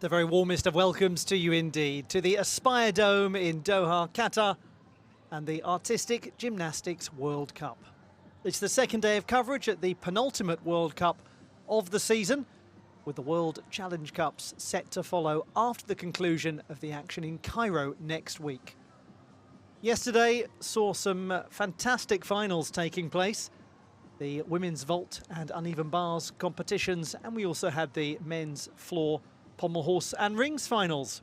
The very warmest of welcomes to you indeed, to the Aspire Dome in Doha, Qatar, and the Artistic Gymnastics World Cup. It's the second day of coverage at the penultimate World Cup of the season, with the World Challenge Cups set to follow after the conclusion of the action in Cairo next week. Yesterday saw some fantastic finals taking place. The women's vault and uneven bars competitions, and we also had the men's floor, pommel horse and rings finals.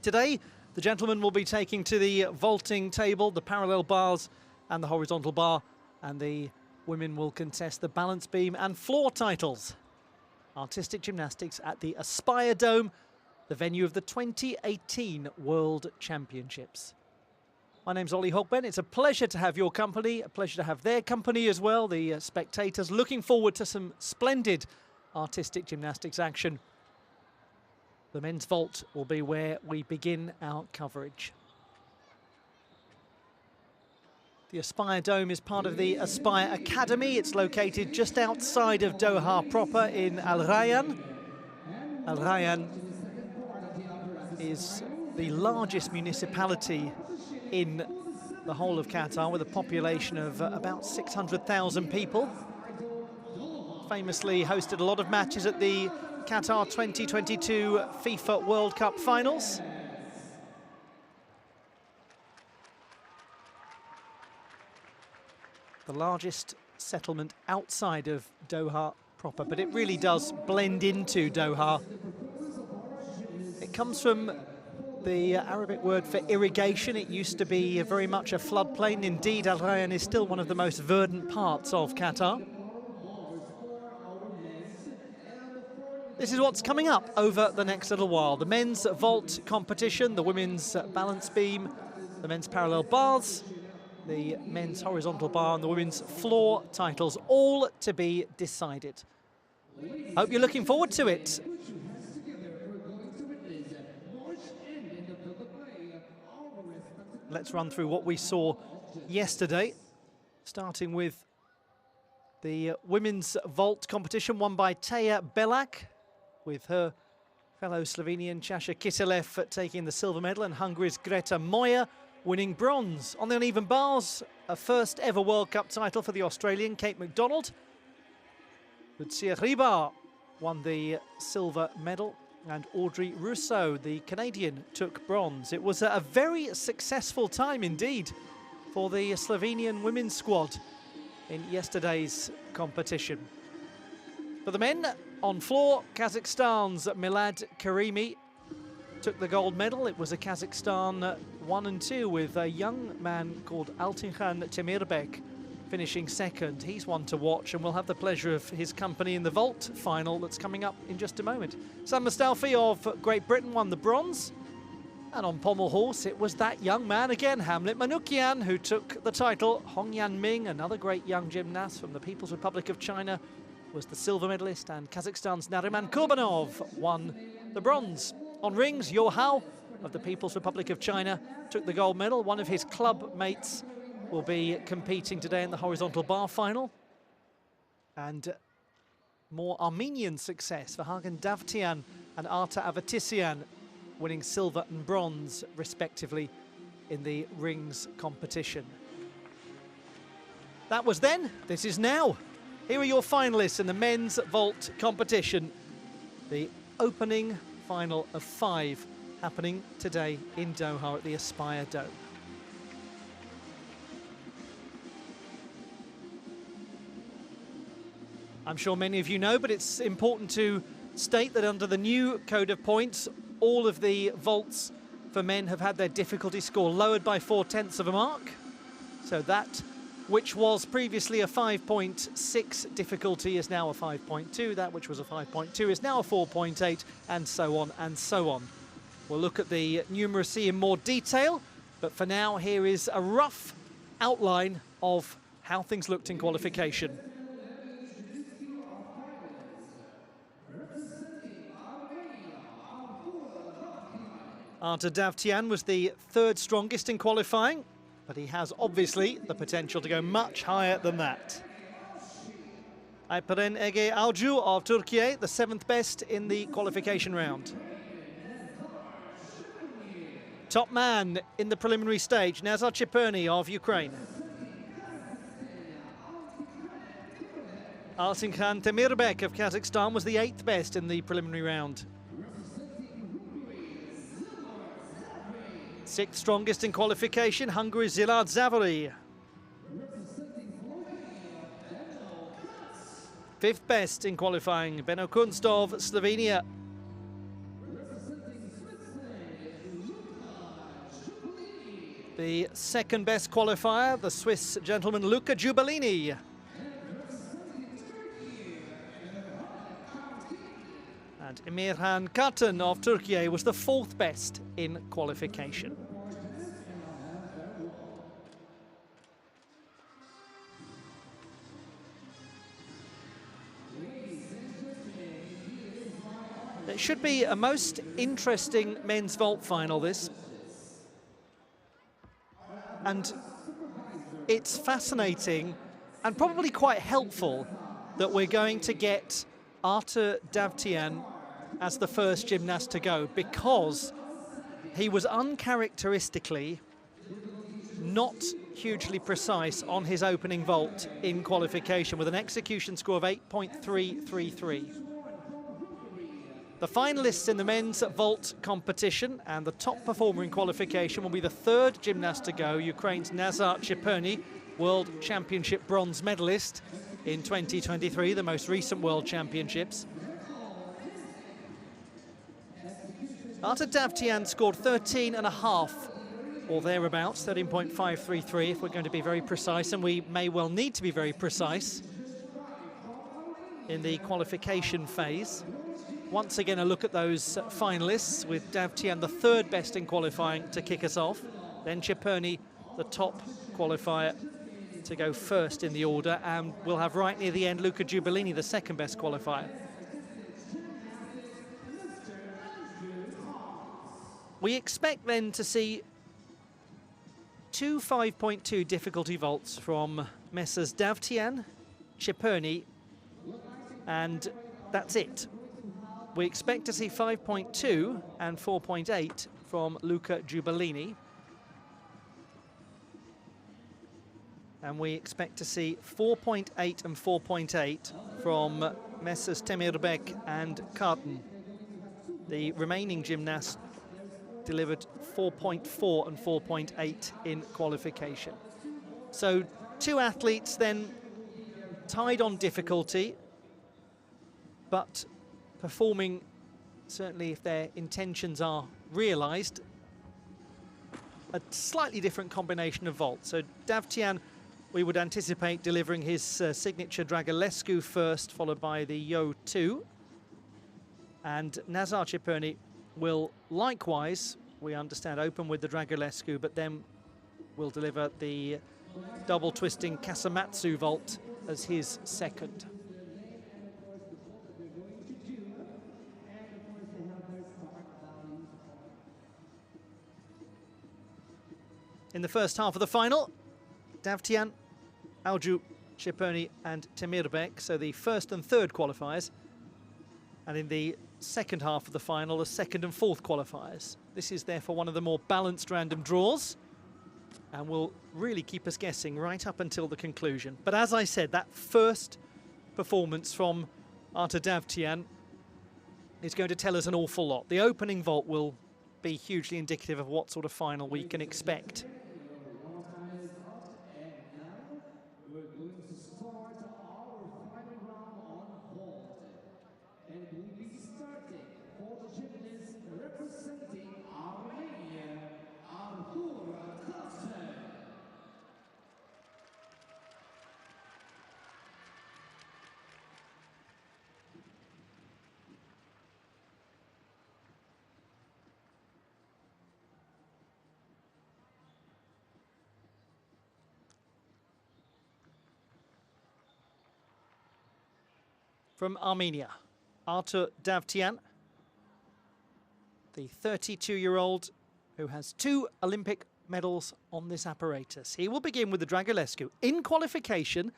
Today, the gentlemen will be taking to the vaulting table, the parallel bars and the horizontal bar, and the women will contest the balance beam and floor titles. Artistic gymnastics at the Aspire Dome, the venue of the 2018 World Championships. My name's Ollie Hogben. It's a pleasure to have your company, a pleasure to have their company as well, the spectators. Looking forward to some splendid artistic gymnastics action. The men's vault will be where we begin our coverage. The Aspire Dome is part of the Aspire Academy. It's located just outside of Doha proper in Al Rayyan. Al Rayyan is the largest municipality in the whole of Qatar, with a population of about 600,000 people. Famously hosted a lot of matches at the Qatar 2022 FIFA World Cup finals. The largest settlement outside of Doha proper, but it really does blend into Doha. It comes from the Arabic word for irrigation. It used to be very much a floodplain. Indeed, Al Rayyan is still one of the most verdant parts of Qatar. This is what's coming up over the next little while. The men's vault competition, the women's balance beam, the men's parallel bars, the men's horizontal bar and the women's floor titles, all to be decided. Hope you're looking forward to it. Let's run through what we saw yesterday, starting with the women's vault competition won by Teja Belak, with her fellow Slovenian Čaša Kiselev taking the silver medal and Hungary's Greta Moyer winning bronze. On the uneven bars, a first ever World Cup title for the Australian Kate McDonald. Lucia Ribar won the silver medal and Audrey Rousseau, the Canadian, took bronze. It was a very successful time indeed for the Slovenian women's squad in yesterday's competition. For the men, on floor, Kazakhstan's Milad Karimi took the gold medal. It was a Kazakhstan 1 and 2 with a young man called Altinhan Temirbek finishing second. He's one to watch, and we'll have the pleasure of his company in the vault final that's coming up in just a moment. Sam Mustafi of Great Britain won the bronze. And on pommel horse, it was that young man again, Hamlet Manoukian, who took the title. Hong Yanming, another great young gymnast from the People's Republic of China, was the silver medalist, and Kazakhstan's Nariman Kurbanov won the bronze. On rings, Yo Hao of the People's Republic of China took the gold medal. One of his club mates will be competing today in the horizontal bar final. And more Armenian success for Hagen Davtyan and Arta Avatisyan, winning silver and bronze respectively in the rings competition. That was then, this is now. Here are your finalists in the men's vault competition. The opening final of 5 happening today in Doha at the Aspire Dome. I'm sure many of you know, but it's important to state that under the new code of points, all of the vaults for men have had their difficulty score lowered by 4/10 of a mark. So that which was previously a 5.6 difficulty is now a 5.2. That which was a 5.2 is now a 4.8, and so on and so on. We'll look at the numeracy in more detail, but for now, here is a rough outline of how things looked in qualification. Arta Davtyan was the 3rd strongest in qualifying, but he has obviously the potential to go much higher than that. Alperen Ege Alcu of Turkey, the 7th best in the qualification round. Top man in the preliminary stage, Nazar Chiperny of Ukraine. Altinkan Temirbek of Kazakhstan was the 8th best in the preliminary round. 6th strongest in qualification, Hungary's Zilard Zavary. 5th best in qualifying, Benno Kunst of Slovenia. The 2nd best qualifier, the Swiss gentleman Luca Giubellini. And Emirhan Katan of Turkey was the 4th best in qualification. It should be a most interesting men's vault final, this. And it's fascinating and probably quite helpful that we're going to get Artur Davtyan as the first gymnast to go, because he was uncharacteristically not hugely precise on his opening vault in qualification, with an execution score of 8.333. The finalists in the men's vault competition and the top performer in qualification will be the 3rd gymnast to go, Ukraine's Nazar Chiperny, World Championship bronze medalist in 2023, the most recent World Championships. Artur Davtyan scored 13.5 or thereabouts, 13.533 if we're going to be very precise, and we may well need to be very precise in the qualification phase. Once again, a look at those finalists, with Davtyan the 3rd best in qualifying to kick us off, then Chiperny the top qualifier to go first in the order, and we'll have right near the end Luca Giubellini, the 2nd best qualifier. We expect then to see 2 5.2 difficulty vaults from Messrs Davtyan, Chiperny, and that's it. We expect to see 5.2 and 4.8 from Luca Giubellini. And we expect to see 4.8 and 4.8 from Messrs Temirbek and Karten. The remaining gymnasts delivered 4.4 and 4.8 in qualification. So 2 athletes then tied on difficulty, but performing, certainly if their intentions are realised, a slightly different combination of vaults. So Davtyan, we would anticipate delivering his signature Dragulescu first, followed by the Yo 2. And Nazar Chiperny will likewise, we understand, open with the Dragulescu, but then will deliver the double twisting Kasamatsu vault as his 2nd. In the first half of the final, Davtyan, Alju, Chiperny and Temirbek, so the 1st and 3rd qualifiers. And in the second half of the final, the 2nd and 4th qualifiers. This is therefore one of the more balanced random draws and will really keep us guessing right up until the conclusion. But as I said, that first performance from Artur Davtyan is going to tell us an awful lot. The opening vault will be hugely indicative of what sort of final we can expect. From Armenia, Artur Davtyan, the 32-year-old who has 2 Olympic medals on this apparatus. He will begin with the Dragulescu. In qualification,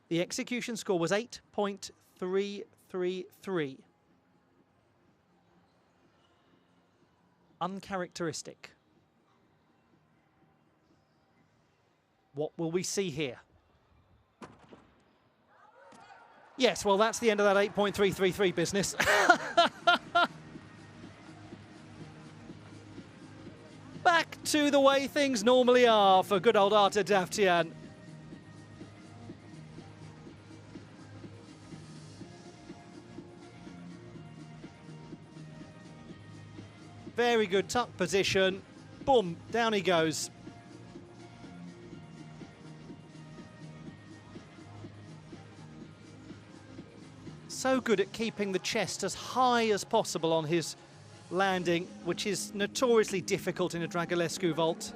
the execution score was 8.333. Uncharacteristic What will we see here? Yes, well, that's the end of that 8.333 business. Back to the way things normally are for good old Arta Davtyan. Very good tuck position. Boom, down he goes. So good at keeping the chest as high as possible on his landing, which is notoriously difficult in a Dragulescu vault.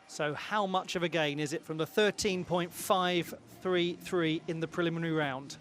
So how much of a gain is it from the 13.533 in the preliminary round?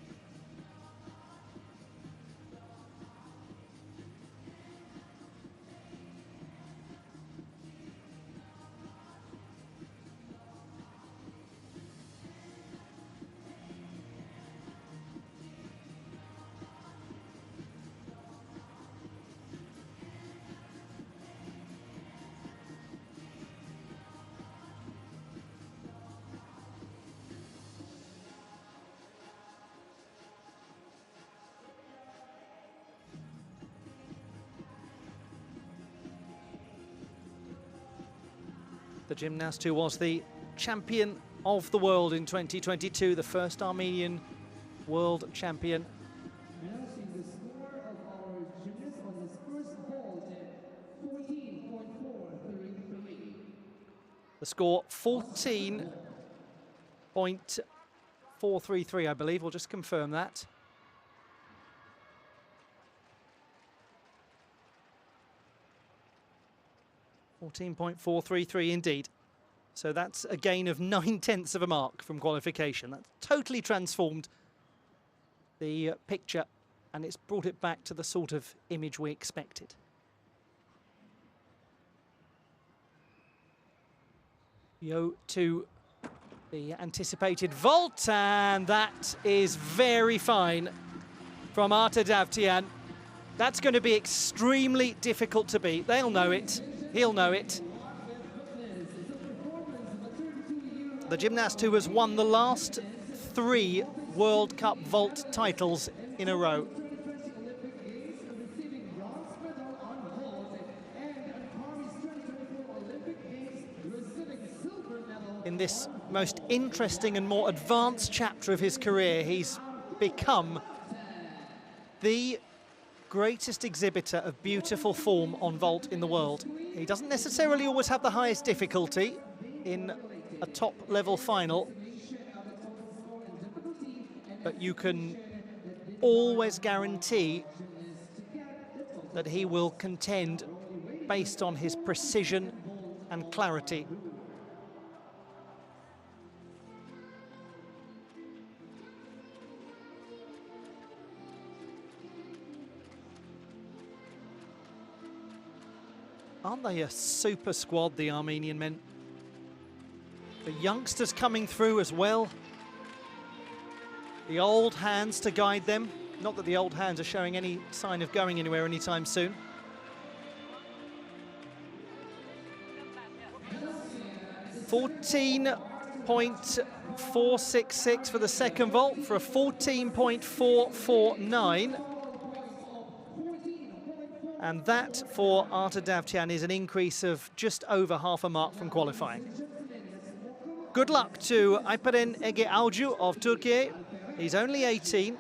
The gymnast who was the champion of the world in 2022, the first Armenian world champion. Announcing the score of our gymnast on his first vault at 14.433. The score 14.433, I believe. We'll just confirm that. .433 indeed. So that's a gain of 9/10 of a mark from qualification. That's totally transformed the picture, and it's brought it back to the sort of image we expected. Yo to the anticipated vault, and that is very fine from Arta Davtyan. That's going to be extremely difficult to beat. They'll know it. He'll know it. The gymnast who has won the last 3 World Cup vault titles in a row. In this most interesting and more advanced chapter of his career, he's become the greatest exhibitor of beautiful form on vault in the world. He doesn't necessarily always have the highest difficulty in a top-level final, but you can always guarantee that he will contend based on his precision and clarity. Aren't they a super squad, the Armenian men? The youngsters coming through as well. The old hands to guide them. Not that the old hands are showing any sign of going anywhere anytime soon. .466 for the second vault for a 14.449. And that for Arta Davtyan is an increase of just over half a mark from qualifying. Good luck to Alperen Ege Alcu of Turkey. He's only 18,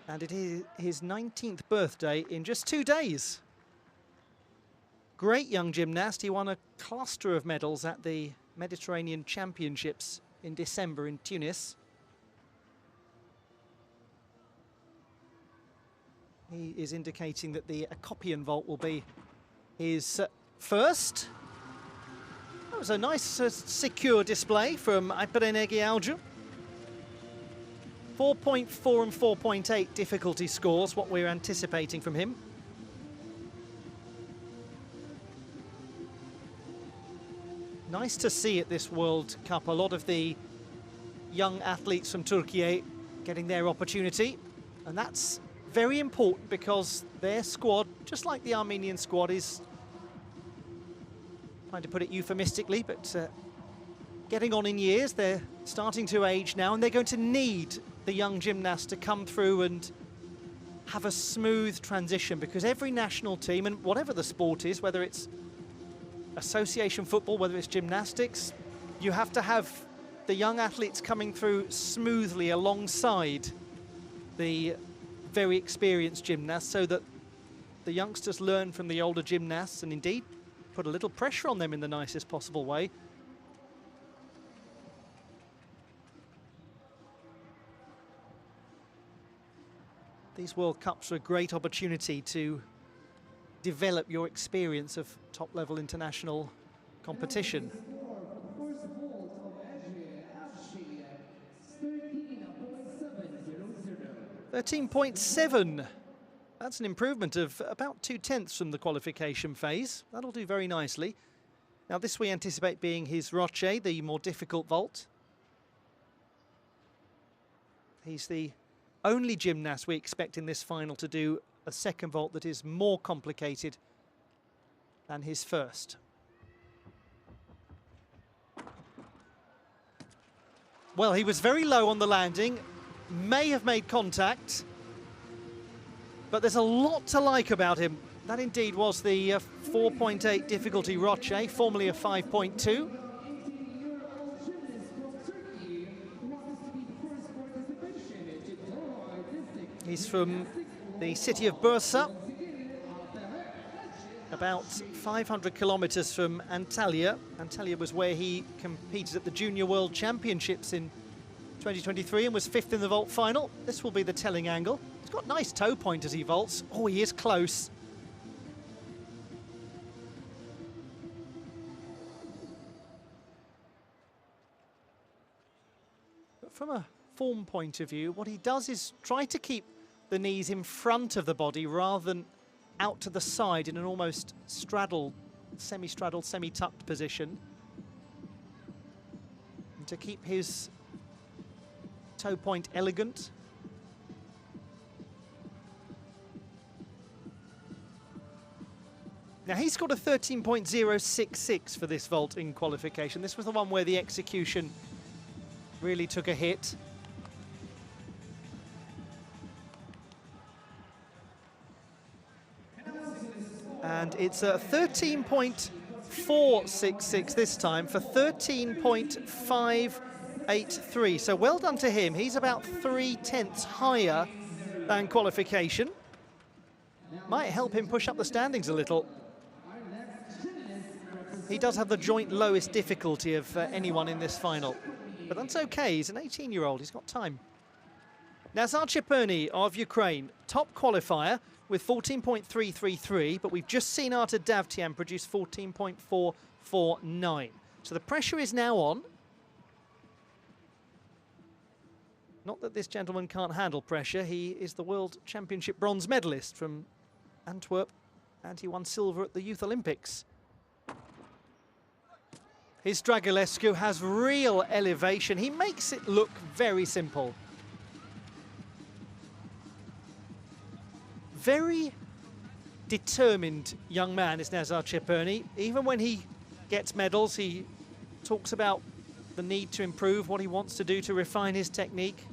and it is his 19th birthday in just 2 days. Great young gymnast. He won a cluster of medals at the Mediterranean Championships in December in Tunis. He is indicating that the Akopian vault will be his first. That was a nice, secure display from Alperen Ege Alcu. 4.4 and 4.8 difficulty scores, what we're anticipating from him. nice to see at this World Cup a lot of the young athletes from Turkey getting their opportunity, and that's very important because their squad, just like the Armenian squad, is, trying to put it euphemistically, but getting on in years. They're starting to age now, and they're going to need the young gymnasts to come through and have a smooth transition, because every national team, and whatever the sport is, whether it's association football, whether it's gymnastics, you have to have the young athletes coming through smoothly alongside the very experienced gymnasts, so that the youngsters learn from the older gymnasts and indeed put a little pressure on them in the nicest possible way. These World Cups are a great opportunity to develop your experience of top-level international competition. 13.7. That's an improvement of about 2/10 from the qualification phase. That'll do very nicely. Now this we anticipate being his roche, the more difficult vault. He's the only gymnast we expect in this final to do a second vault that is more complicated than his first. Well, he was very low on the landing, may have made contact, but there's a lot to like about him. That indeed was the 4.8 difficulty roche, formerly a 5.2. He's from the city of Bursa, about 500 kilometers from Antalya. Antalya was where he competed at the Junior World Championships in 2023 and was 5th in the vault final. This will be the telling angle. He's got nice toe point as he vaults. Oh, he is close. But from a form point of view, what he does is try to keep the knees in front of the body rather than out to the side in an almost straddle, semi-straddle, semi-tucked position. And to keep his toe point elegant. Now he's got a 13.066 for this vault in qualification. This was the one where the execution really took a hit. And it's a 13.466 this time for 13.583. So well done to him. He's about 3/10 higher than qualification. Might help him push up the standings a little. He does have the joint lowest difficulty of anyone in this final. But that's okay, he's an 18-year-old, he's got time. Nazar Cheperny of Ukraine, top qualifier with 14.333, but we've just seen Arta Davtyan produce 14.449. So the pressure is now on. Not that this gentleman can't handle pressure, he is the World Championship bronze medalist from Antwerp, and he won silver at the Youth Olympics. His Dragulescu has real elevation. He makes it look very simple. Very determined young man is Nazar Cheperny. Even when he gets medals, he talks about the need to improve, what he wants to do to refine his technique.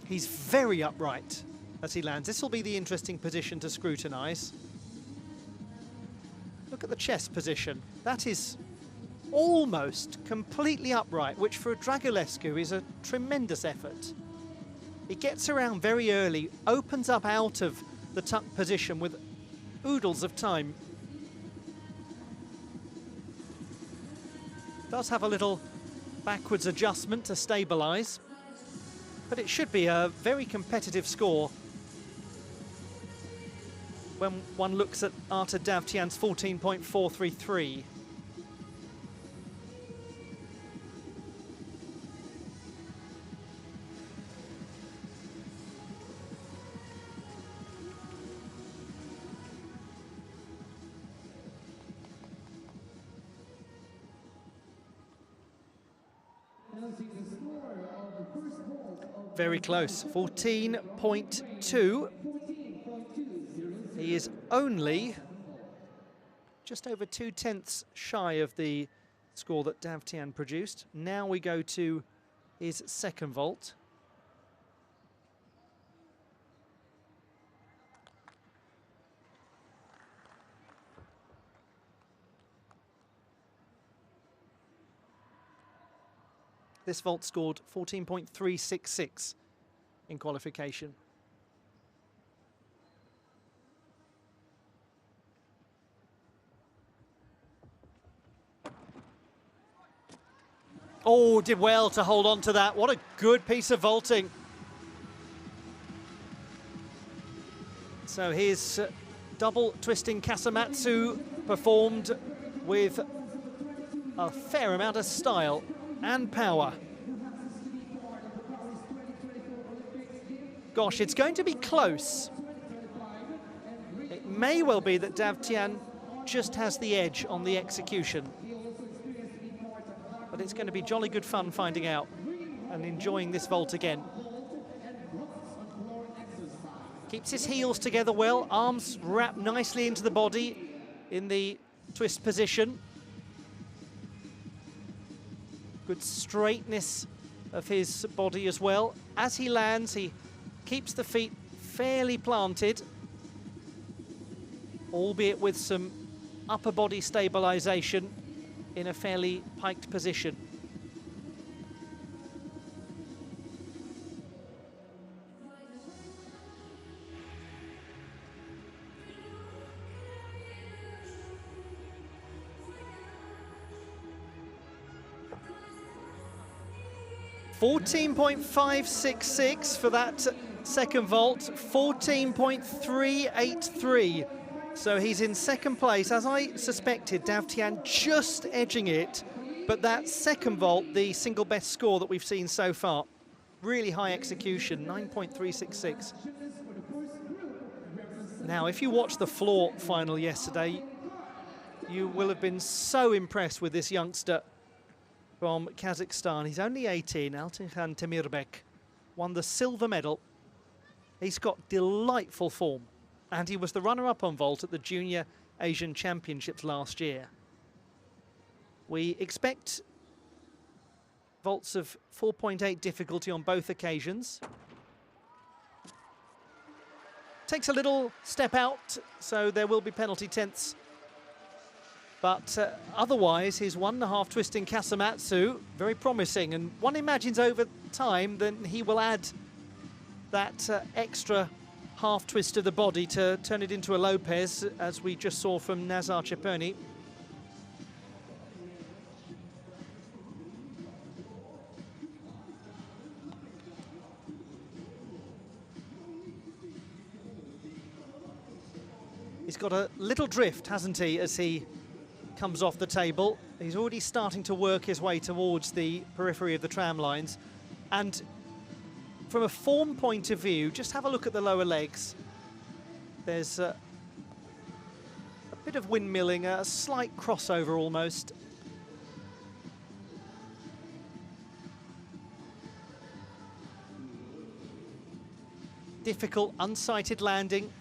He's very upright as he lands. This will be the interesting position to scrutinise. Look at the chest position. That is almost completely upright, which for a Dragulescu is a tremendous effort. He gets around very early, opens up out of the tuck position with oodles of time. Does have a little backwards adjustment to stabilise, but it should be a very competitive score when one looks at Arta Davtyan's 14.433. Announcing the score of the first vault of Very close, 14.2. 14.200. He is only just over 2/10 shy of the score that Dav Tian produced. Now we go to his second vault. This vault scored 14.366 in qualification. Oh, did well to hold on to that. What a good piece of vaulting. So his double twisting Kasamatsu performed with a fair amount of style and power. Gosh, it's going to be close. It may well be that Dav Tian just has the edge on the execution. But it's going to be jolly good fun finding out and enjoying this vault again. Keeps his heels together well, arms wrapped nicely into the body in the twist position. Good straightness of his body as well. As he lands, he keeps the feet fairly planted, albeit with some upper body stabilization in a fairly piked position. $14.566 for that second vault, 14.383. So he's in second place. As I suspected, Dav Tian just edging it, but that second vault, the single best score that we've seen so far. Really high execution, 9.366. Now, if you watched the floor final yesterday, you will have been so impressed with this youngster from Kazakhstan. He's only 18, Altinhan Temirbek, won the silver medal. He's got delightful form, and he was the runner-up on vault at the Junior Asian Championships last year. We expect vaults of 4.8 difficulty on both occasions. Takes a little step out, so there will be penalty tenths. But otherwise, his 1.5 twisting Kasamatsu, very promising. And one imagines over time, then he will add that extra half twist of the body to turn it into a Lopez, as we just saw from Nazar Cheponi. He's got a little drift, hasn't he, as he comes off the table. He's already starting to work his way towards the periphery of the tram lines. And from a form point of view, just have a look at the lower legs. There's a bit of windmilling, a slight crossover almost. Difficult, unsighted landing.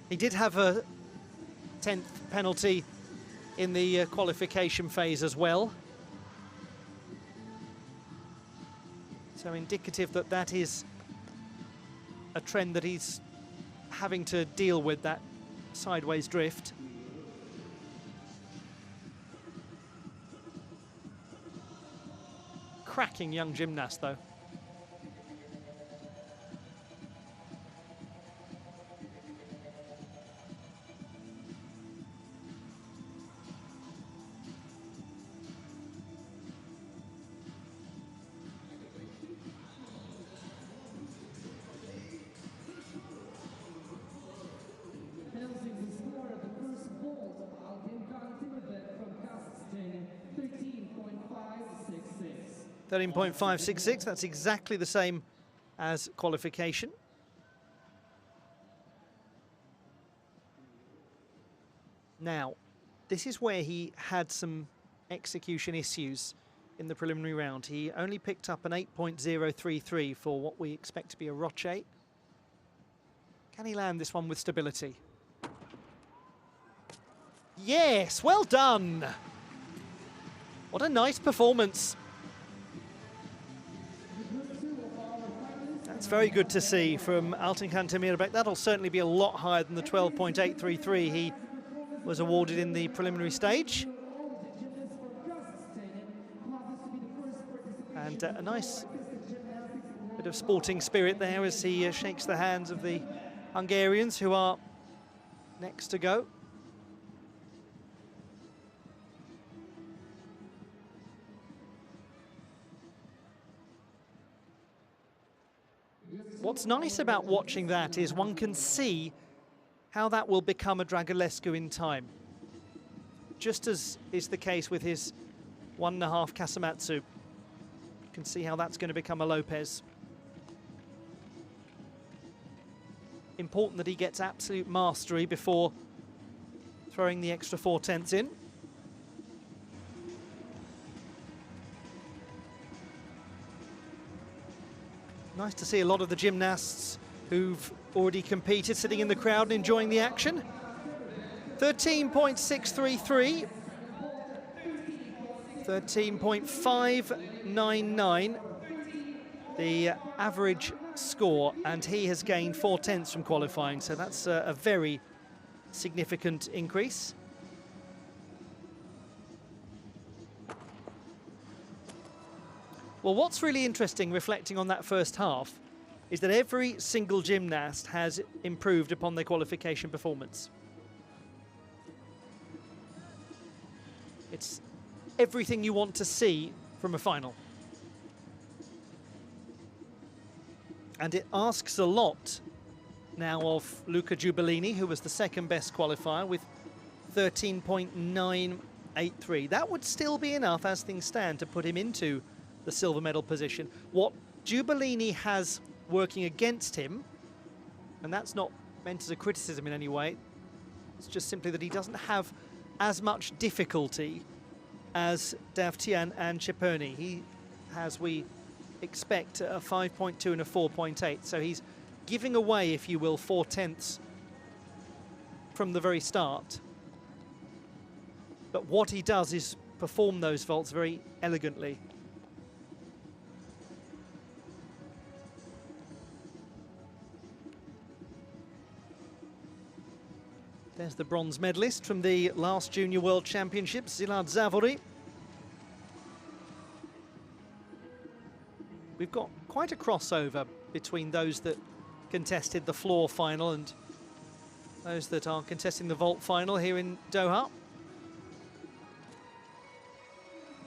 He did have a 10th penalty in the qualification phase as well. So indicative that that is a trend that he's having to deal with, that sideways drift. Cracking young gymnast, though. Announcing the score of the first vault of Altinhan Temirbek from Kazakhstan, 13.566. 13.566, that's exactly the same as qualification. Now, this is where he had some execution issues in the preliminary round. He only picked up an 8.033 for what we expect to be a Roche. Can he land this one with stability? Yes, well done. What a nice performance. That's very good to see from Altan Kantemirbek. That'll certainly be a lot higher than the 12.833 he was awarded in the preliminary stage. And a nice bit of sporting spirit there as he shakes the hands of the Hungarians who are next to go. What's nice about watching that is one can see how that will become a Dragulescu in time. Just as is the case with his 1.5 Kasamatsu. You can see how that's going to become a Lopez. Important that he gets absolute mastery before throwing the extra 4/10 in. Nice to see a lot of the gymnasts who've already competed sitting in the crowd and enjoying the action. 13.633, 13.599, the average score, and he has gained 4/10 from qualifying, so that's a very significant increase. Well, what's really interesting, reflecting on that first half, is that every single gymnast has improved upon their qualification performance. It's everything you want to see from a final. And it asks a lot now of Luca Giubellini, who was the second best qualifier with 13.983. That would still be enough as things stand to put him into the silver medal position. What Giubellini has working against him, and that's not meant as a criticism in any way, it's just simply that he doesn't have as much difficulty as Davtyan and Ciperni. He has, we expect, a 5.2 and a 4.8, so he's giving away, if you will, 4/10 from the very start. But what he does is perform those vaults very elegantly. There's the bronze medalist from the last Junior World Championships, Szilárd Závory. We've got quite a crossover between those that contested the floor final and those that are contesting the vault final here in Doha,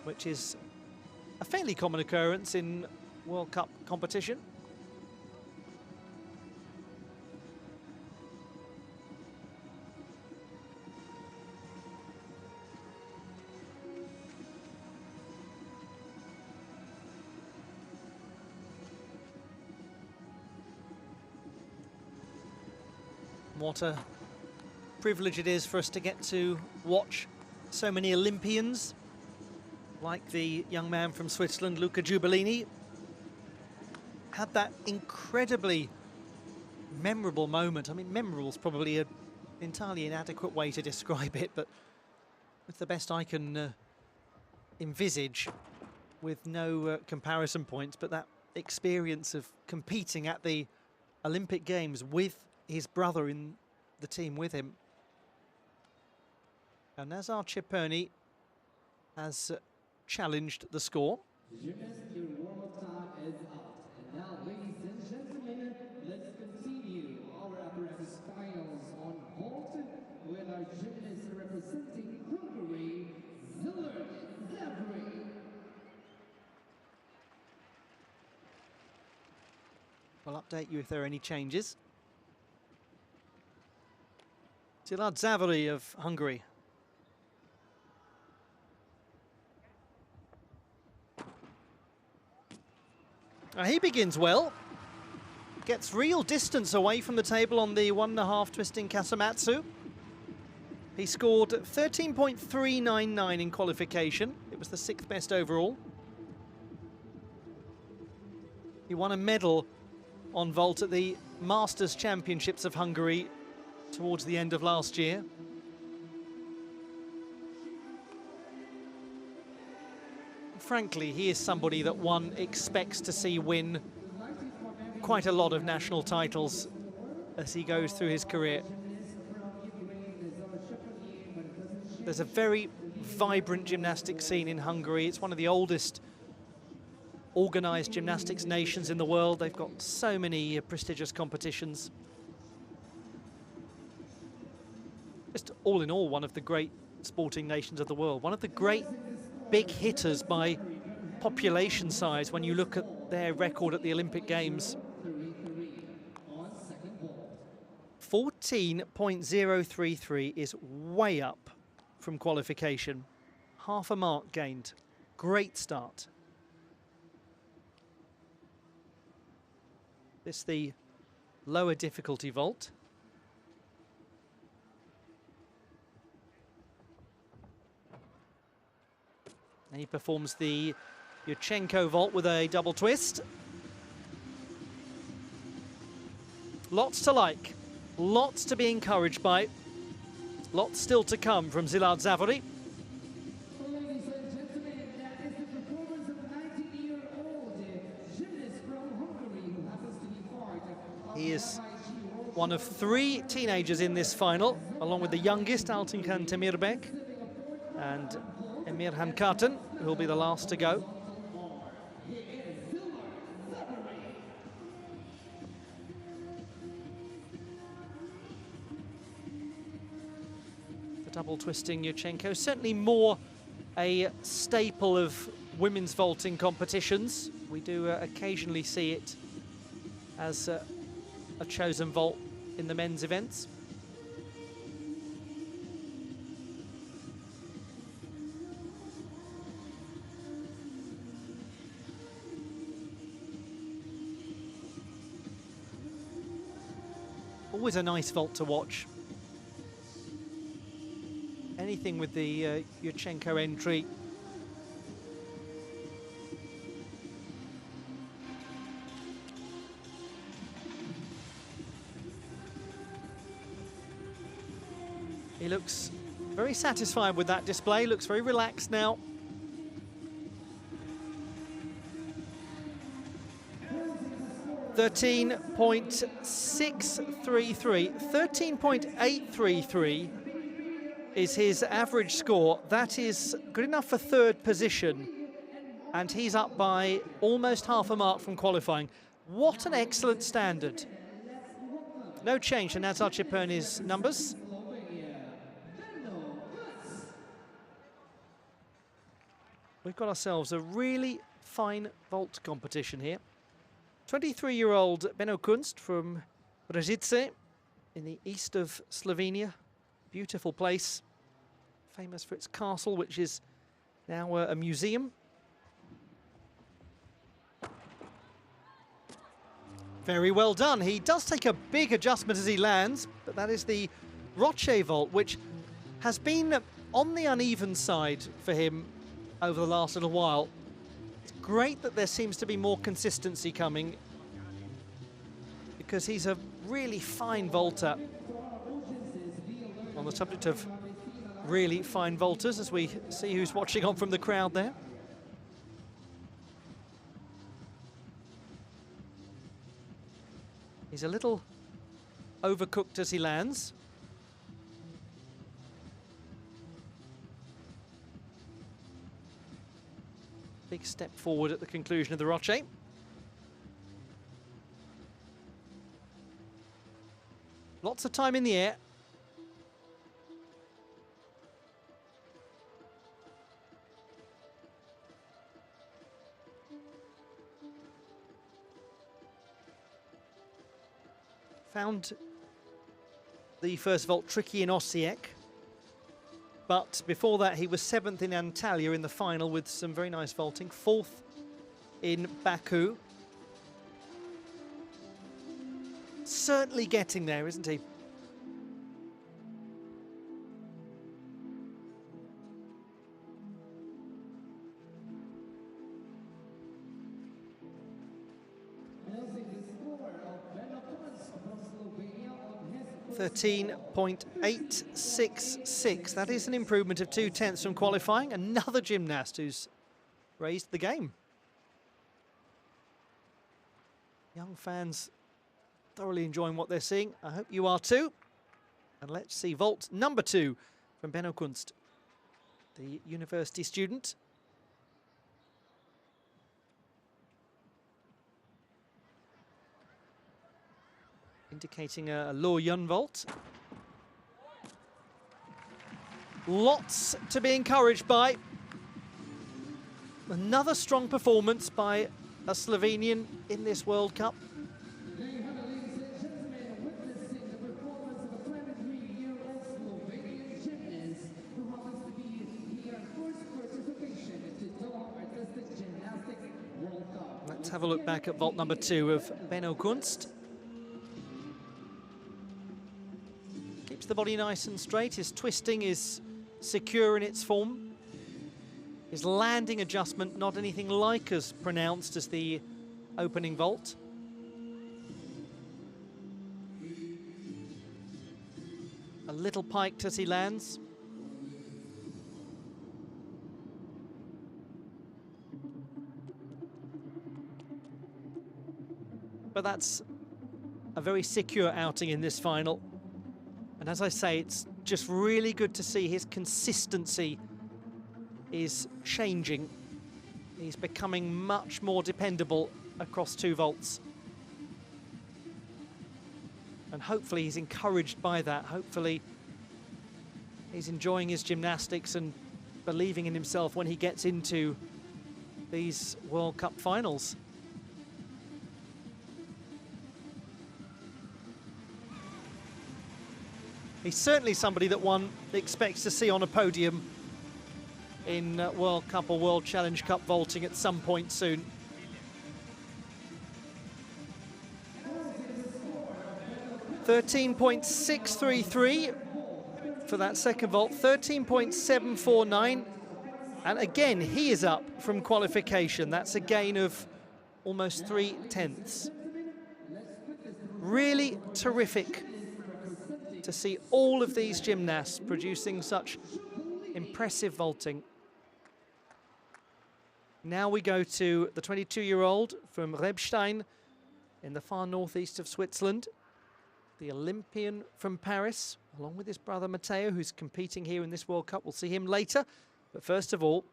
which is a fairly common occurrence in World Cup competition. What a privilege it is for us to get to watch so many Olympians, like the young man from Switzerland, Luca Giubellini. Had that incredibly memorable moment. I mean, memorable is probably an entirely inadequate way to describe it, but it's the best I can envisage with no comparison points. But that experience of competing at the Olympic Games with his brother in the team with him. And Nazar Ciperni has challenged the score. Gymnasts, your warm-up time is out. And now, ladies and gentlemen, let's continue our apparatus finals on vault with our gymnast representing Hungary, Szilárd Závory. I'll update you if there are any changes. Szilárd Závory of Hungary. He begins well. Gets real distance away from the table on the 1.5 twisting Kasamatsu. He scored 13.399 in qualification. It was the 6th best overall. He won a medal on vault at the Masters Championships of Hungary towards the end of last year. Frankly, he is somebody that one expects to see win quite a lot of national titles as he goes through his career. There's a very vibrant gymnastics scene in Hungary. It's one of the oldest organised gymnastics nations in the world. They've got so many prestigious competitions. Just all in all, one of the great sporting nations of the world. One of the great big hitters by population size when you look at their record at the Olympic Games. 14.033 is way up from qualification. Half a mark gained. Great start. This the lower difficulty vault. And he performs the Yurchenko vault with a double twist. Lots to like, lots to be encouraged by. Lots still to come from Szilárd Závory. Ladies and gentlemen, that is the performance of a 19-year-old gymnast from Hungary who happens to be part of He is one of 3 teenagers in this final, along with the youngest, Altinkan Temirbek, and Emirhan Kartan, who will be the last to go. The double twisting Yurchenko, certainly more a staple of women's vaulting competitions. We do occasionally see it as a chosen vault in the men's events. Always a nice vault to watch. Anything with the Yurchenko entry. He looks very satisfied with that display, looks very relaxed now. $13.833 is his average score. That is good enough for 3rd position, and he's up by almost half a mark from qualifying. What an excellent standard. No change to Nazar Ciperni's numbers. We've got ourselves a really fine vault competition here. 23-year-old Benno Kunst from Brzice in the east of Slovenia. Beautiful place, famous for its castle, which is now a museum. Very well done. He does take a big adjustment as he lands, but that is the Roche vault, which has been on the uneven side for him over the last little while. It's great that there seems to be more consistency coming, because he's a really fine vaulter. On the subject of really fine vaulters, as we see who's watching on from the crowd there. He's a little overcooked as he lands. Big step forward at the conclusion of the Roche. Lots of time in the air. Found the first vault tricky in Osijek, but before that he was 7th in Antalya in the final with some very nice vaulting, 4th in Baku. Certainly getting there, isn't he? 13.866. That is an improvement of 0.2 from qualifying. Another gymnast who's raised the game. Young fans thoroughly enjoying what they're seeing. I hope you are too. And let's see vault number 2 from Benno Kunst, the university student. Indicating a low Yun vault. Lots to be encouraged by. Another strong performance by a Slovenian in this World Cup. There you have it, ladies and gentlemen, witnessing the performance of a 23-year-old Slovenian gymnast who happens to be here first participation to Doha Artistic Gymnastics World Cup. Let's have a look back at vault number 2 of Benno Kunst. Keeps the body nice and straight. His twisting is secure in its form. His landing adjustment not anything like as pronounced as the opening vault. A little piked as he lands. But that's a very secure outing in this final. And as I say, it's just really good to see his consistency is changing. He's becoming much more dependable across 2 vaults. And hopefully he's encouraged by that. Hopefully he's enjoying his gymnastics and believing in himself when he gets into these World Cup finals. He's certainly somebody that one expects to see on a podium in World Cup or World Challenge Cup vaulting at some point soon. .633 for that second vault, 13.749. And again, he is up from qualification. That's a gain of almost 0.3. Really terrific to see all of these gymnasts producing such impressive vaulting. Now we go to the 22-year-old from Rebstein in the far northeast of Switzerland, the Olympian from Paris, along with his brother Matteo, who's competing here in this World Cup. We'll see him later. But first of all,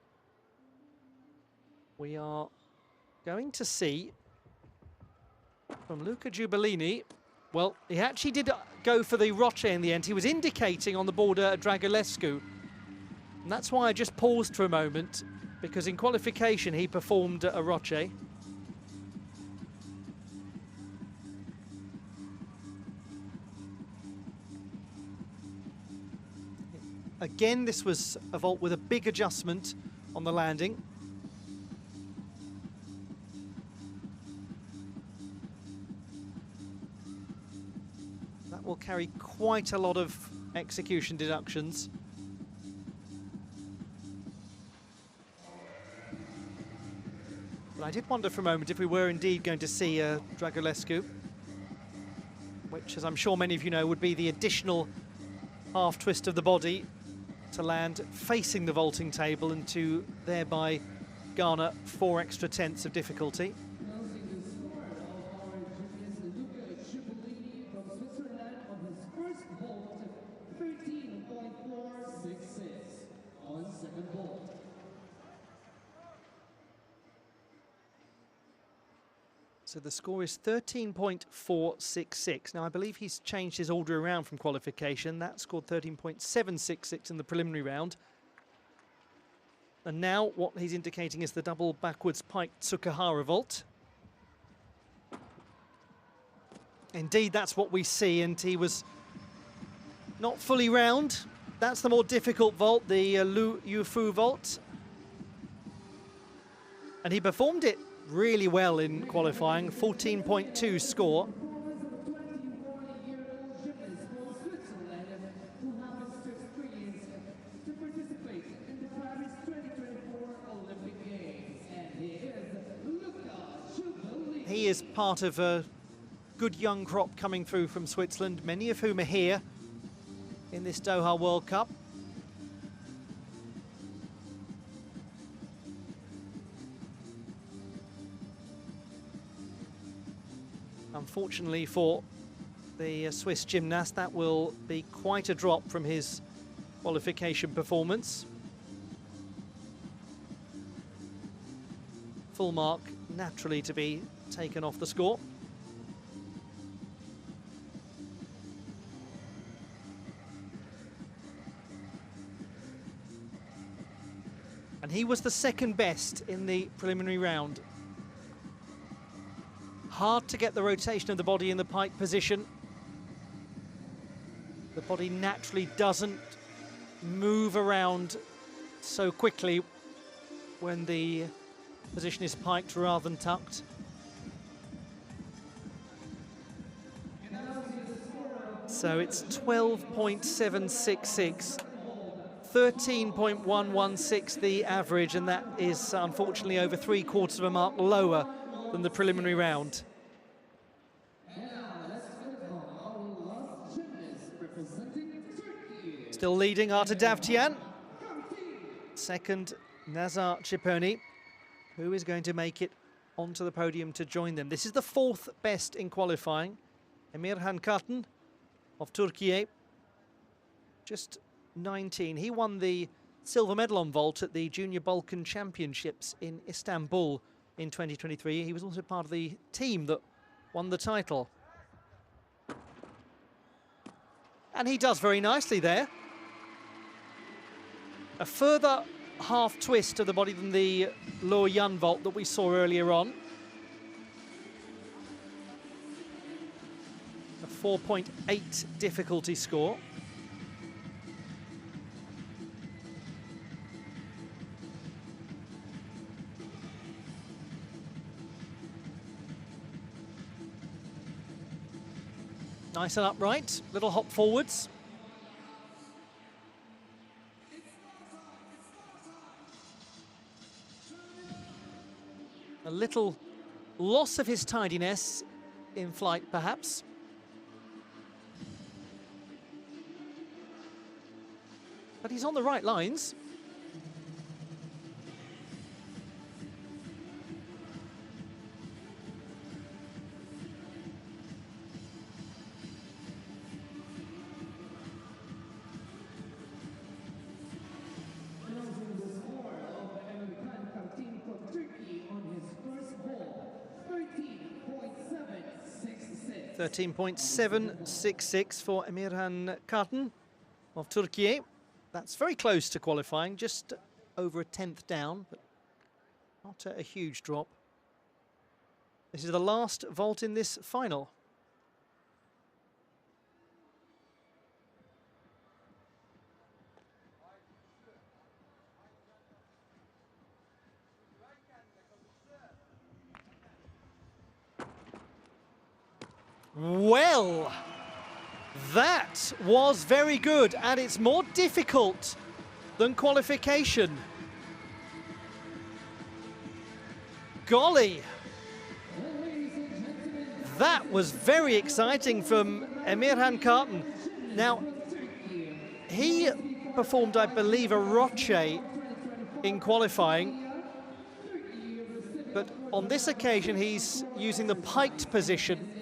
we are going to see from Luca Giubellini. Well, he actually did go for the Roche in the end. He was indicating on the border a Dragulescu. And that's why I just paused for a moment, because in qualification he performed a Roche. Again, this was a vault with a big adjustment on the landing. That will carry quite a lot of execution deductions. But I did wonder for a moment if we were indeed going to see a Dragulescu, which, as I'm sure many of you know, would be the additional half twist of the body to land facing the vaulting table and to thereby garner 4 extra tenths of difficulty. Announcing the score of our gymnast Luca Giubellini from Switzerland on his first vault, 13.466 on second vault. So the score is 13.466. Now, I believe he's changed his order around from qualification. That scored 13.766 in the preliminary round. And now what he's indicating is the double backwards pike Tsukahara vault. Indeed, that's what we see, and he was not fully round. That's the more difficult vault, the Lu Yufu vault. And he performed it really well in qualifying, 14.2 score. He is part of a good young crop coming through from Switzerland, many of whom are here in this Doha World Cup. Unfortunately for the Swiss gymnast, that will be quite a drop from his qualification performance. Full mark naturally to be taken off the score. And he was the second best in the preliminary round. Hard to get the rotation of the body in the pike position. The body naturally doesn't move around so quickly when the position is piked rather than tucked. So it's 12.766, 13.116 the average, and that is unfortunately over 3/4 of a mark lower than the preliminary round. Still leading Arta Davtyan. Second, Nazar Çipöni, who is going to make it onto the podium to join them. This is the fourth best in qualifying. Emirhan Kartan of Turkey, just 19. He won the silver medal on vault at the Junior Balkan Championships in Istanbul in 2023. He was also part of the team that won the title. And he does very nicely there. A further half twist of the body than the Lo Yun vault that we saw earlier on. A 4.8 difficulty score. Nice and upright, little hop forwards. A little loss of his tidiness in flight, perhaps. But he's on the right lines. Announcing the score of Emirhan Kartan from Turkey on his first ball, 13.766. 13.766 for Emirhan Kartan of Turkey. That's very close to qualifying, just over a tenth down, but not a huge drop. This is the last vault in this final. Well, that was very good, and it's more difficult than qualification. Golly, that was very exciting from Emirhan Kartan. Now, he performed, I believe, a roche in qualifying, but on this occasion he's using the piked position.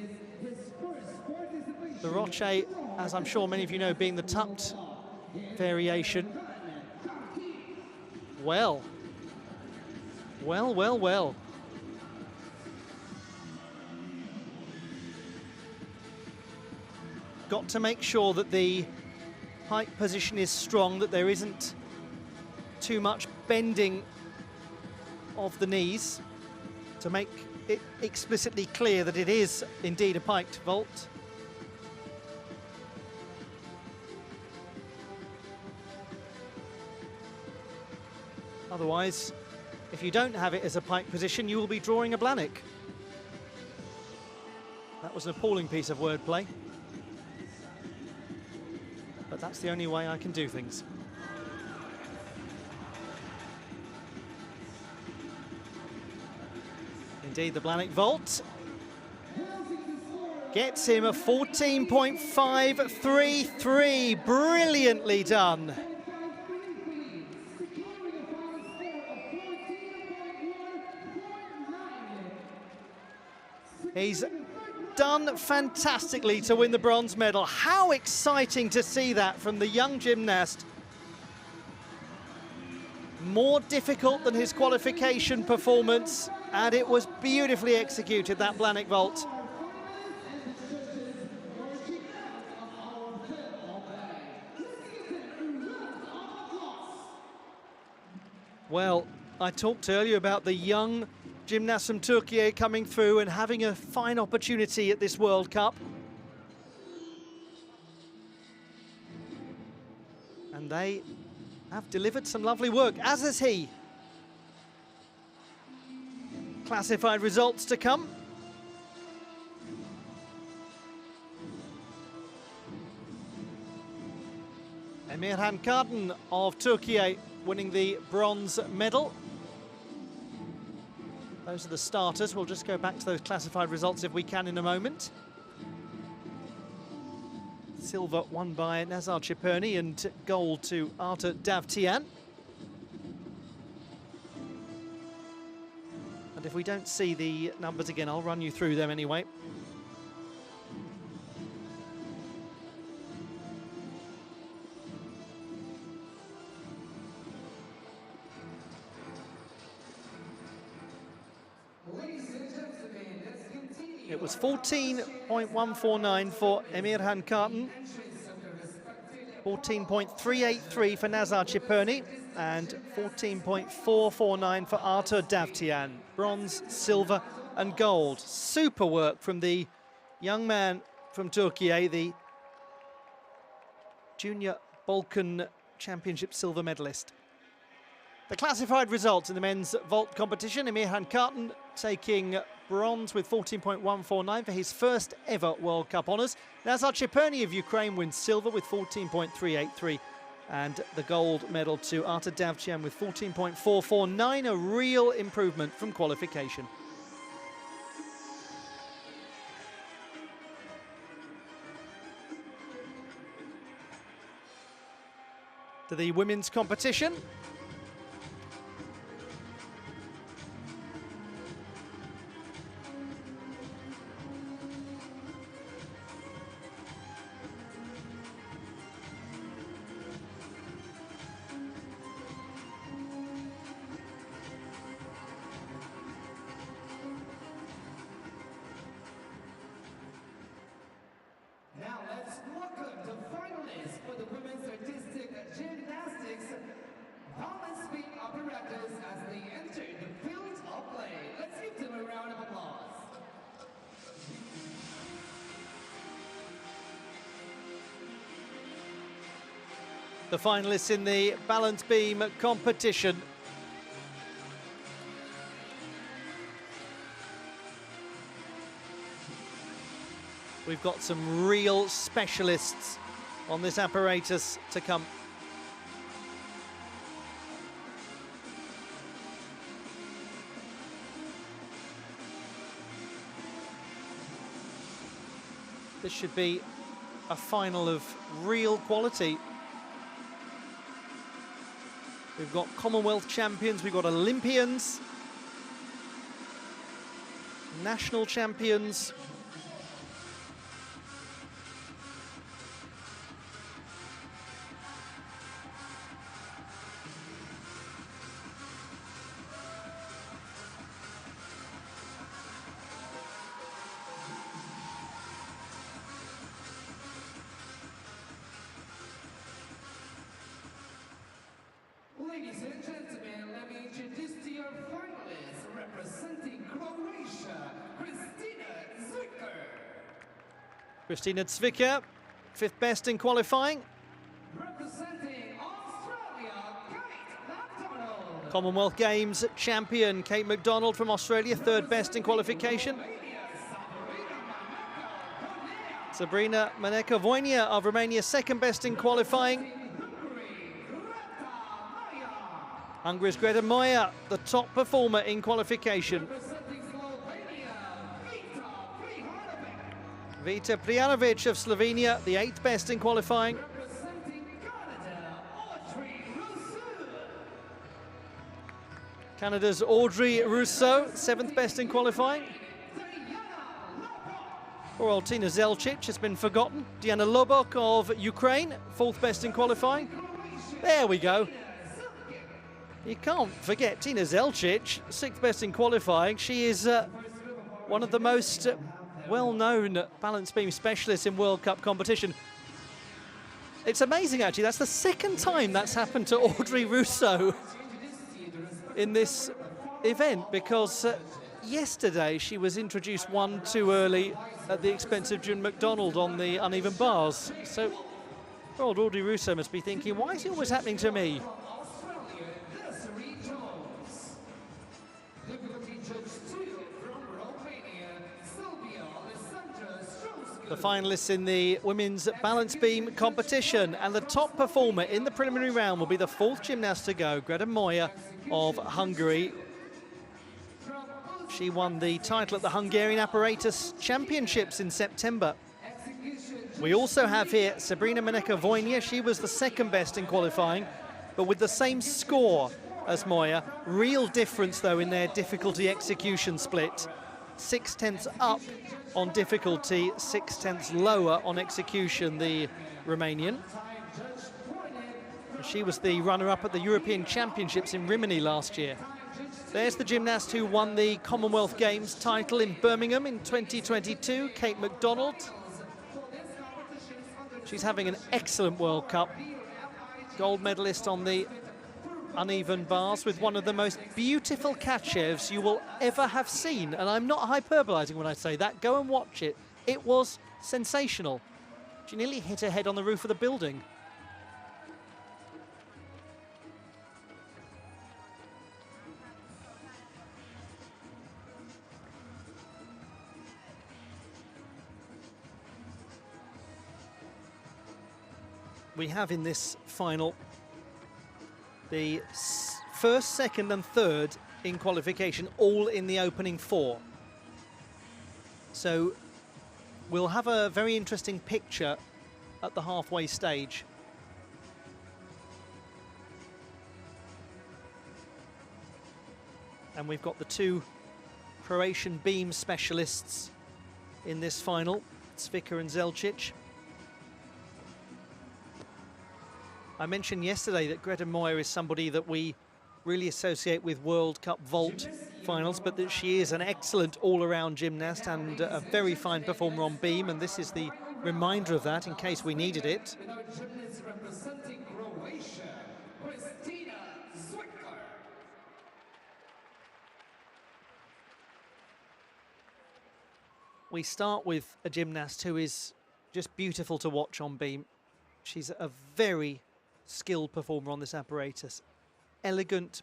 The roche, as I'm sure many of you know, being the tucked variation. Well. Got to make sure that the pike position is strong, that there isn't too much bending of the knees to make it explicitly clear that it is indeed a piked vault. Otherwise, if you don't have it as a pike position, you will be drawing a Blanik. That was an appalling piece of wordplay. But that's the only way I can do things. Indeed, the Blanik vault. Gets him a 14.533. Brilliantly done. He's done fantastically to win the bronze medal. How exciting to see that from the young gymnast. More difficult than his qualification performance, and it was beautifully executed, that Blahnik vault. Well, I talked earlier about the young gymnasts from Turkey coming through and having a fine opportunity at this World Cup. And they have delivered some lovely work, as has he. Classified results to come. Emirhan Kardan of Turkey winning the bronze medal. Those are the starters. We'll just go back to those classified results if we can in a moment. Silver won by Nazar Chipurni and gold to Arta Davtyan. And if we don't see the numbers again, I'll run you through them anyway. It was 14.149 for Emirhan Kardan, 14.383 for Nazar Chipurni, and 14.449 for Arta Davtyan. Bronze, silver and gold. Super work from the young man from Turkey, the Junior Balkan Championship silver medalist. The classified results in the men's vault competition: Emirhan Kardan taking bronze with 14.149 for his first ever World Cup honours. Nazar Chipurni of Ukraine wins silver with 14.383, and the gold medal to Arta Davtyan with 14.449, a real improvement from qualification. To the women's competition. Now let's welcome the finalists for the women's artistic gymnastics balancing apparatus as they enter the field of play. Let's give them a round of applause. The finalists in the balance beam competition. We've got some real specialists on this apparatus to come. This should be a final of real quality. We've got Commonwealth champions, we've got Olympians, national champions. Ladies and gentlemen, let me introduce to your finalists representing Croatia, Kristina Zwicker. Kristina Zwicker, fifth best in qualifying. Representing Australia, Kate McDonald. Commonwealth Games champion Kate McDonald from Australia, third best in qualification. Sabrina Maneka-Voinia of Romania, second best in qualifying. Hungary's Greta Moya, the top performer in qualification. Vita Prijanovic of Slovenia, the 8th best in qualifying. Canada's Audrey Rousseau, 7th best in qualifying. Poor old Tina Zelčić has been forgotten. Diana Lobok of Ukraine, 4th best in qualifying. There we go. You can't forget Tina Zelčić, 6th best in qualifying. She is one of the most well-known balance beam specialists in World Cup competition. It's amazing, actually. That's the 2nd time that's happened to Audrey Rousseau in this event, because yesterday she was introduced one too early at the expense of June McDonald on the uneven bars. So old Audrey Rousseau must be thinking, why is it always happening to me? The finalists in the women's balance beam competition, and the top performer in the preliminary round will be the 4th gymnast to go, Greta Moya of Hungary. She won the title at the Hungarian Apparatus Championships in September. We also have here Sabrina Meneka-Vojnia. She was the 2nd best in qualifying, but with the same score as Moya. Real difference, though, in their difficulty execution split. 6/10 up on difficulty, 6/10 lower on execution, the Romanian. She was the runner-up at the European Championships in Rimini last year. There's the gymnast who won the Commonwealth Games title in Birmingham in 2022, Kate McDonald. She's having an excellent World Cup. Gold medalist on the uneven bars with one of the most beautiful Kachevs you will ever have seen. And I'm not hyperbolizing when I say that. Go and watch it. It was sensational. She nearly hit her head on the roof of the building. We have in this final the 1st, 2nd and 3rd in qualification, all in the opening 4. So we'll have a very interesting picture at the halfway stage. And we've got the 2 Croatian beam specialists in this final, Cvica and Zelčić. I mentioned yesterday that Greta Moya is somebody that we really associate with World Cup vault finals, but that she is an excellent all-around gymnast and a very fine performer on beam, and this is the reminder of that in case we needed it. We start with a gymnast who is just beautiful to watch on beam. She's a very skilled performer on this apparatus. Elegant,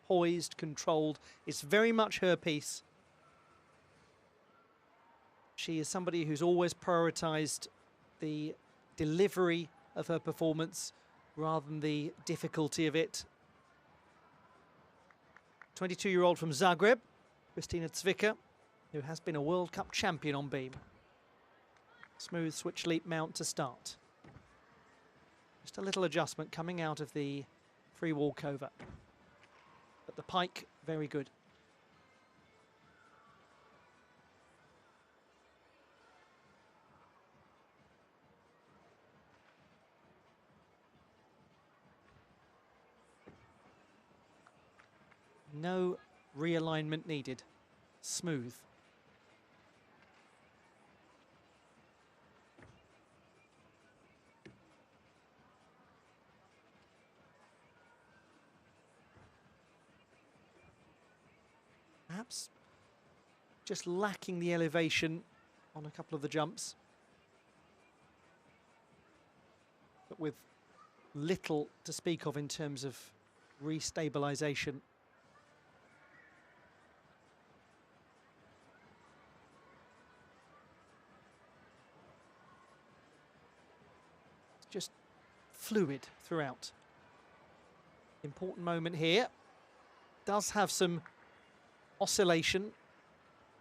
poised, controlled. It's very much her piece. She is somebody who's always prioritized the delivery of her performance rather than the difficulty of it. 22-year-old from Zagreb, Kristina Cvica, who has been a World Cup champion on beam. Smooth switch leap mount to start. Just a little adjustment coming out of the free walkover. But the pike, very good. No realignment needed. Smooth. Perhaps just lacking the elevation on a couple of the jumps, but with little to speak of in terms of restabilization. Just fluid throughout. Important moment here. Does have some oscillation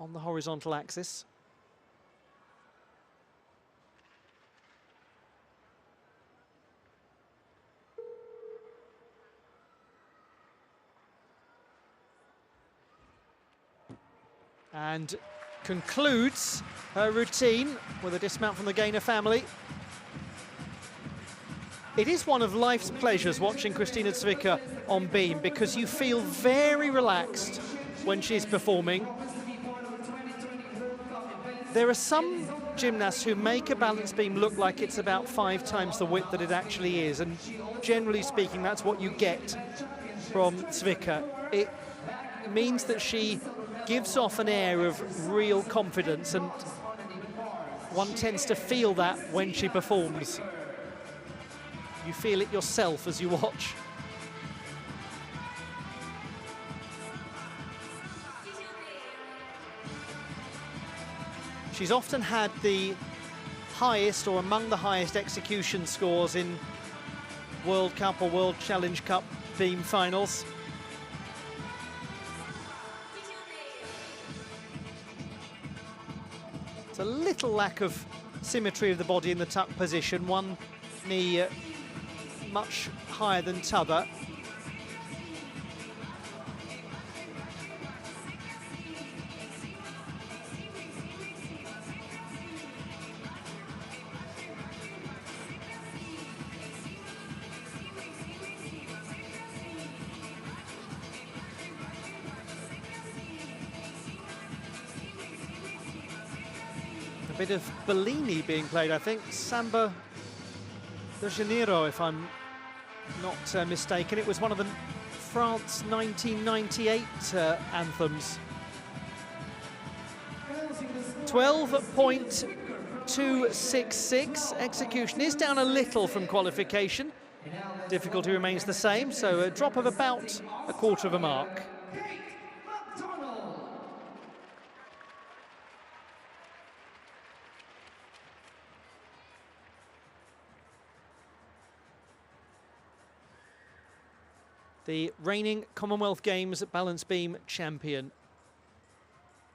on the horizontal axis. and concludes her routine with a dismount from the Gaynor family. It is one of life's pleasures watching Kristina Zwicka on beam, because you feel very relaxed when she's performing. There are some gymnasts who make a balance beam look like it's about 5 times the width that it actually is, and generally speaking, that's what you get from Zwicka. It means that she gives off an air of real confidence, and one tends to feel that when she performs. You feel it yourself as you watch. She's often had the highest or among the highest execution scores in World Cup or World Challenge Cup beam finals. It's a little lack of symmetry of the body in the tuck position. One knee much higher than t'other. A bit of Bellini being played, I think. Samba de Janeiro, if I'm not mistaken. It was one of the France 1998 anthems. 12.266. Execution is down a little from qualification. Difficulty remains the same, so a drop of about a quarter of a mark. The reigning Commonwealth Games balance beam champion,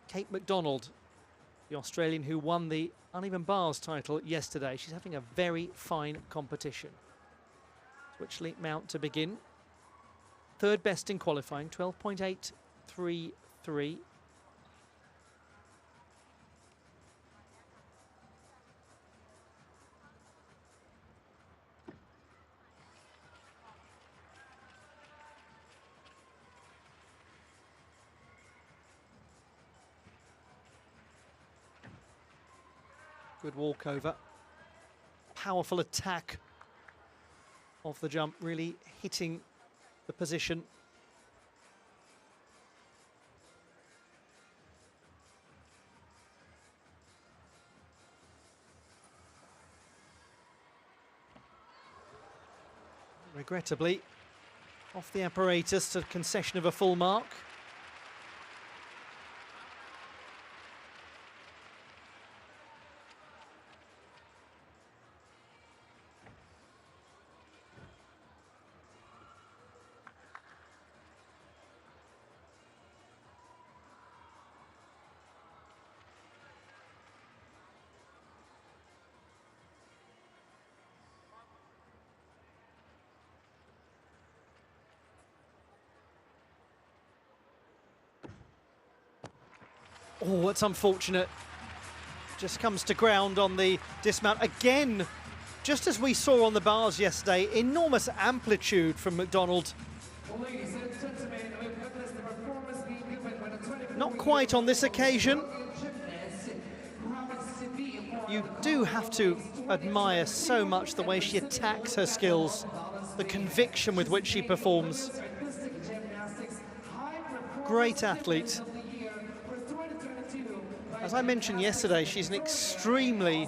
Kate MacDonald, the Australian who won the uneven bars title yesterday. She's having a very fine competition. Switch leap mount to begin. Third best in qualifying, 12.833. Good walkover. Powerful attack off the jump, really hitting the position. Regrettably, off the apparatus to concession of a full mark. Oh, that's unfortunate. Just comes to ground on the dismount. Again, just as we saw on the bars yesterday, enormous amplitude from MacDonald. Not quite on this occasion. You do have to admire so much the way she attacks her skills, the conviction with which she performs. Great athlete. As I mentioned yesterday, she's an extremely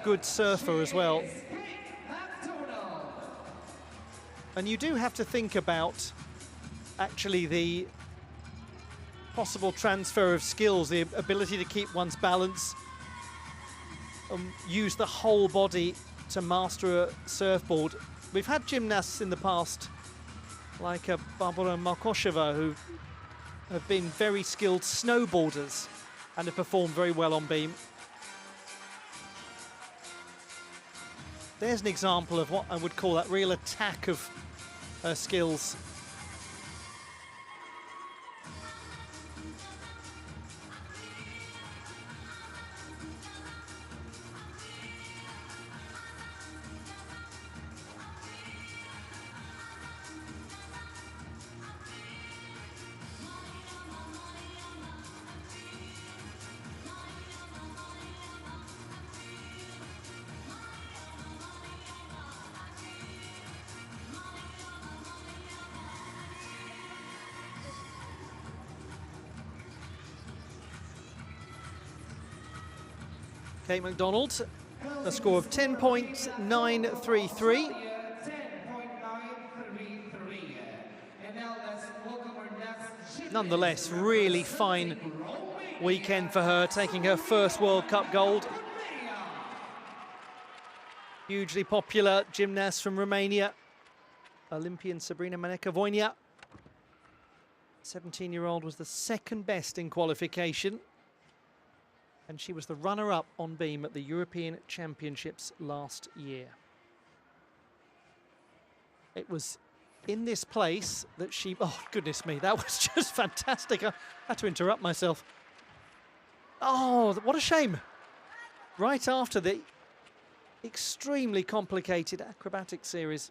good surfer as well. And you do have to think about actually the possible transfer of skills, the ability to keep one's balance, use the whole body to master a surfboard. We've had gymnasts in the past, like Barbara Markosheva, who have been very skilled snowboarders and have performed very well on beam. There's an example of what I would call that real attack of her skills. Kate MacDonald, a score of 10.933. Nonetheless, really fine weekend for her, taking her first World Cup gold. Hugely popular gymnast from Romania, Olympian Sabrina Maneka-Voinea. 17-year-old was the second best in qualification, and she was the runner-up on beam at the European Championships last year. It was in this place that she, oh goodness me, that was just fantastic. I had to interrupt myself. Oh, what a shame. Right after the extremely complicated acrobatic series.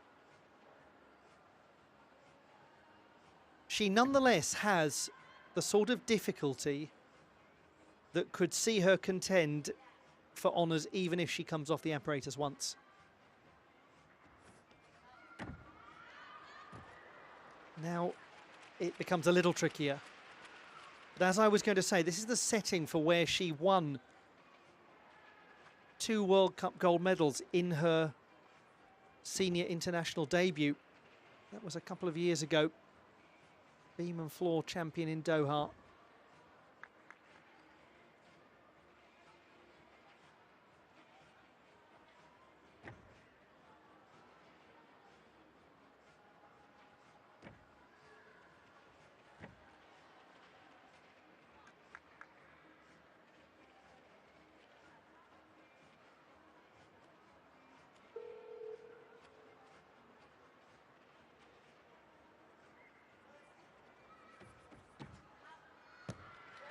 She nonetheless has the sort of difficulty that could see her contend for honours even if she comes off the apparatus once. Now it becomes a little trickier. But as I was going to say, this is the setting for where she won 2 World Cup gold medals in her senior international debut. That was a couple of years ago. Beam and floor champion in Doha.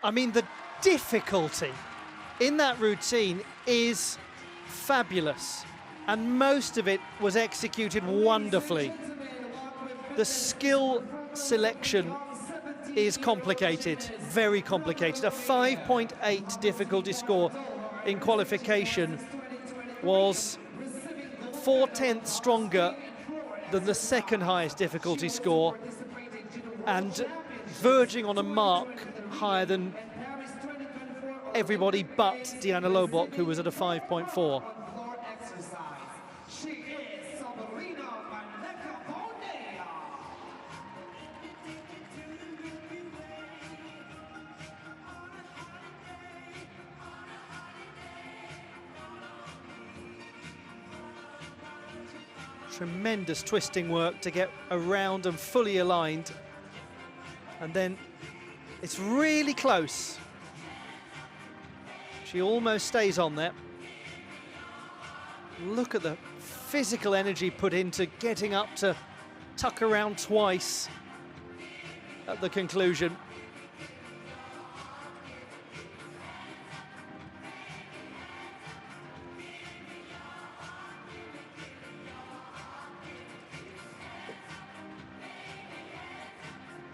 I mean, the difficulty in that routine is fabulous, and most of it was executed wonderfully. The skill selection is complicated, very complicated. A 5.8 difficulty score in qualification was 4/10 stronger than the second highest difficulty score, and verging on a mark higher than everybody but Diana Lobok, who was at a 5.4. Tremendous twisting work to get around and fully aligned. And then it's really close. She almost stays on there. Look at the physical energy put into getting up to tuck around twice at the conclusion.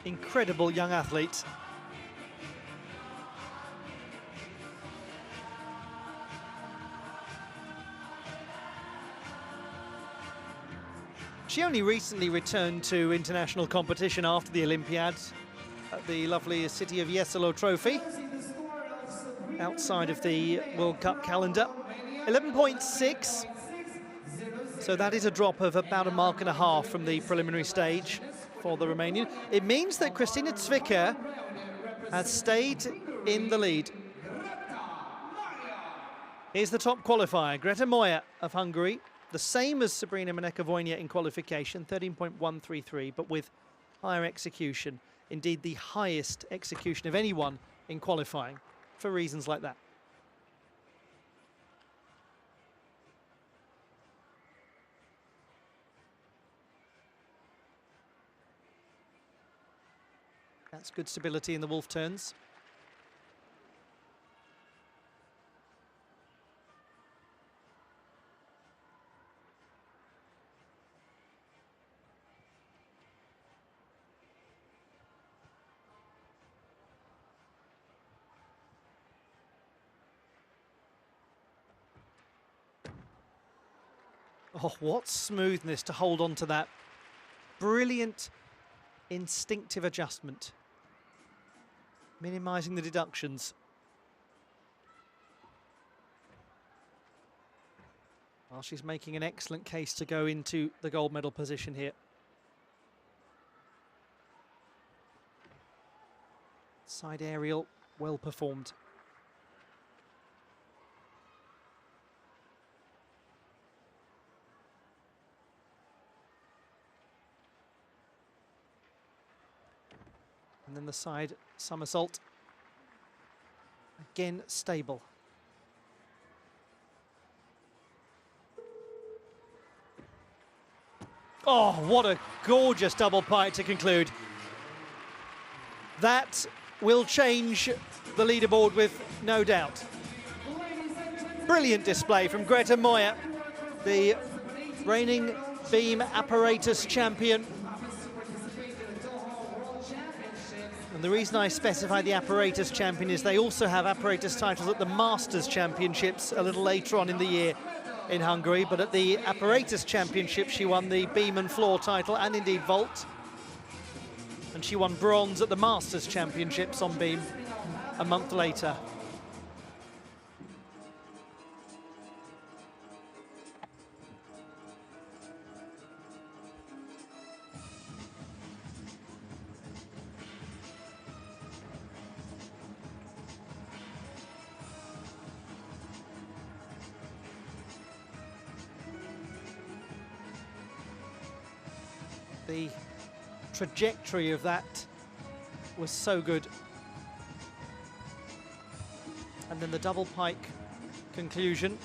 Incredible young athlete. She only recently returned to international competition after the Olympiad at the lovely city of Jesolo Trophy, outside of the World Cup calendar. 11.6, so that is a drop of about 1.5 marks from the preliminary stage for the Romanian. It means that Christina Zwicker has stayed in the lead. Here's the top qualifier, Greta Moya of Hungary, the same as Sabrina Maneka-Voinea in qualification, 13.133, but with higher execution. Indeed, the highest execution of anyone in qualifying, for reasons like that. That's good stability in the wolf turns. Oh, what smoothness to hold on to that. Brilliant instinctive adjustment. Minimising the deductions. Well, she's making an excellent case to go into the gold medal position here. Side aerial, well performed. And then the side somersault. Again, stable. Oh, what a gorgeous double pike to conclude. That will change the leaderboard with no doubt. Brilliant display from Grete Moyer, the reigning beam apparatus champion. And the reason I specify the apparatus champion is they also have apparatus titles at the Masters Championships a little later on in the year in Hungary, but at the apparatus championship she won the beam and floor title and indeed vault, and she won bronze at the Masters Championships on beam a month later. The trajectory of that was so good. And then the double pike conclusion.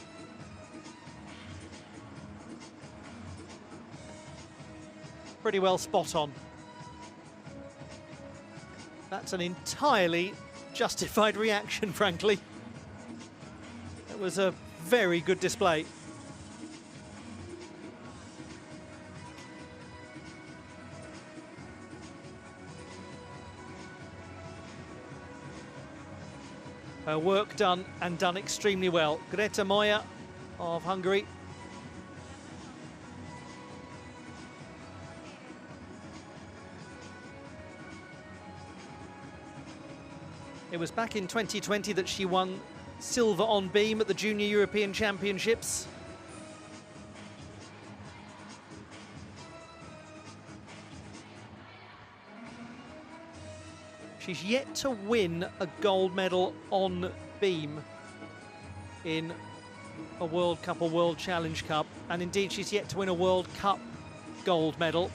Pretty well spot on. That's an entirely justified reaction, frankly. It was a very good display. Her work done, and done extremely well. Grete Moyer of Hungary. It was back in 2020 that she won silver on beam at the Junior European Championships. She's yet to win a gold medal on beam in a World Cup or World Challenge Cup, and indeed she's yet to win a World Cup gold medal.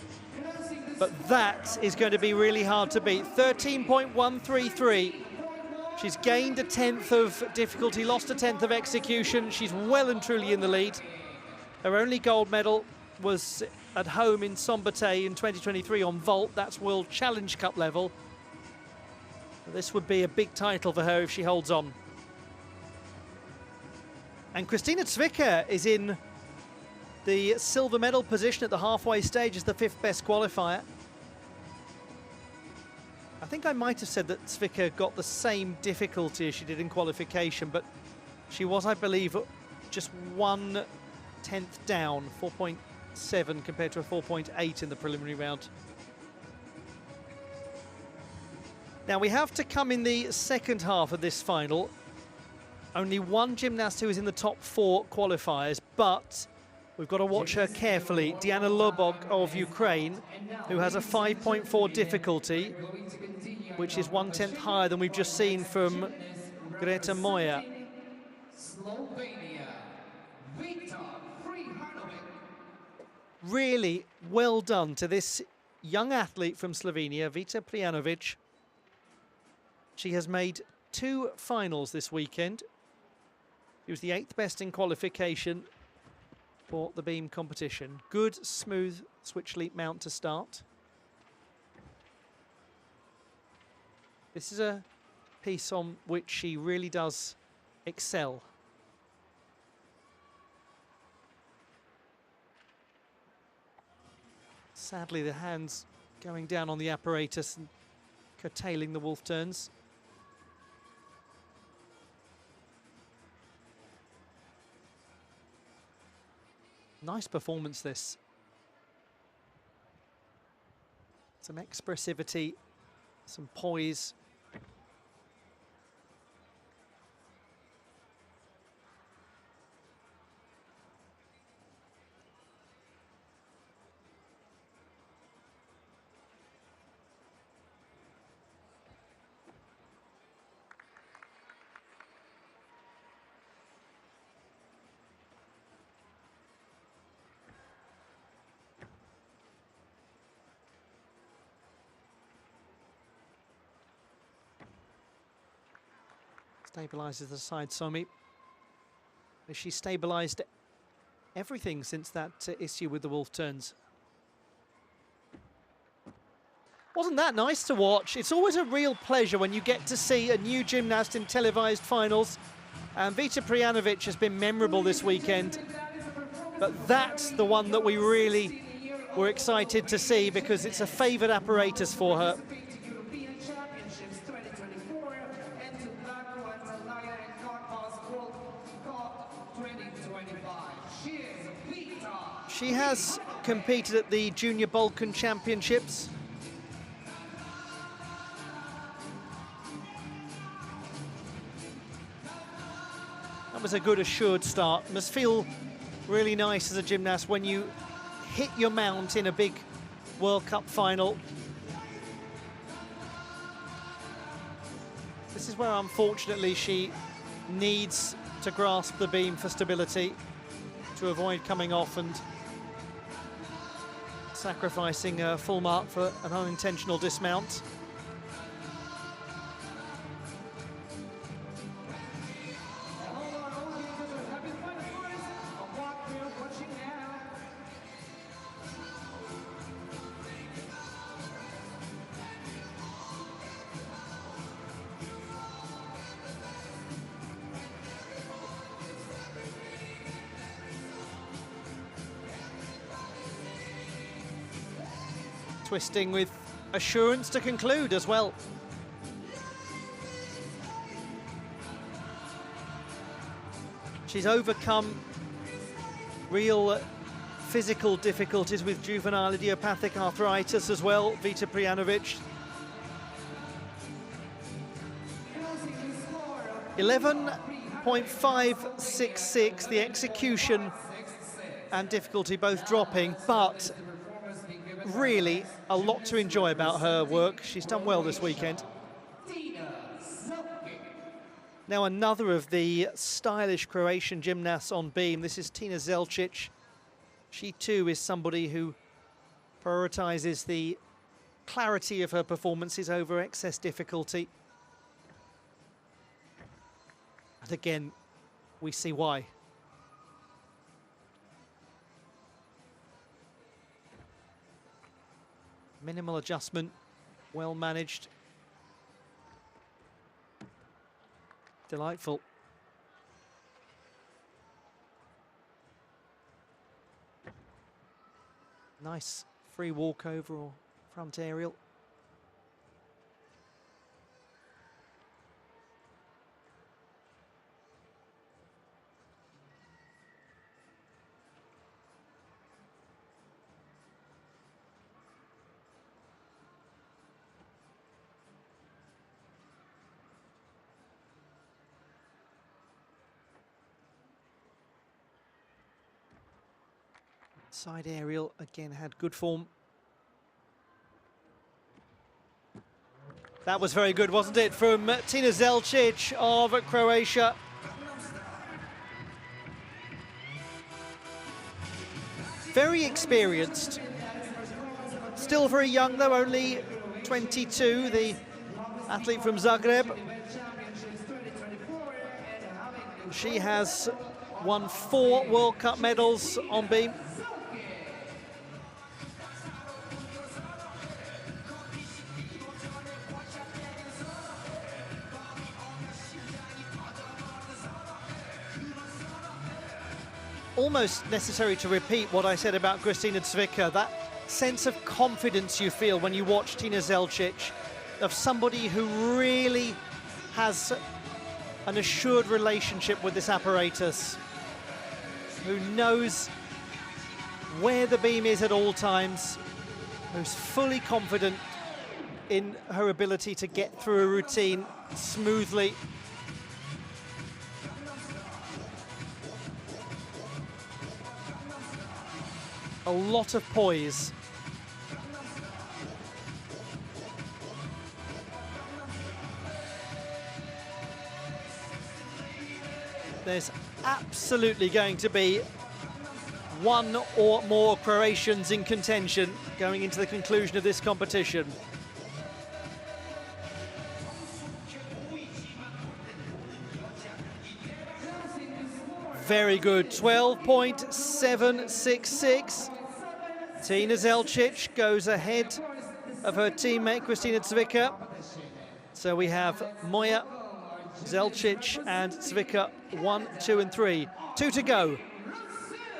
But that is going to be really hard to beat. 13.133. She's gained a tenth of difficulty, lost a tenth of execution. She's well and truly in the lead. Her only gold medal was at home in Sombate in 2023 on vault. That's World Challenge Cup level. This would be a big title for her if she holds on. And Christina Zwicker is in the silver medal position at the halfway stage as the 5th best qualifier. I think I might have said that Zwicker got the same difficulty as she did in qualification, but she was, I believe, just 1/10 down, 4.7 compared to a 4.8 in the preliminary round. Now we have to come in the second half of this final. Only one gymnast who is in the top 4 qualifiers, but we've got to watch her carefully. Diana Lobog of Ukraine, who has a 5.4 difficulty, which is 1/10 higher than we've just seen from Grete Moyer. Really well done to this young athlete from Slovenia, Vita Prijanovic. She has made 2 finals this weekend. She was the 8th best in qualification for the beam competition. Good, smooth switch leap mount to start. This is a piece on which she really does excel. Sadly, the hands going down on the apparatus and curtailing the wolf turns. Nice performance, this. Some expressivity, some poise. Stabilises the side, Somi. She stabilised everything since that issue with the wolf turns. Wasn't that nice to watch? It's always a real pleasure when you get to see a new gymnast in televised finals. And Vita Prijanovic has been memorable this weekend. But that's the one that we really were excited to see because it's a favoured apparatus for her. She has competed at the Junior Balkan Championships. That was a good assured start. Must feel really nice as a gymnast when you hit your mount in a big World Cup final. This is where, unfortunately, she needs to grasp the beam for stability to avoid coming off and sacrificing a full mark for an unintentional dismount. Twisting with assurance to conclude as well. She's overcome real physical difficulties with juvenile idiopathic arthritis as well, Vita Prijanovic. 11.566, the execution and difficulty both dropping, but really a lot to enjoy about her work. She's done well this weekend. Now another of the stylish Croatian gymnasts on beam. This is Tina Zelčić. She too is somebody who prioritises the clarity of her performances over excess difficulty. And again, we see why. Minimal adjustment, well managed. Delightful. Nice free walkover or front aerial. Side aerial, again, had good form. That was very good, wasn't it, from Tina Zelčić of Croatia. Very experienced. Still very young, though, only 22, the athlete from Zagreb. She has won 4 World Cup medals on beam. Almost necessary to repeat what I said about Kristina Cvica, that sense of confidence you feel when you watch Tina Zelčić, of somebody who really has an assured relationship with this apparatus, who knows where the beam is at all times, who's fully confident in her ability to get through a routine smoothly. A lot of poise. There's absolutely going to be one or more Croatians in contention going into the conclusion of this competition. very good. 12.766. Tina Zelcic goes ahead of her teammate Kristina Cvica. So we have Moya, Zelcic and Cvica 1, 2 and 3. 2 to go.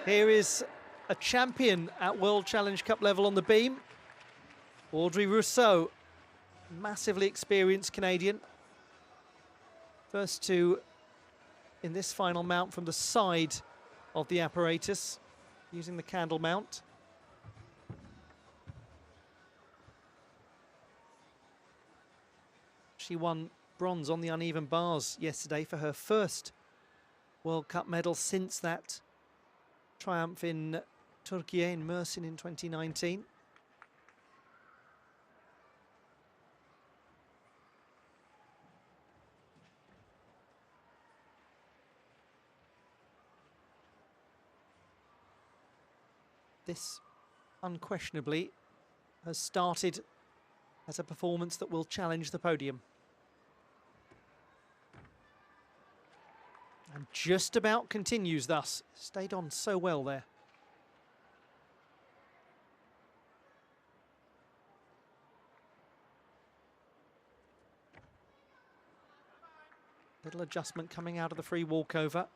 Here is a champion at World Challenge Cup level on the beam. Audrey Rousseau, massively experienced Canadian. First two in this final mount from the side of the apparatus, using the candle mount. She won bronze on the uneven bars yesterday for her first World Cup medal since that triumph in Turkey in Mersin in 2019. This unquestionably has started as a performance that will challenge the podium. And just about continues thus. Stayed on so well there. Little adjustment coming out of the free walkover.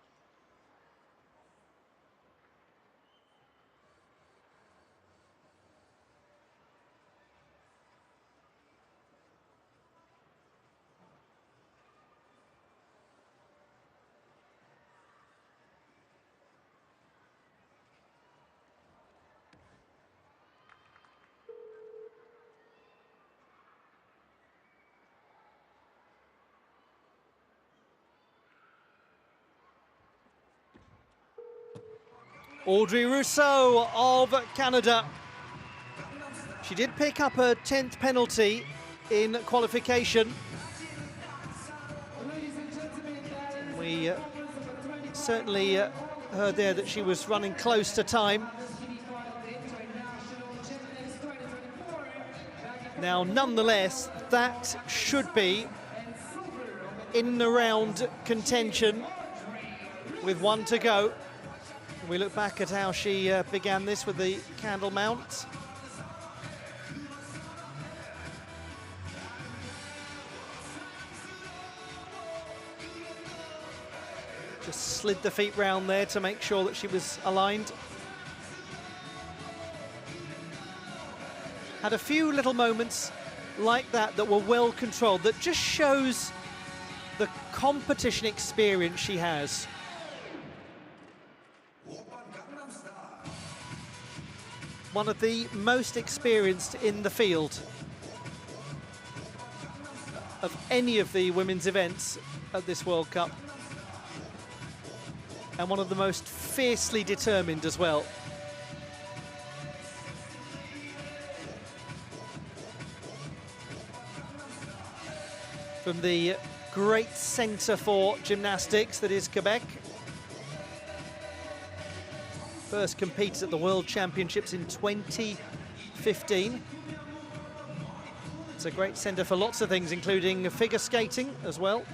Audrey Rousseau of Canada. She did pick up her 10th penalty in qualification. We certainly heard there that she was running close to time. Now, nonetheless, that should be in and around contention with 1 to go. We look back at how she began this with the candle mount. Just slid the feet round there to make sure that she was aligned. Had a few little moments like that that were well controlled, that just shows the competition experience she has. One of the most experienced in the field of any of the women's events at this World Cup. And one of the most fiercely determined as well. From the great centre for gymnastics that is Quebec. First competed at the World Championships in 2015. It's a great centre for lots of things, including figure skating as well.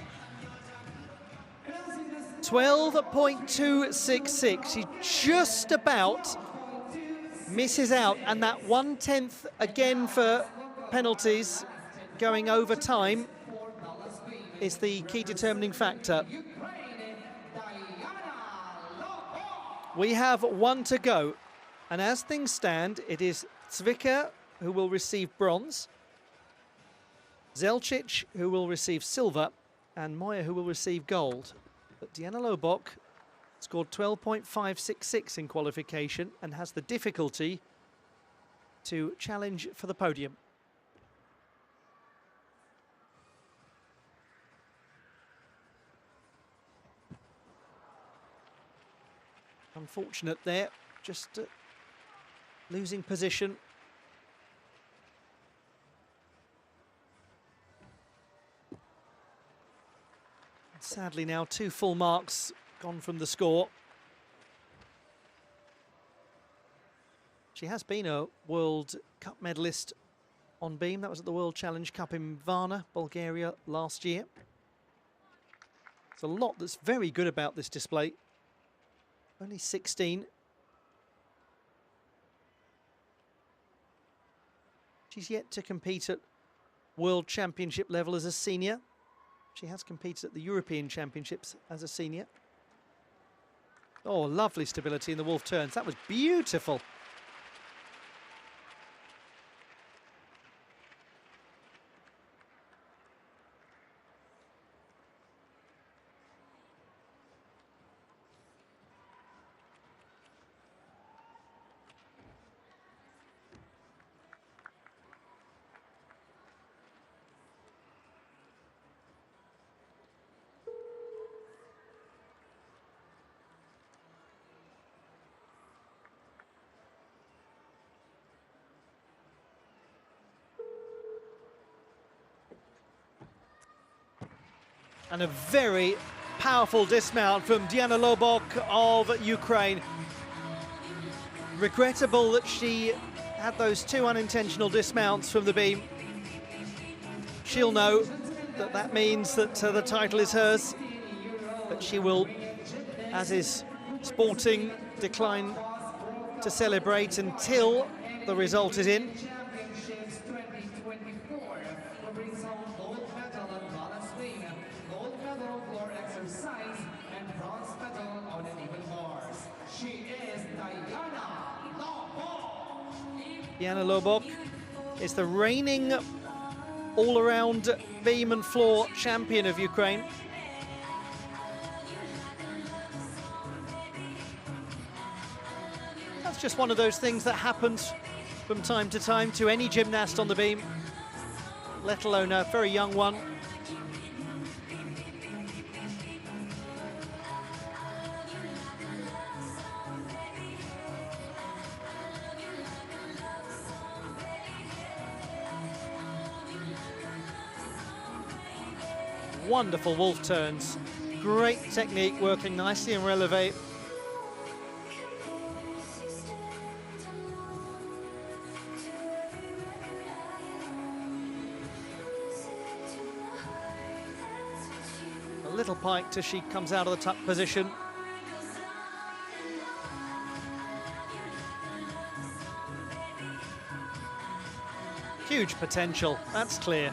12.266. She just about misses out, and that 1/10 again for penalties going over time is the key determining factor. We have 1 to go, and as things stand, it is Cvica who will receive bronze, Zelcic who will receive silver, and Moya who will receive gold. But Diana Lobok scored 12.566 in qualification and has the difficulty to challenge for the podium. Unfortunate there, just losing position. Sadly now 2 full marks gone from the score. She has been a World Cup medalist on beam. That was at the World Challenge Cup in Varna, Bulgaria last year. There's a lot that's very good about this display. only 16. She's yet to compete at World Championship level as a senior. She has competed at the European Championships as a senior. Oh, lovely stability in the wolf turns. That was beautiful. And a very powerful dismount from Diana Lobok of Ukraine. Regrettable that she had those two unintentional dismounts from the beam. She'll know that that means that the title is hers, but she will, as is sporting, decline to celebrate until the result is in. Championships 2024 will bring some gold medal on balance beam, gold medal floor exercise, and bronze medal on uneven bars. She is Diana Lobok. Diana Lobok is the reigning all-around beam and floor champion of Ukraine. That's just one of those things that happens from time to time to any gymnast on the beam, let alone a very young one. Wonderful wolf turns, great technique, working nicely in releve. A little piked as she comes out of the tuck position. Huge potential, that's clear.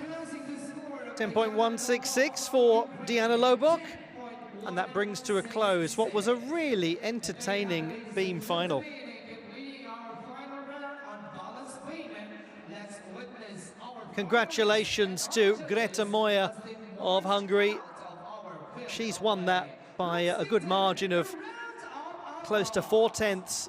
Announcing the score of 10.166 for Diana Lobok, and that brings to a close what was a really entertaining beam final. completing our final round on balance beam. Let's witness our Congratulations to Greta Moya of Hungary. She's won that by a good margin of close to 4/10.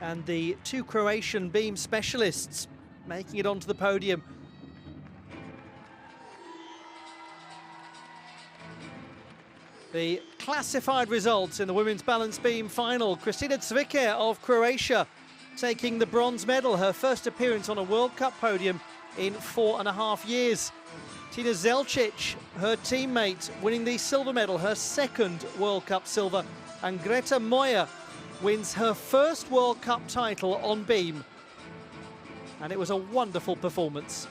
And the two Croatian beam specialists making it onto the podium. The classified results in the women's balance beam final. Kristina Cviker of Croatia taking the bronze medal, her first appearance on a World Cup podium in 4.5 years. Tina Zelcic, her teammate, winning the silver medal, her second World Cup silver. And Greta Moya wins her first World Cup title on beam. And it was a wonderful performance.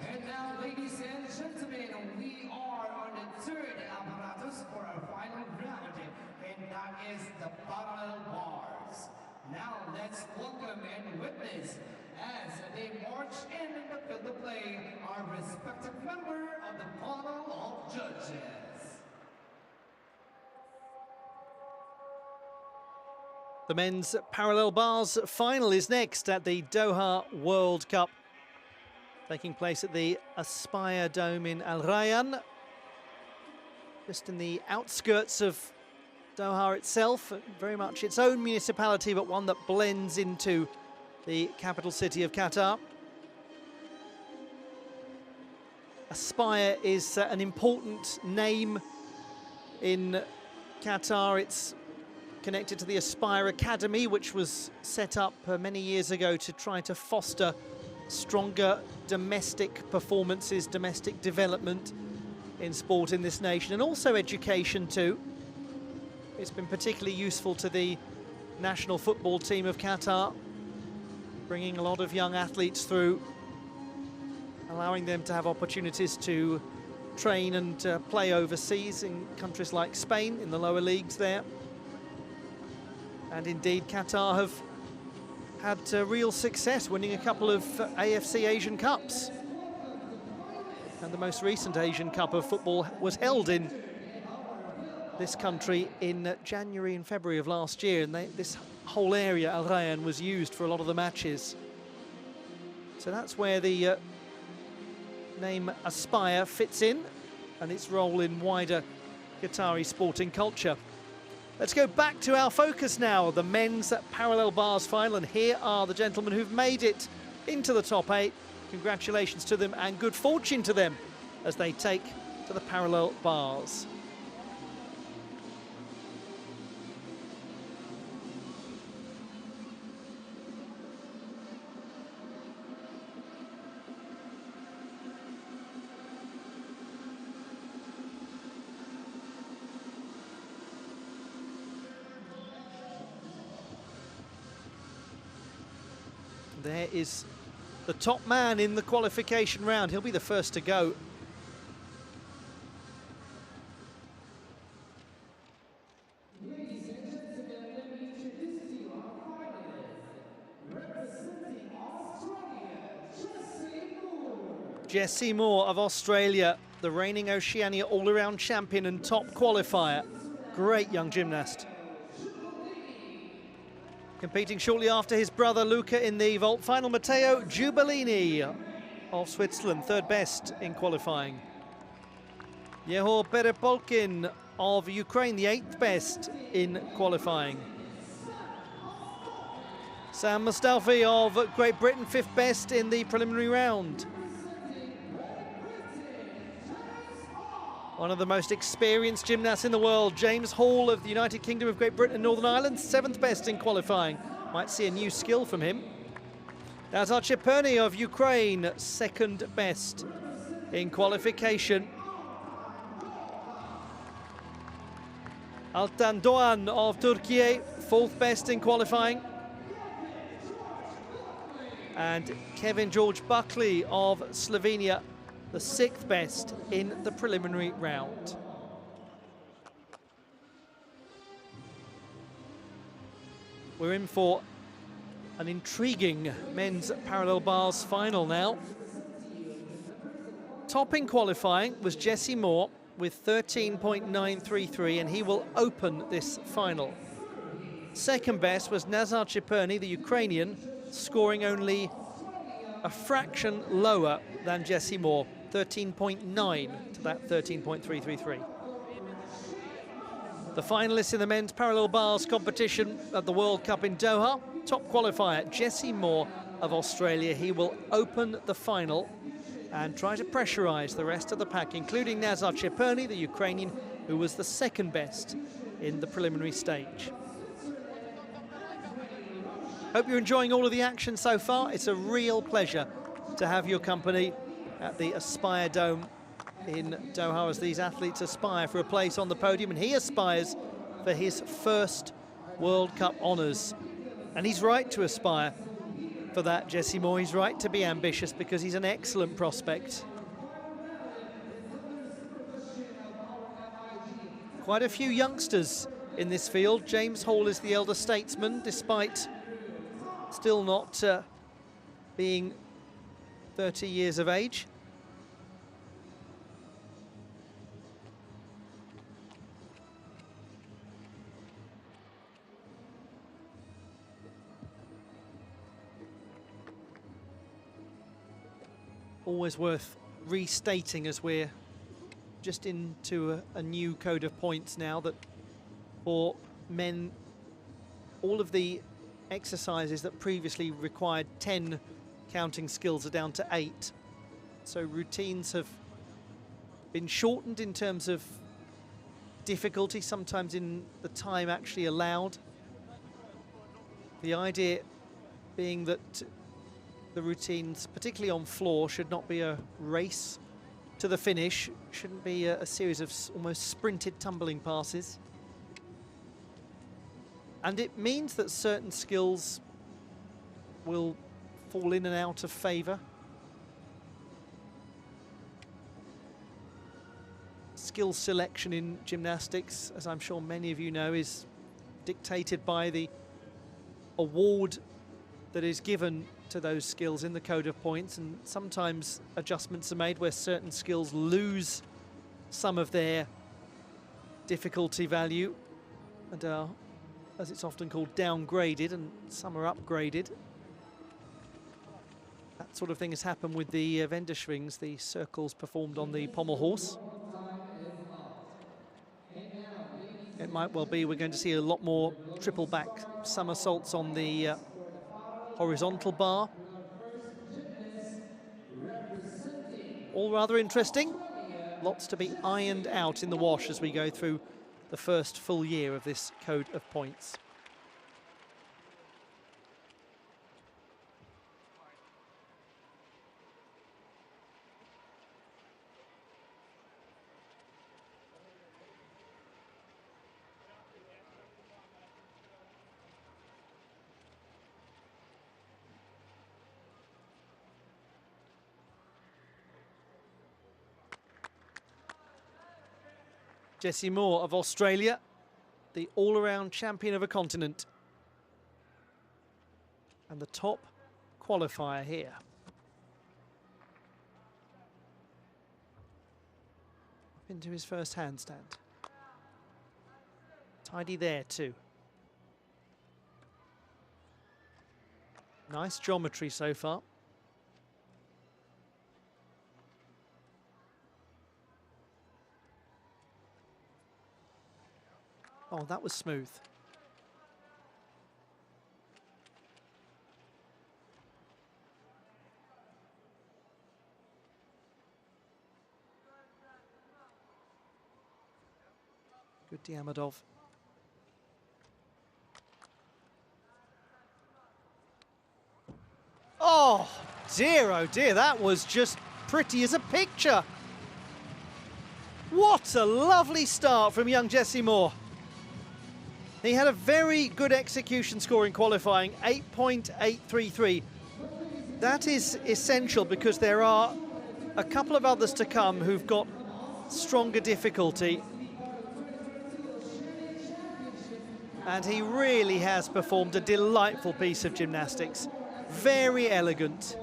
And now, ladies and gentlemen, we are on the third apparatus for our final round, and that is the parallel bars. Now, let's welcome and witness as they march in the field of play our respective member of the panel of judges. The men's parallel bars final is next at the Doha World Cup, taking place at the Aspire Dome in Al Rayyan, just in the outskirts of Doha itself, very much its own municipality, but one that blends into the capital city of Qatar. Aspire is an important name in Qatar. It's connected to the Aspire Academy, which was set up many years ago to try to foster stronger domestic performances, domestic development in sport in this nation, and also education too. It's been particularly useful to the national football team of Qatar, bringing a lot of young athletes through, allowing them to have opportunities to train and play overseas in countries like Spain, in the lower leagues there. And indeed, Qatar have had real success, winning a couple of AFC Asian Cups. And the most recent Asian Cup of football was held in this country in January and February of last year, and this whole area, Al Rayyan, was used for a lot of the matches. So that's where the name Aspire fits in, and its role in wider Qatari sporting culture. Let's go back to our focus now, the men's parallel bars final, and here are the gentlemen who've made it into the top 8. Congratulations to them and good fortune to them as they take to the parallel bars. There is the top man in the qualification round. He'll be the first to go. Ladies and gentlemen, let me introduce to you our finalists. Representing Australia, Jessie Moore. Jessie Moore of Australia, the reigning Oceania all-around champion and top qualifier. Great young gymnast. Competing shortly after his brother Luca in the vault final, Matteo Giubellini of Switzerland, third best in qualifying. Yehor Perepolkin of Ukraine, the 8th best in qualifying. Sam Mustafi of Great Britain, 5th best in the preliminary round. One of the most experienced gymnasts in the world, James Hall of the United Kingdom of Great Britain and Northern Ireland, 7th best in qualifying. Might see a new skill from him. Nazar Cheperny of Ukraine, 2nd best in qualification. Altan Doğan of Turkey, 4th best in qualifying. And Kevin George Buckley of Slovenia, the 6th best in the preliminary round. We're in for an intriguing men's parallel bars final now. Top in qualifying was Jessie Moore with 13.933, and he will open this final. Second best was Nazar Cheperny, the Ukrainian, scoring only a fraction lower than Jessie Moore, 13.9 to that 13.333. The finalists in the men's parallel bars competition at the World Cup in Doha. Top qualifier, Jessie Moore of Australia. He will open the final and try to pressurise the rest of the pack, including Nazar Cheperny, the Ukrainian, who was the 2nd best in the preliminary stage. Hope you're enjoying all of the action so far. It's a real pleasure to have your company at the Aspire Dome in Doha as these athletes aspire for a place on the podium, and he aspires for his first World Cup honours. And he's right to aspire for that, Jessie Moore. He's right to be ambitious because he's an excellent prospect. Quite a few youngsters in this field. James Hall is the elder statesman, despite still not being 30 years of age. always worth restating as we're just into a new code of points now, that for men, all of the exercises that previously required 10 counting skills are down to 8. So routines have been shortened in terms of difficulty, sometimes in the time actually allowed. The idea being that the routines, particularly on floor, should not be a race to the finish, shouldn't be a series of almost sprinted tumbling passes. And it means that certain skills will fall in and out of favour. Skill selection in gymnastics, as I'm sure many of you know, is dictated by the award that is given to those skills in the code of points, and sometimes adjustments are made where certain skills lose some of their difficulty value and are, as it's often called, downgraded, and some are upgraded. That sort of thing has happened with the Wendeschwings, the circles performed on the pommel horse. It might well be we're going to see a lot more triple back somersaults on the horizontal bar. All rather interesting. Lots to be ironed out in the wash as we go through the first full year of this code of points. Jessie Moore of Australia, the all-around champion of a continent, and the top qualifier here. Into his first handstand. Tidy there too. Nice geometry so far. Oh, that was smooth. Good Diamondov. Oh dear, that was just pretty as a picture. What a lovely start from young Jessie Moore. He had a very good execution score in qualifying, 8.833. That is essential because there are a couple of others to come who've got stronger difficulty. And he really has performed a delightful piece of gymnastics. Very elegant.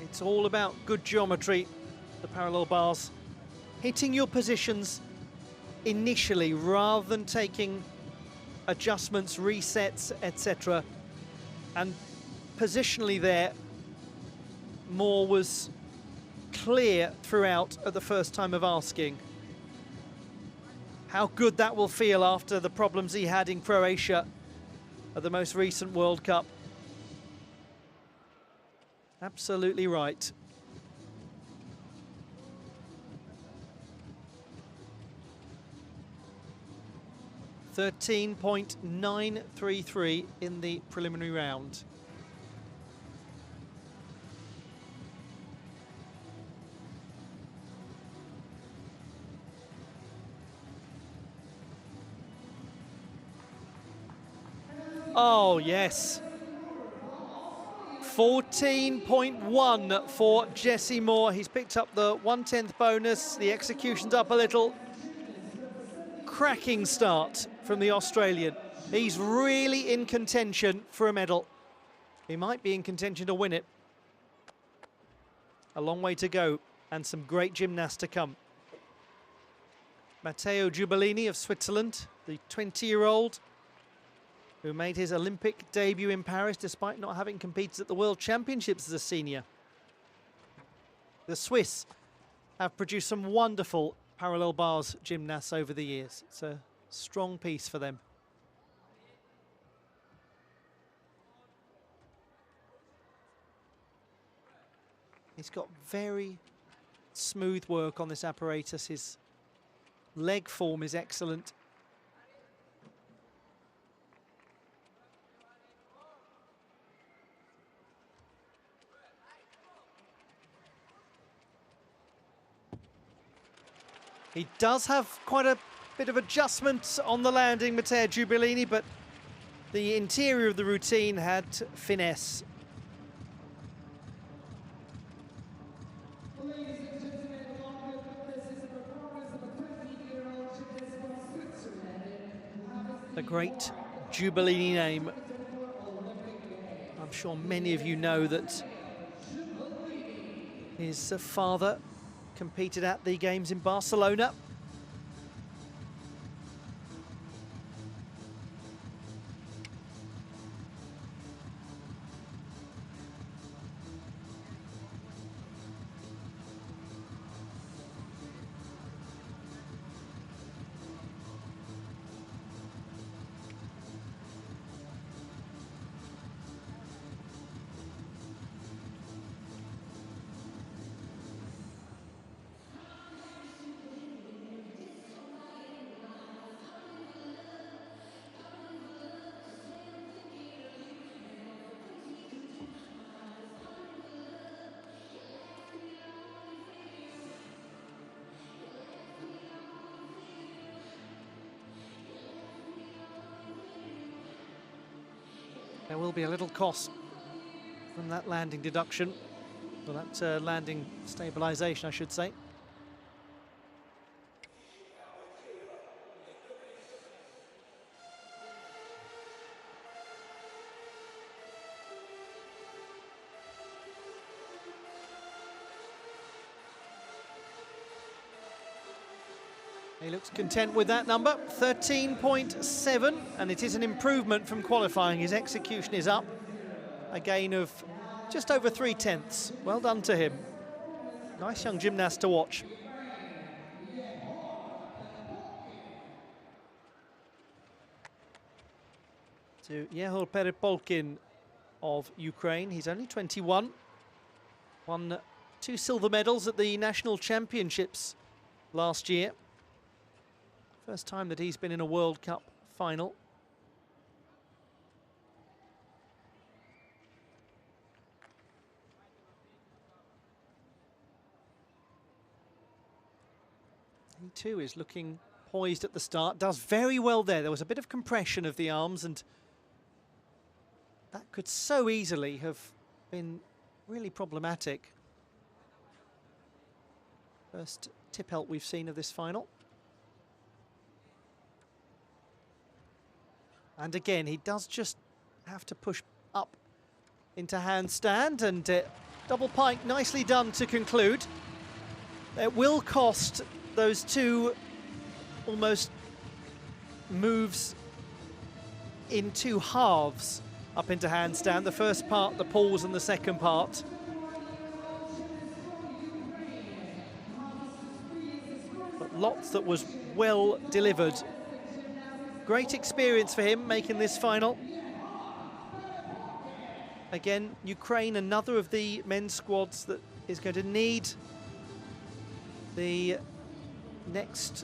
It's all about good geometry, the parallel bars. Hitting your positions initially rather than taking adjustments, resets, etc. And positionally there, Moore was clear throughout at the first time of asking. How good that will feel after the problems he had in Croatia at the most recent World Cup. Absolutely right. .933 in the preliminary round. Oh, yes. 14.1 for Jessie Moore. He's picked up the 1/10 bonus. The execution's up a little. Cracking start from the Australian. He's really in contention for a medal. He might be in contention to win it. A long way to go and some great gymnasts to come. Matteo Giubellini of Switzerland, the 20-year-old who made his Olympic debut in Paris despite not having competed at the World Championships as a senior. The Swiss have produced some wonderful parallel bars gymnasts over the years. It's a strong piece for them. He's got very smooth work on this apparatus. His leg form is excellent. He does have quite a bit of adjustment on the landing, Matteo Giubellini, but the interior of the routine had finesse. The great Giubellini name. I'm sure many of you know that his father competed at the Games in Barcelona. There will be a little cost from that landing deduction, or that landing stabilization, I should say. He looks content with that number, 13.7, and it is an improvement from qualifying. His execution is up, a gain of just over 3/10. Well done to him. Nice young gymnast to watch. To Yehor Perepolkin of Ukraine. He's only 21. Won 2 silver medals at the national championships last year. First time that he's been in a World Cup final. He too is looking poised at the start, does very well there. There was a bit of compression of the arms, and that could so easily have been really problematic. First tip help we've seen of this final. And again, he does just have to push up into handstand, and double pike nicely done to conclude. It will cost those 2 almost moves in 2 halves up into handstand. The first part, the pause, and the second part. But lots that was well delivered. Great experience for him making this final. Again, Ukraine, another of the men's squads that is going to need the next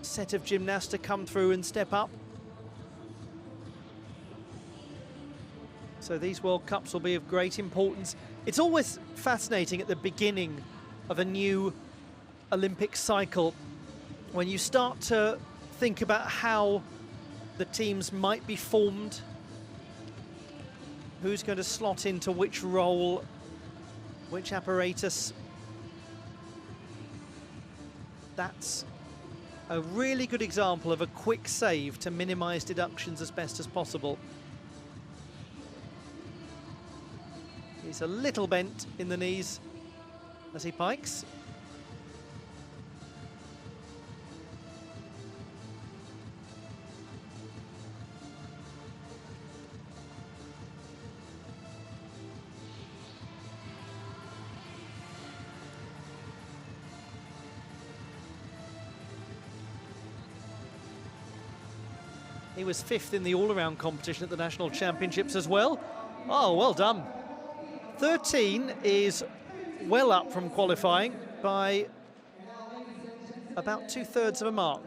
set of gymnasts to come through and step up. So these World Cups will be of great importance. It's always fascinating at the beginning of a new Olympic cycle when you start to think about how the teams might be formed, who's going to slot into which role, which apparatus. That's a really good example of a quick save to minimize deductions as best as possible. He's a little bent in the knees as he pikes. He was 5th in the all-around competition at the National Championships as well. Oh, well done. 13 is well up from qualifying by about 2/3 of a mark.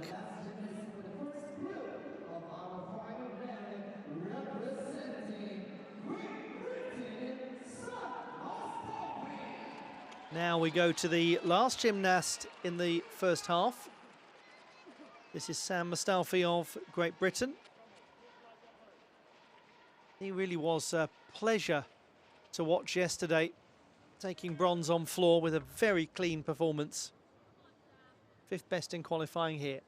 Now we go to the last gymnast in the first half. This is Sam Mustafi of Great Britain. He really was a pleasure to watch yesterday, taking bronze on floor with a very clean performance. 5th best in qualifying here.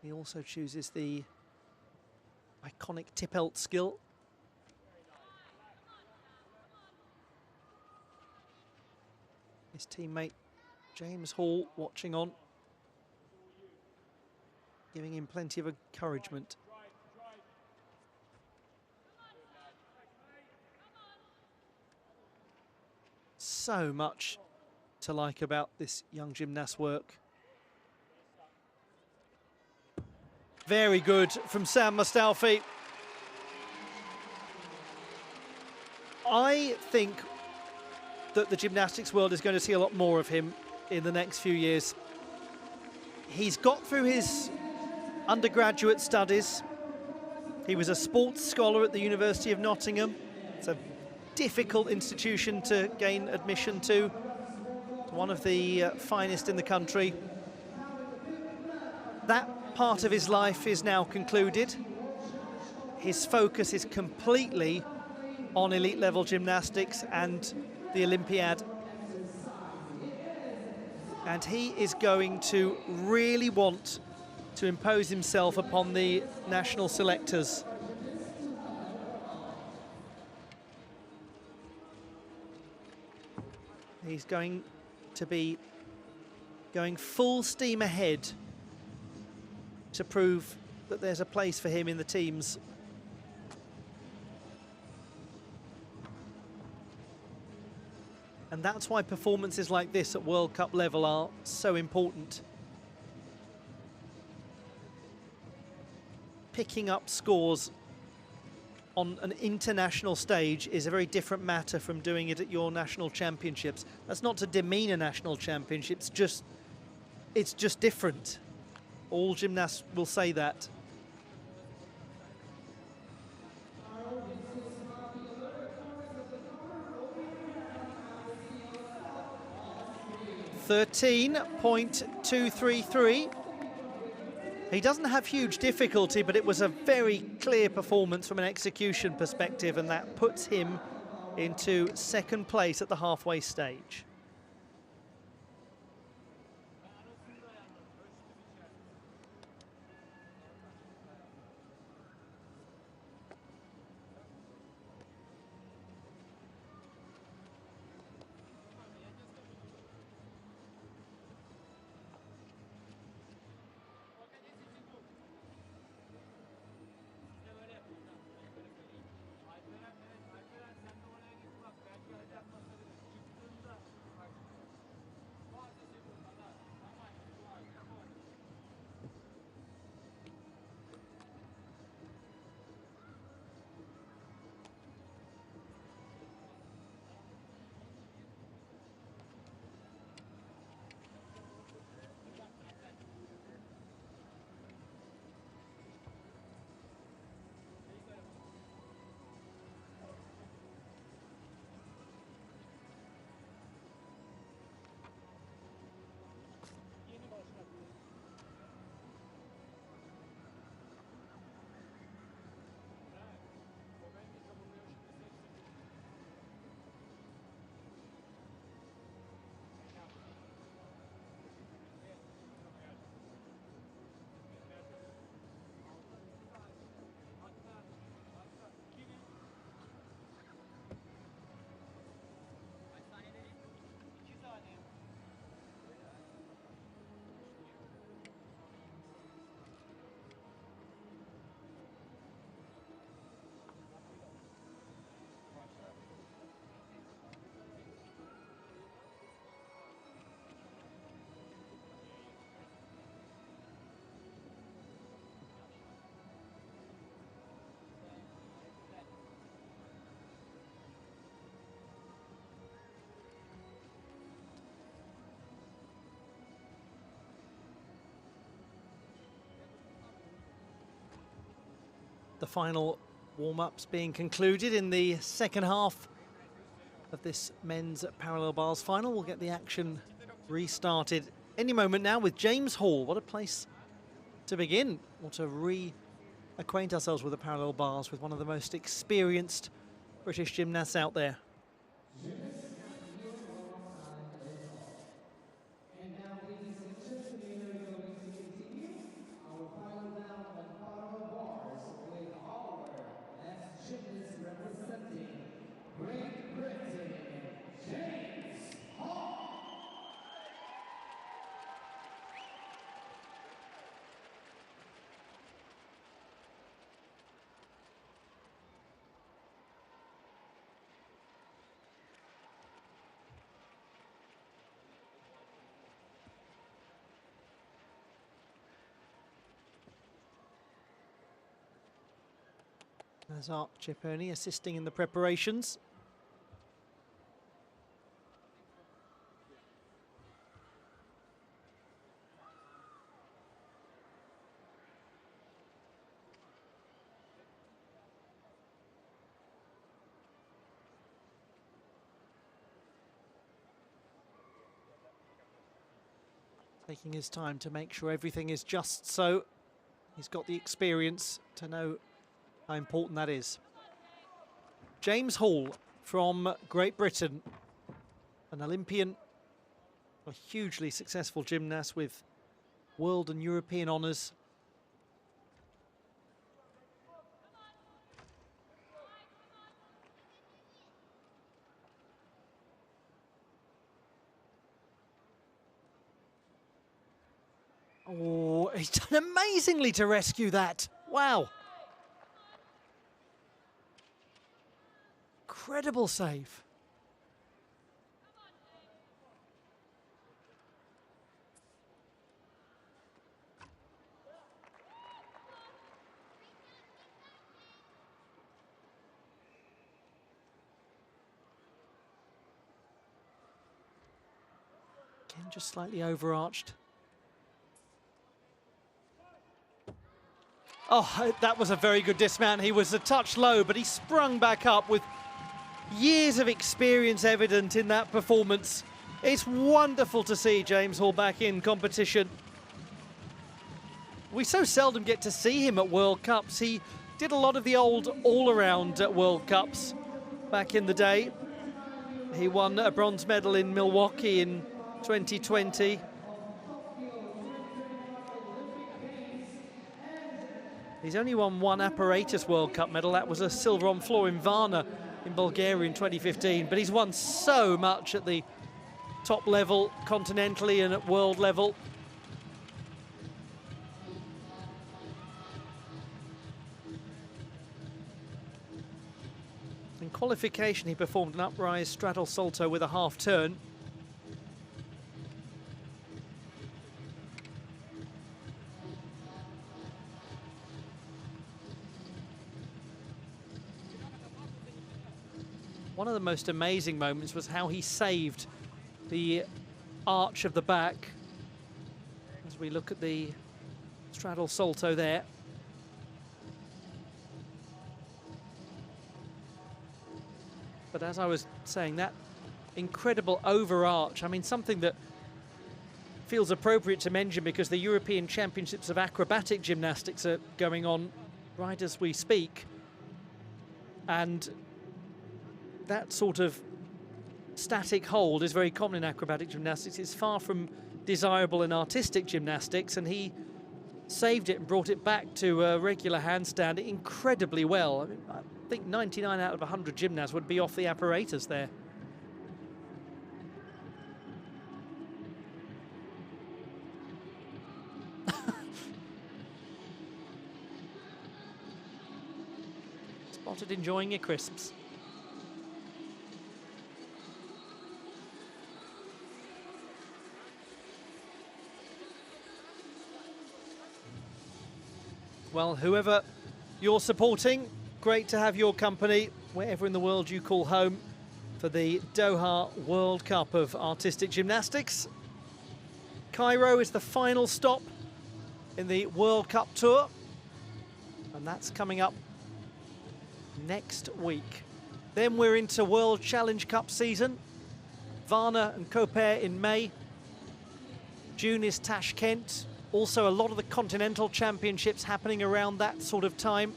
He also chooses the iconic tip-elt skill. His teammate James Hall watching on, giving him plenty of encouragement. So much to like about this young gymnast's work. Very good from Sam Mustafi. I think that the gymnastics world is going to see a lot more of him in the next few years. He's got through his undergraduate studies. He was a sports scholar at the University of Nottingham. It's a difficult institution to gain admission to. One of the finest in the country. That part of his life is now concluded. His focus is completely on elite level gymnastics and the Olympiad. And he is going to really want to impose himself upon the national selectors. He's going to be going full steam ahead to prove that there's a place for him in the teams. And that's why performances like this at World Cup level are so important. Picking up scores on an international stage is a very different matter from doing it at your national championships. That's not to demean a national championship, it's just different. All gymnasts will say that. .233. He doesn't have huge difficulty, but it was a very clear performance from an execution perspective, and that puts him into 2nd place at the halfway stage. the final warm-ups being concluded in the second half of this men's parallel bars final. We'll get the action restarted any moment now with James Hall. What a place to begin, or to reacquaint ourselves with the parallel bars with one of the most experienced British gymnasts out there. There's Art Cipponi assisting in the preparations. Taking his time to make sure everything is just so. He's got the experience to know how important that is. James Hall from Great Britain, an Olympian, a hugely successful gymnast with world and European honours. Oh, he's done amazingly to rescue that. Wow. Incredible save. Again, just slightly overarched. Oh, that was a very good dismount. He was a touch low, but he sprung back up with years of experience evident in that performance. It's wonderful to see James Hall back in competition. We so seldom get to see him at World Cups. He did a lot of the old all-around World Cups back in the day. He won a bronze medal in Milwaukee in 2020. He's only won one apparatus World Cup medal. That was a silver on floor in Varna in Bulgaria in 2015, but he's won so much at the top level, continentally and at world level. In qualification, he performed an uprise straddle salto with a half turn. One of the most amazing moments was how he saved the arch of the back. As we look at the straddle salto there. But as I was saying, that incredible overarch, I mean, something that feels appropriate to mention because the European Championships of Acrobatic Gymnastics are going on right as we speak. And that sort of static hold is very common in acrobatic gymnastics. It's far from desirable in artistic gymnastics, and he saved it and brought it back to a regular handstand incredibly well. I mean, I think 99 out of 100 gymnasts would be off the apparatus there. Spotted enjoying your crisps. Well, whoever you're supporting, great to have your company wherever in the world you call home for the Doha World Cup of Artistic Gymnastics. Cairo is the final stop in the World Cup tour, and that's coming up next week. Then we're into World Challenge Cup season. Varna and Koper in May. June is Tashkent. Also a lot of the continental championships happening around that sort of time.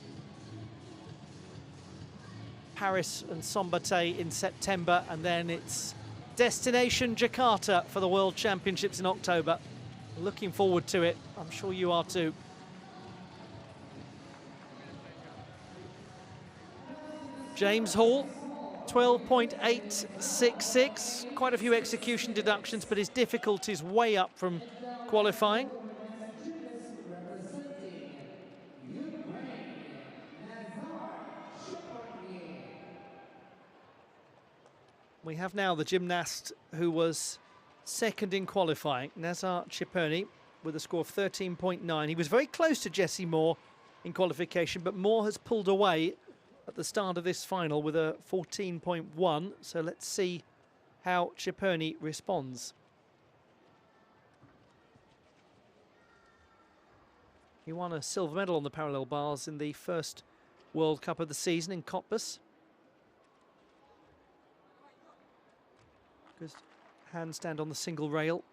Paris and Sombate in September, and then it's destination Jakarta for the World Championships in October. Looking forward to it. I'm sure you are too. James Hall, 12.866. Quite a few execution deductions, but his difficulty's way up from qualifying. We have now the gymnast who was second in qualifying, Nazar Ciperni, with a score of 13.9. He was very close to Jesse Moore in qualification, but Moore has pulled away at the start of this final with a 14.1. So let's see how Ciperni responds. He won a silver medal on the parallel bars in the first World Cup of the season in Cottbus. Good handstand on the single rail.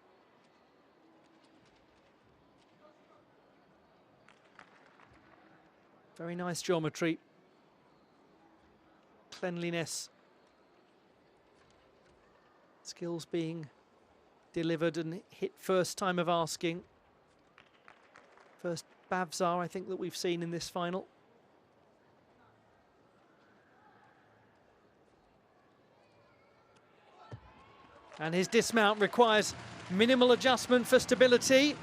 Very nice geometry. Cleanliness. Skills being delivered and hit first time of asking. First Bavzar, I think, that we've seen in this final. And his dismount requires minimal adjustment for stability.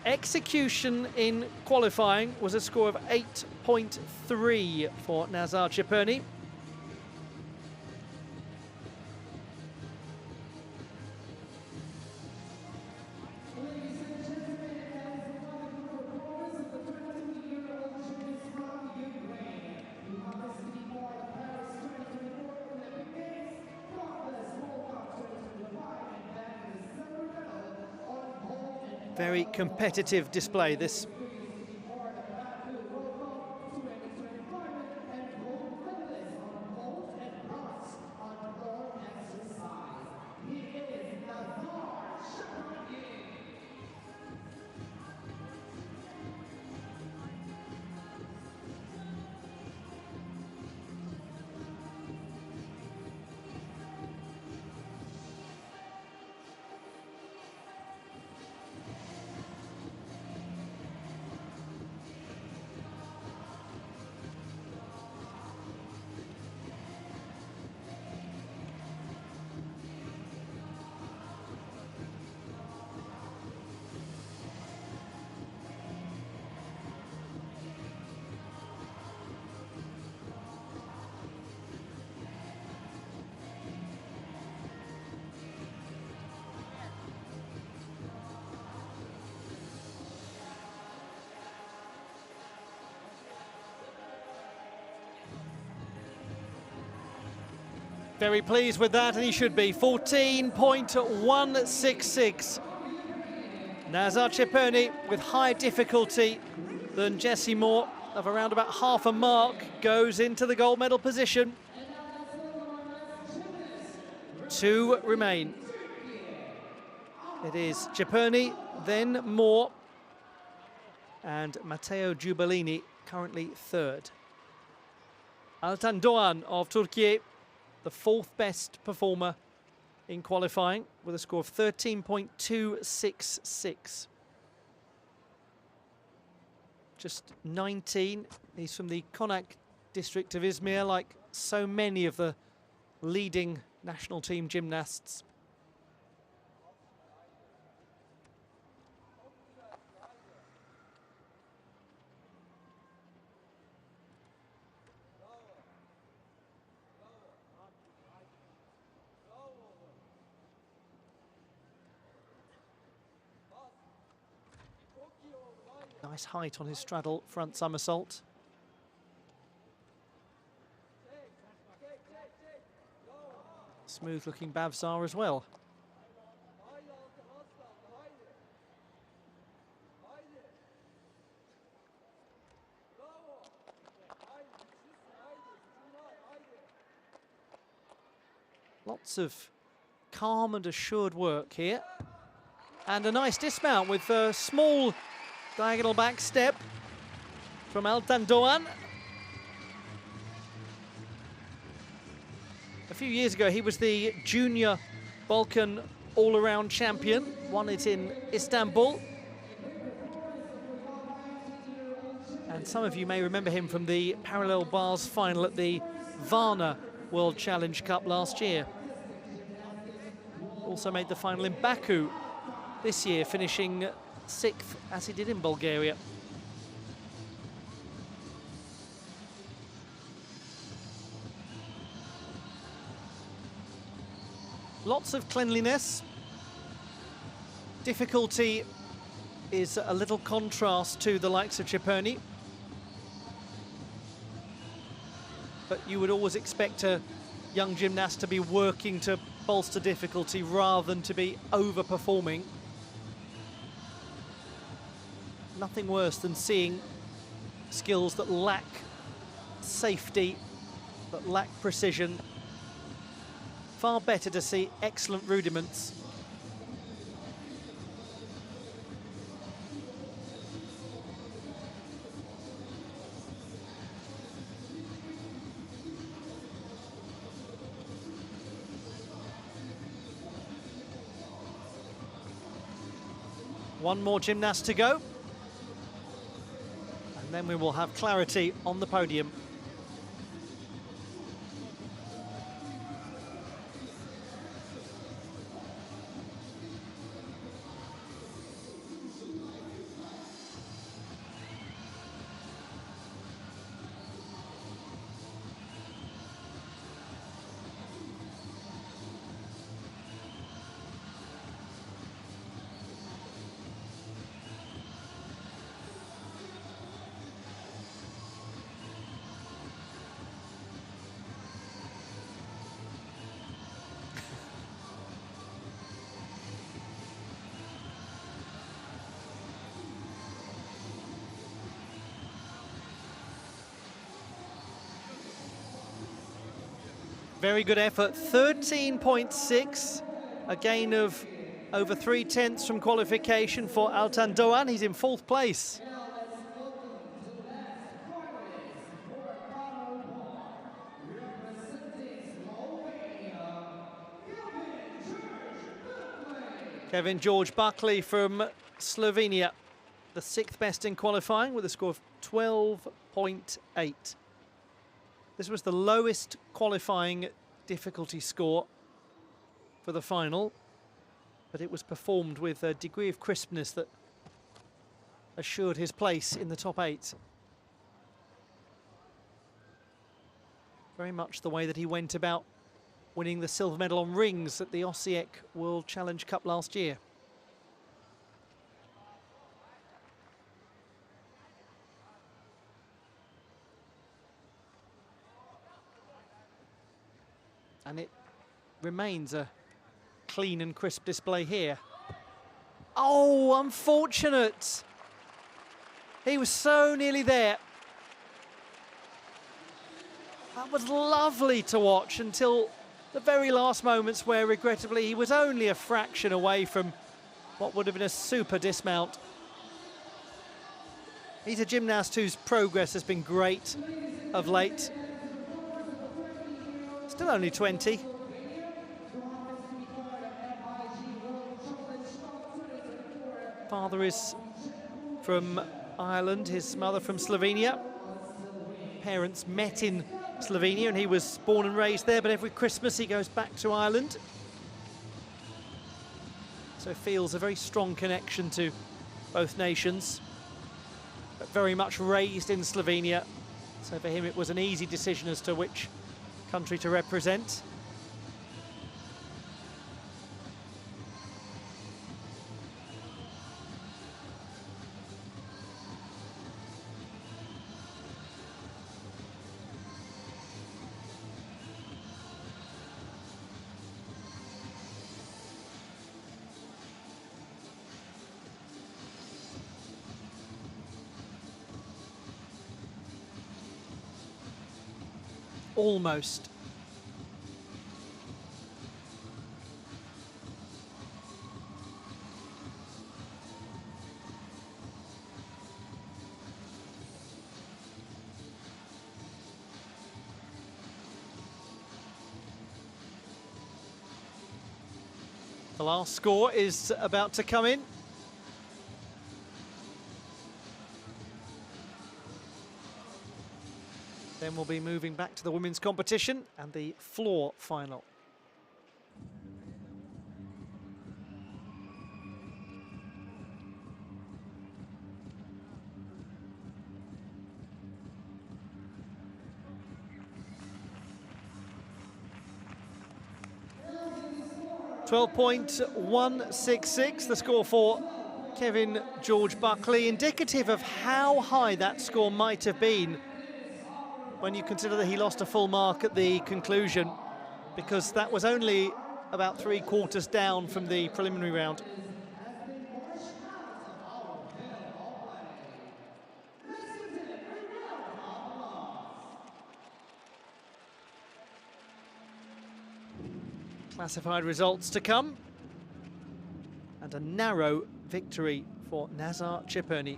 Execution in qualifying was a score of 8.3 for Nazar Ciperni. Very competitive display, this. Very pleased with that, and he should be. 14.166. Nazar Ciperni with higher difficulty than Jesse Moore of around about half a mark goes into the gold medal position. 2 remain. It is Ciperni, then Moore, and Matteo Giubellini currently third. Altan Doğan of Turkey, the 4th best performer in qualifying with a score of 13.266. Just 19. He's from the Konak district of Izmir, like so many of the leading national team gymnasts. Nice height on his straddle front somersault. Smooth looking Bavzar as well. Lots of calm and assured work here. And a nice dismount with a small diagonal back step from Altan Doğan. A few years ago, he was the junior Balkan all-around champion, won it in Istanbul. And some of you may remember him from the parallel bars final at the Varna World Challenge Cup last year. Also made the final in Baku this year, finishing 6th as he did in Bulgaria. Lots of cleanliness. Difficulty is a little contrast to the likes of Ciperni. But you would always expect a young gymnast to be working to bolster difficulty rather than to be overperforming. Nothing worse than seeing skills that lack safety, that lack precision. Far better to see excellent rudiments. One more gymnast to go. And then we will have clarity on the podium. Very good effort, 13.6, a gain of over 3/10 from qualification for Altan Doğan. He's in 4th place. Kevin George Buckley from Slovenia, the 6th best in qualifying with a score of 12.8. This was the lowest qualifying difficulty score for the final, but it was performed with a degree of crispness that assured his place in the top 8. Very much the way that he went about winning the silver medal on rings at the Osijek World Challenge Cup last year. And it remains a clean and crisp display here. Oh, unfortunate. He was so nearly there. That was lovely to watch until the very last moments where, regrettably, he was only a fraction away from what would have been a super dismount. He's a gymnast whose progress has been great of late. Still only 20. Father is from Ireland, his mother from Slovenia. Parents met in Slovenia and he was born and raised there, but every Christmas he goes back to Ireland. So feels a very strong connection to both nations, but very much raised in Slovenia. So for him it was an easy decision as to which country to represent. Almost. The last score is about to come in. Then we'll be moving back to the women's competition and the floor final. .166, the score for Kevin George Buckley, indicative of how high that score might have been when you consider that he lost a full mark at the conclusion, because that was only about 3/4 down from the preliminary round. Classified results to come, and a narrow victory for Nazar Chipurni.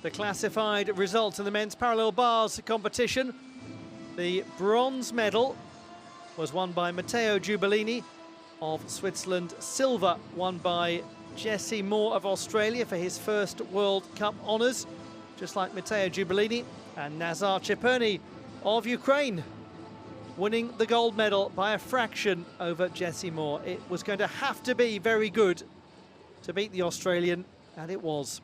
The classified results in the men's parallel bars competition: the bronze medal was won by Matteo Giubellini of Switzerland, silver won by Jesse Moore of Australia for his first World Cup honours, just like Matteo Giubellini, and Nazar Chipurni of Ukraine winning the gold medal by a fraction over Jesse Moore. It was going to have to be very good to beat the Australian, and it was.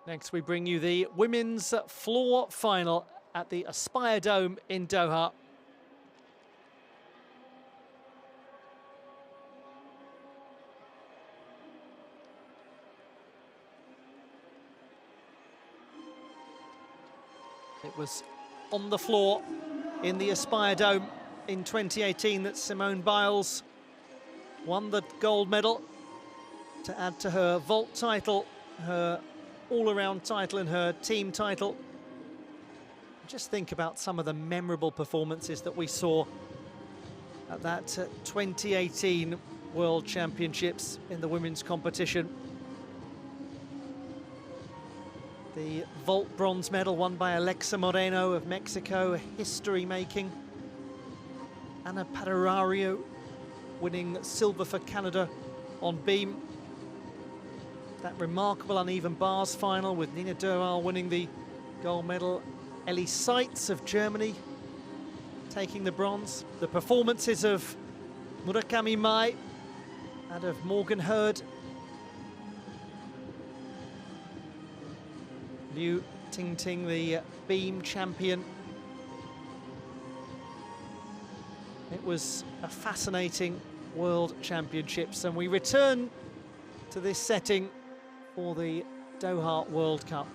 Next, we bring you the women's floor final at the Aspire Dome in Doha. It was on the floor in the Aspire Dome in 2018 that Simone Biles won the gold medal to add to her vault title, her all-around title and her team title. Just think about some of the memorable performances that we saw at that 2018 World Championships in the women's competition. The vault bronze medal won by Alexa Moreno of Mexico, history-making. Ana Padarario winning silver for Canada on beam. That remarkable uneven bars final with Nina Derwahl winning the gold medal. Ellie Seitz of Germany taking the bronze. The performances of Murakami Mai and of Morgan Hurd. Liu Tingting, the beam champion. It was a fascinating World Championships, and we return to this setting for the Doha World Cup.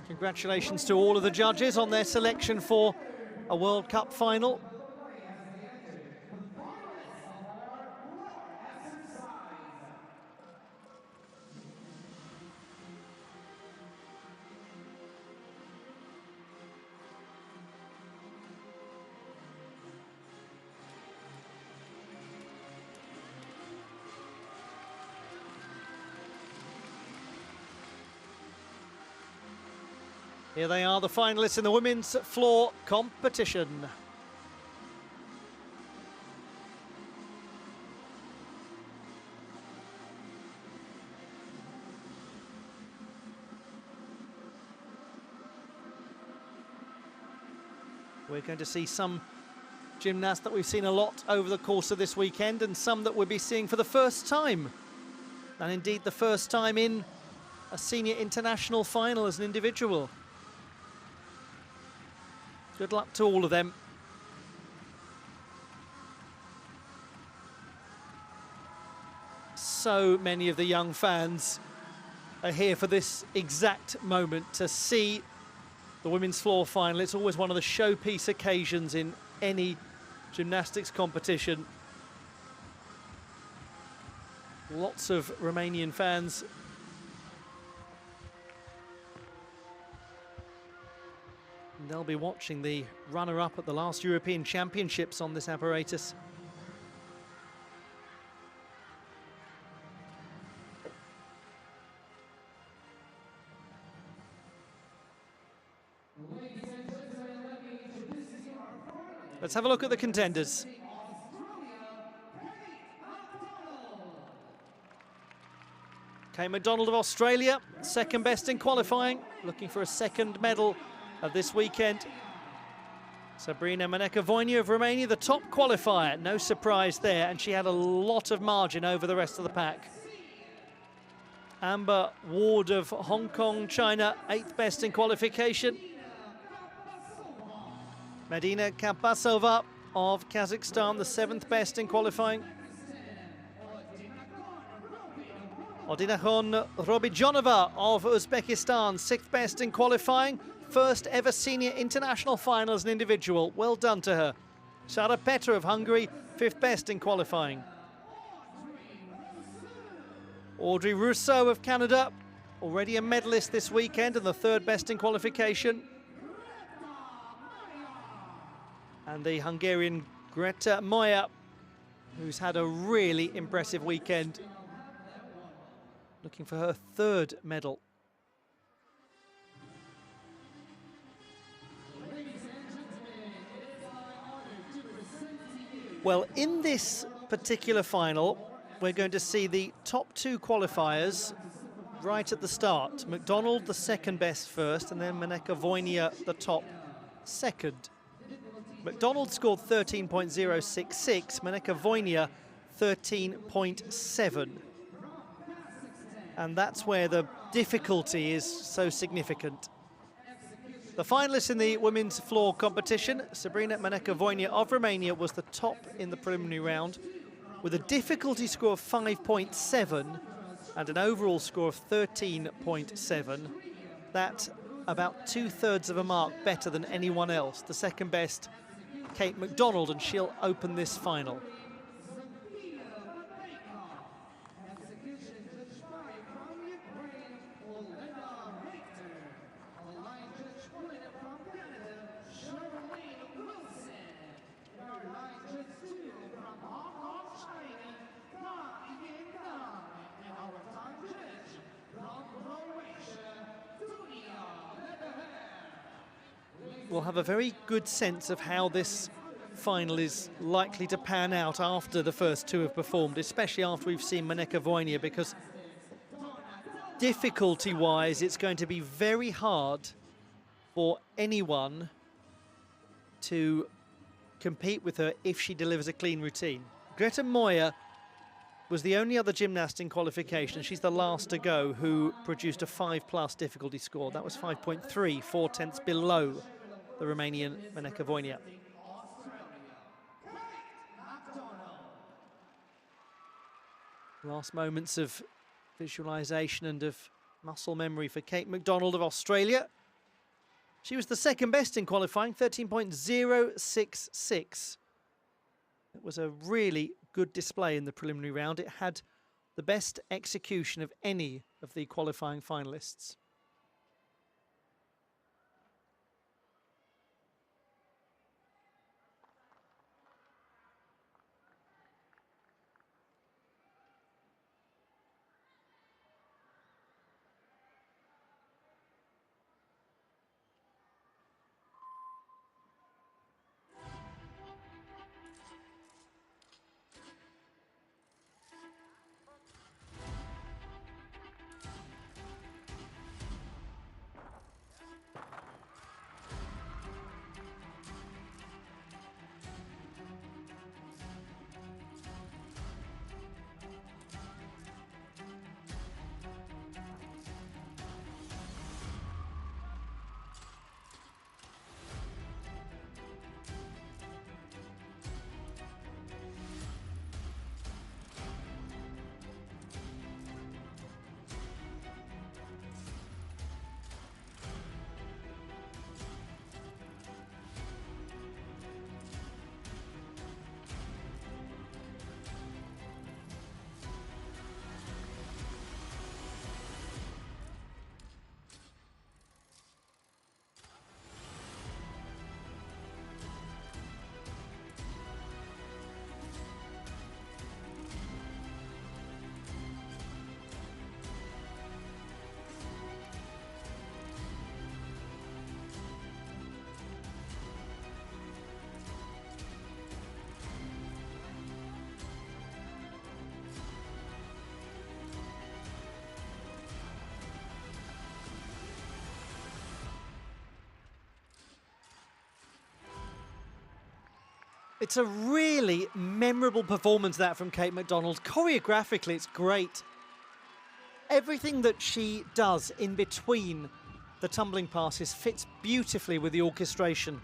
Congratulations to all of the judges on their selection for a World Cup final. Here they are, the finalists in the women's floor competition. We're going to see some gymnasts that we've seen a lot over the course of this weekend, and some that we'll be seeing for the first time. And indeed the first time in a senior international final as an individual. Good luck to all of them. so many of the young fans are here for this exact moment to see the women's floor final. It's always one of the showpiece occasions in any gymnastics competition. Lots of Romanian fans. And they'll be watching the runner-up at the last European Championships on this apparatus. Let's have a look at the contenders. Kate McDonald of Australia, second best in qualifying, looking for a second medal this weekend. Sabrina Maneka-Voinea of Romania, the top qualifier, no surprise there, and she had a lot of margin over the rest of the pack. Amber Ward of Hong Kong, China, 8th best in qualification. Medina Kapasova of Kazakhstan, the 7th best in qualifying. Odinahon Robijonova of Uzbekistan, 6th best in qualifying. First ever senior international final as an individual. Well done to her. Sara Petra of Hungary, 5th best in qualifying. Audrey Rousseau of Canada, already a medalist this weekend and the 3rd best in qualification. And the Hungarian Greta Moya, who's had a really impressive weekend, looking for her 3rd medal. Well, in this particular final, we're going to see the top 2 qualifiers right at the start. McDonald, the 2nd best first, and then Maneka-Voinea, the top 2nd. McDonald scored 13.066, Maneka-Voinea 13.7. And that's where the difficulty is so significant. The finalists in the women's floor competition, Sabrina Maneka-Voinea of Romania was the top in the preliminary round with a difficulty score of 5.7 and an overall score of 13.7. That's about 2/3 of a mark better than anyone else. The 2nd best, Kate McDonald, and she'll open this final. We'll have a very good sense of how this final is likely to pan out after the first 2 have performed, especially after we've seen Maneka-Voinea, because difficulty-wise, it's going to be very hard for anyone to compete with her if she delivers a clean routine. Greta Moya was the only other gymnast in qualification, she's the last to go, who produced a 5+ difficulty score. That was 5.3, 4/10 below the Romanian Maneka-Voinea. Last moments of visualization and of muscle memory for Kate McDonald of Australia. She was the 2nd best in qualifying, 13.066. It was a really good display in the preliminary round. It had the best execution of any of the qualifying finalists. It's a really memorable performance, that, from Kate McDonald. Choreographically, it's great. Everything that she does in between the tumbling passes fits beautifully with the orchestration.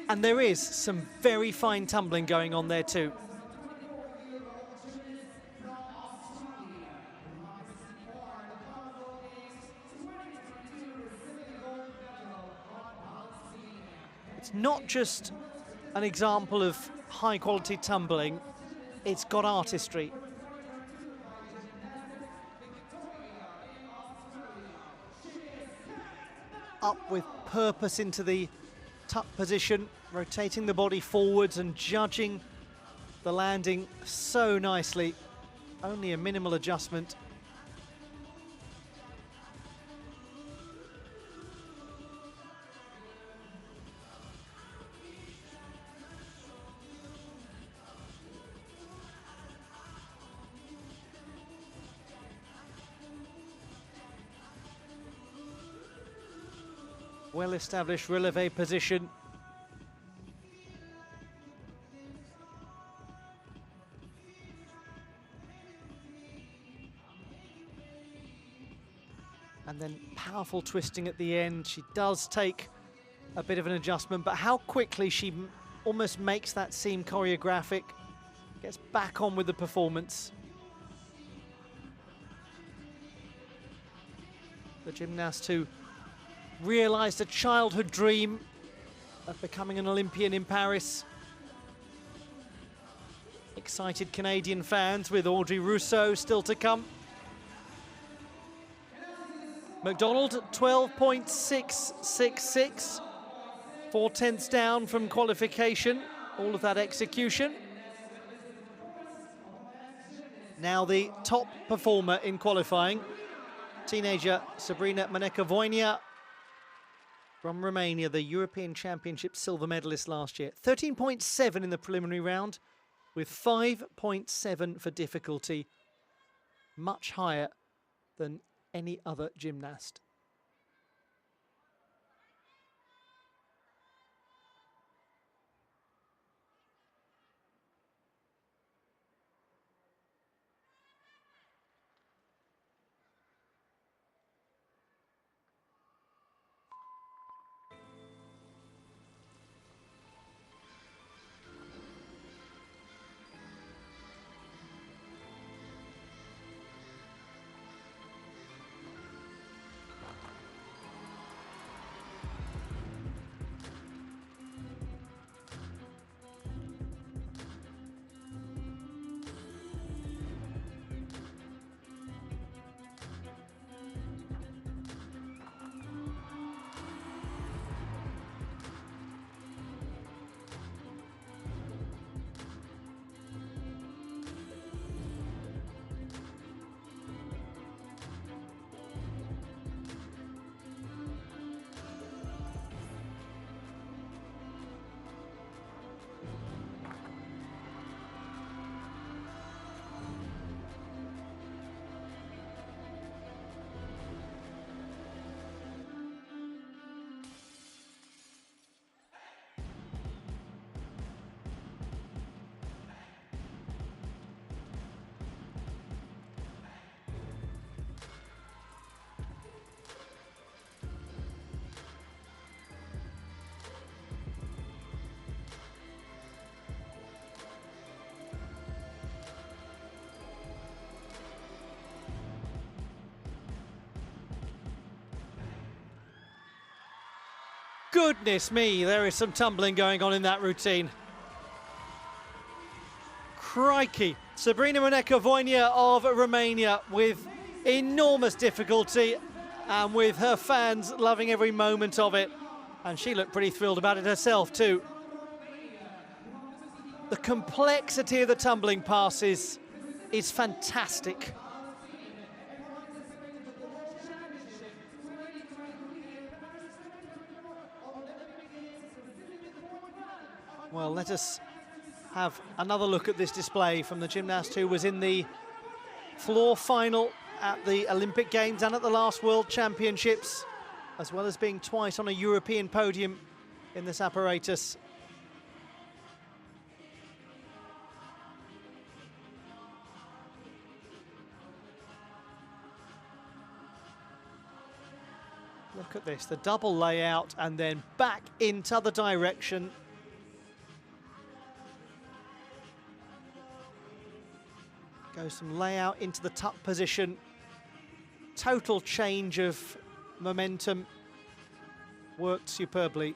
And there is some very fine tumbling going on there too. It's not just an example of high-quality tumbling, it's got artistry. Up with purpose into the tuck position, rotating the body forwards and judging the landing so nicely. Only a minimal adjustment. Well-established releve position. And then powerful twisting at the end. She does take a bit of an adjustment, but how quickly she almost makes that seem choreographic. Gets back on with the performance. The gymnast who realised a childhood dream of becoming an Olympian in Paris. Excited Canadian fans with Audrey Rousseau still to come. McDonald, 12.666, 4/10 down from qualification. All of that execution. Now the top performer in qualifying, teenager Sabrina Mănăcă-Voinea from Romania, the European Championship silver medalist last year. 13.7 in the preliminary round, with 5.7 for difficulty, much higher than any other gymnast. Goodness me, there is some tumbling going on in that routine. Crikey. Sabrina Mănăcă-Voinea of Romania with enormous difficulty and with her fans loving every moment of it. And she looked pretty thrilled about it herself too. The complexity of the tumbling passes is fantastic. Well, let us have another look at this display from the gymnast who was in the floor final at the Olympic Games and at the last World Championships, as well as being twice on a European podium in this apparatus. Look at this, the double layout and then back into the direction. Goes some layout into the tuck position. Total change of momentum. Worked superbly.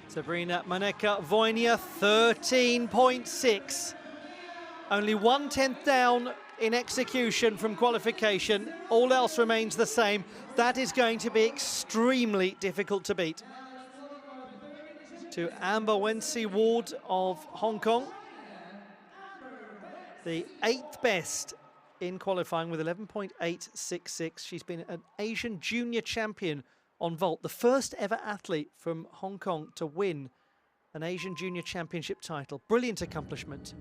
Sabrina Maneka-Voynia, 13.6. Only 1/10 down in execution from qualification. All else remains the same. That is going to be extremely difficult to beat. To Amber Wensi Ward of Hong Kong, the 8th best in qualifying with 11.866. She's been an Asian junior champion on vault, the first ever athlete from Hong Kong to win an Asian Junior Championship title. Brilliant accomplishment.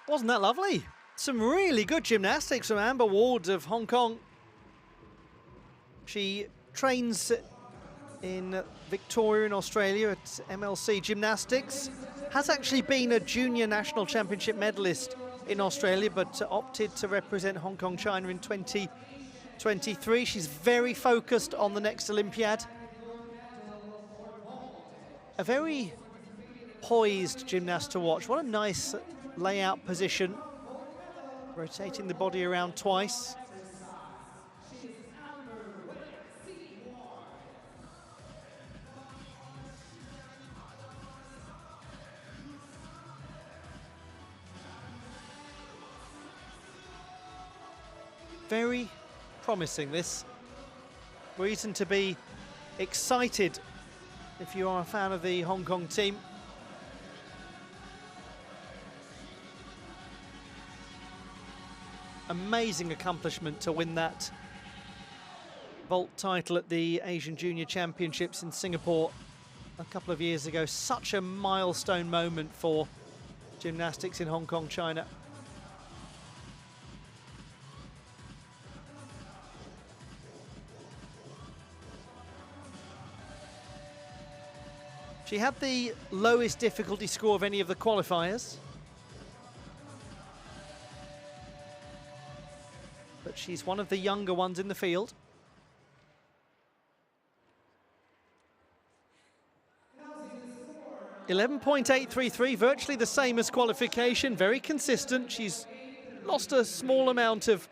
Wasn't that lovely? Some really good gymnastics from Amber Ward of Hong Kong. She trains in Victoria in Australia at MLC Gymnastics. Has actually been a junior national championship medalist in Australia, but opted to represent Hong Kong, China in 2023. She's very focused on the next Olympiad. A very poised gymnast to watch. What a nice layout position, rotating the body around twice. Very promising, this. Reason to be excited if you are a fan of the Hong Kong team. Amazing accomplishment to win that vault title at the Asian Junior Championships in Singapore a couple of years ago. Such a milestone moment for gymnastics in Hong Kong, China. She had the lowest difficulty score of any of the qualifiers. But she's one of the younger ones in the field. .833, virtually the same as qualification, very consistent. She's lost a small amount of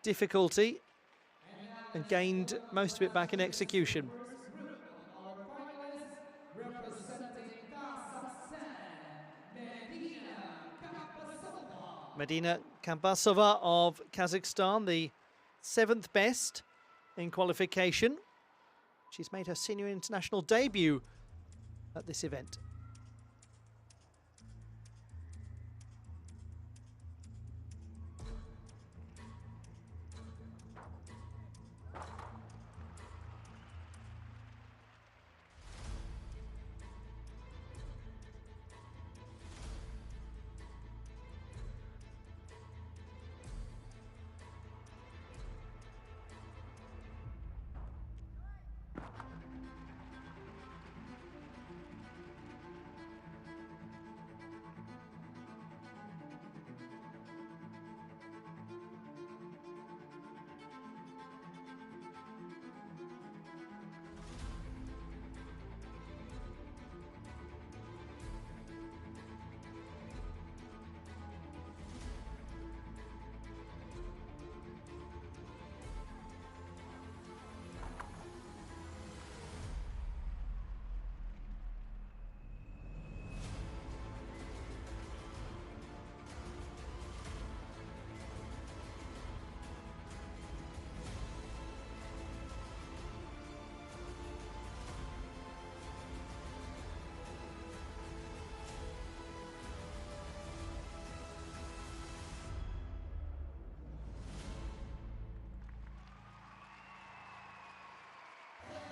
difficulty and gained most of it back in execution. Medina Kambasova of Kazakhstan, the 7th best in qualification. She's made her senior international debut at this event.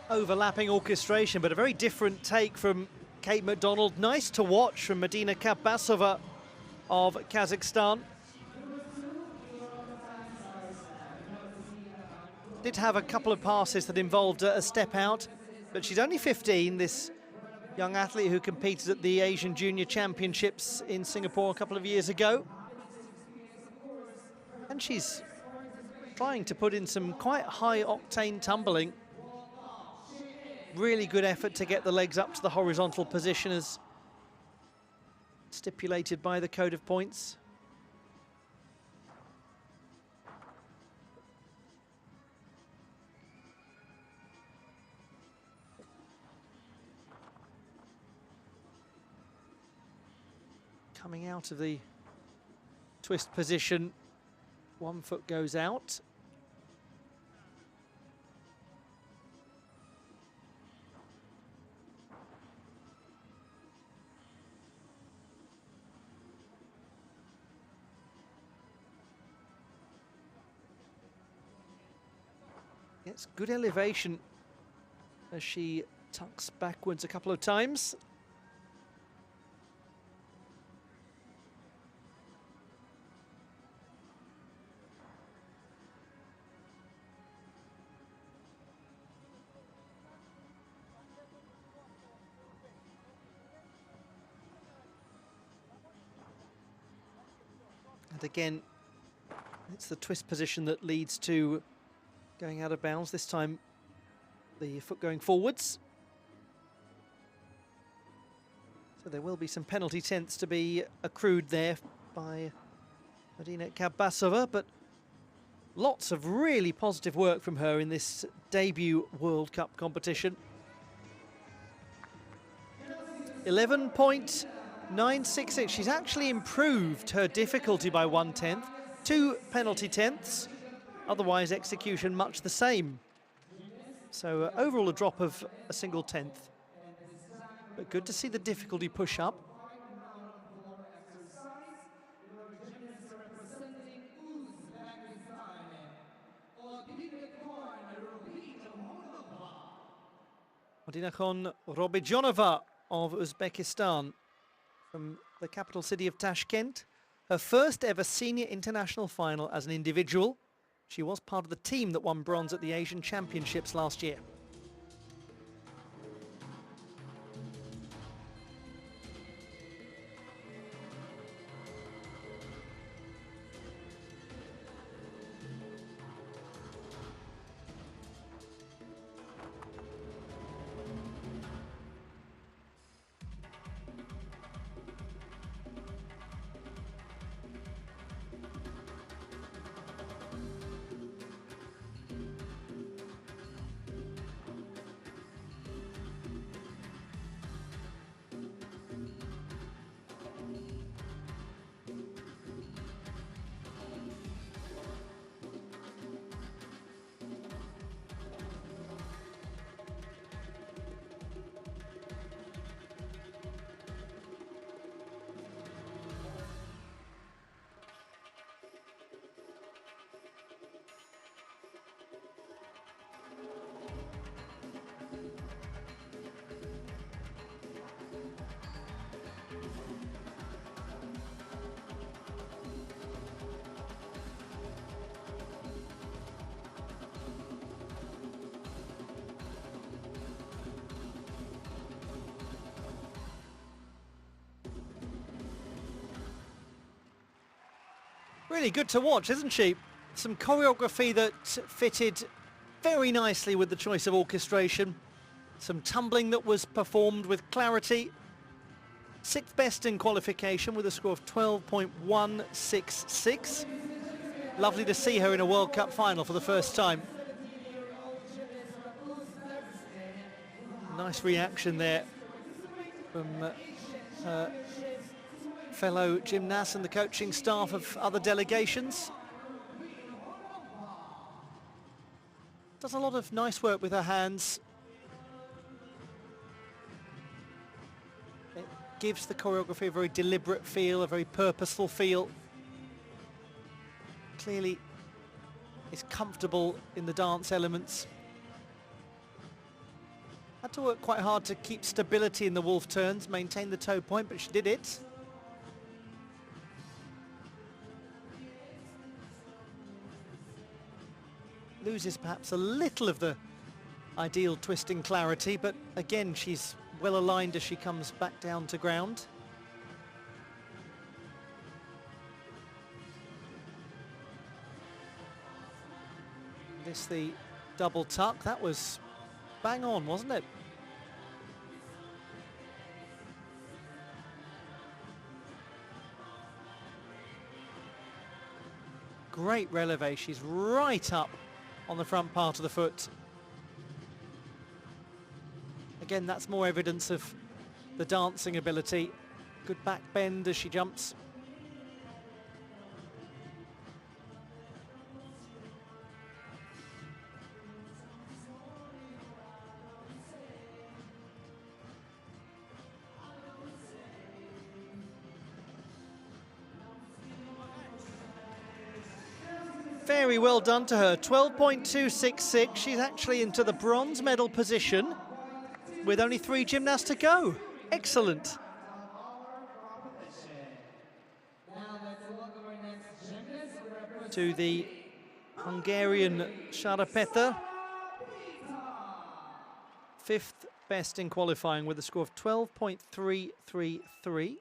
Overlapping orchestration, but a very different take from Kate McDonald. Nice to watch from Medina Kambasova of Kazakhstan. Did have a couple of passes that involved a step out, but she's only 15, this young athlete who competed at the Asian Junior Championships in Singapore a couple of years ago. And she's trying to put in some quite high-octane tumbling. Really good effort to get the legs up to the horizontal position as stipulated by the code of points. Coming out of the twist position, one foot goes out. Gets good elevation as she tucks backwards a couple of times. And again, it's the twist position that leads to going out of bounds, this time the foot going forwards. So there will be some penalty tenths to be accrued there by Medina Kambasova, but lots of really positive work from her in this debut World Cup competition. 11.966. She's actually improved her difficulty by 1/10, 2 penalty tenths. Otherwise, execution much the same. So overall, a drop of a single tenth. But good to see the difficulty push up. Madinakhon Robijonova of Uzbekistan from the capital city of Tashkent. Her first ever senior international final as an individual. She was part of the team that won bronze at the Asian Championships last year. Really good to watch, isn't she? Some choreography that fitted very nicely with the choice of orchestration. Some tumbling that was performed with clarity. 6th best in qualification with a score of 12.166. Lovely to see her in a World Cup final for the first time. Nice reaction there from her fellow gymnasts and the coaching staff of other delegations. Does a lot of nice work with her hands. It gives the choreography a very deliberate feel, a very purposeful feel. Clearly is comfortable in the dance elements. Had to work quite hard to keep stability in the wolf turns, maintain the toe point, but she did it. Loses perhaps a little of the ideal twisting clarity, but again she's well aligned as she comes back down to ground. This the double tuck, that was bang on, wasn't it? Great releve, she's right up on the front part of the foot. Again, that's more evidence of the dancing ability. Good back bend as she jumps. Very well done to her, 12.266. She's actually into the bronze medal position with only 3 gymnasts to go. Excellent. To the Hungarian Sharapeta, 5th best in qualifying with a score of 12.333.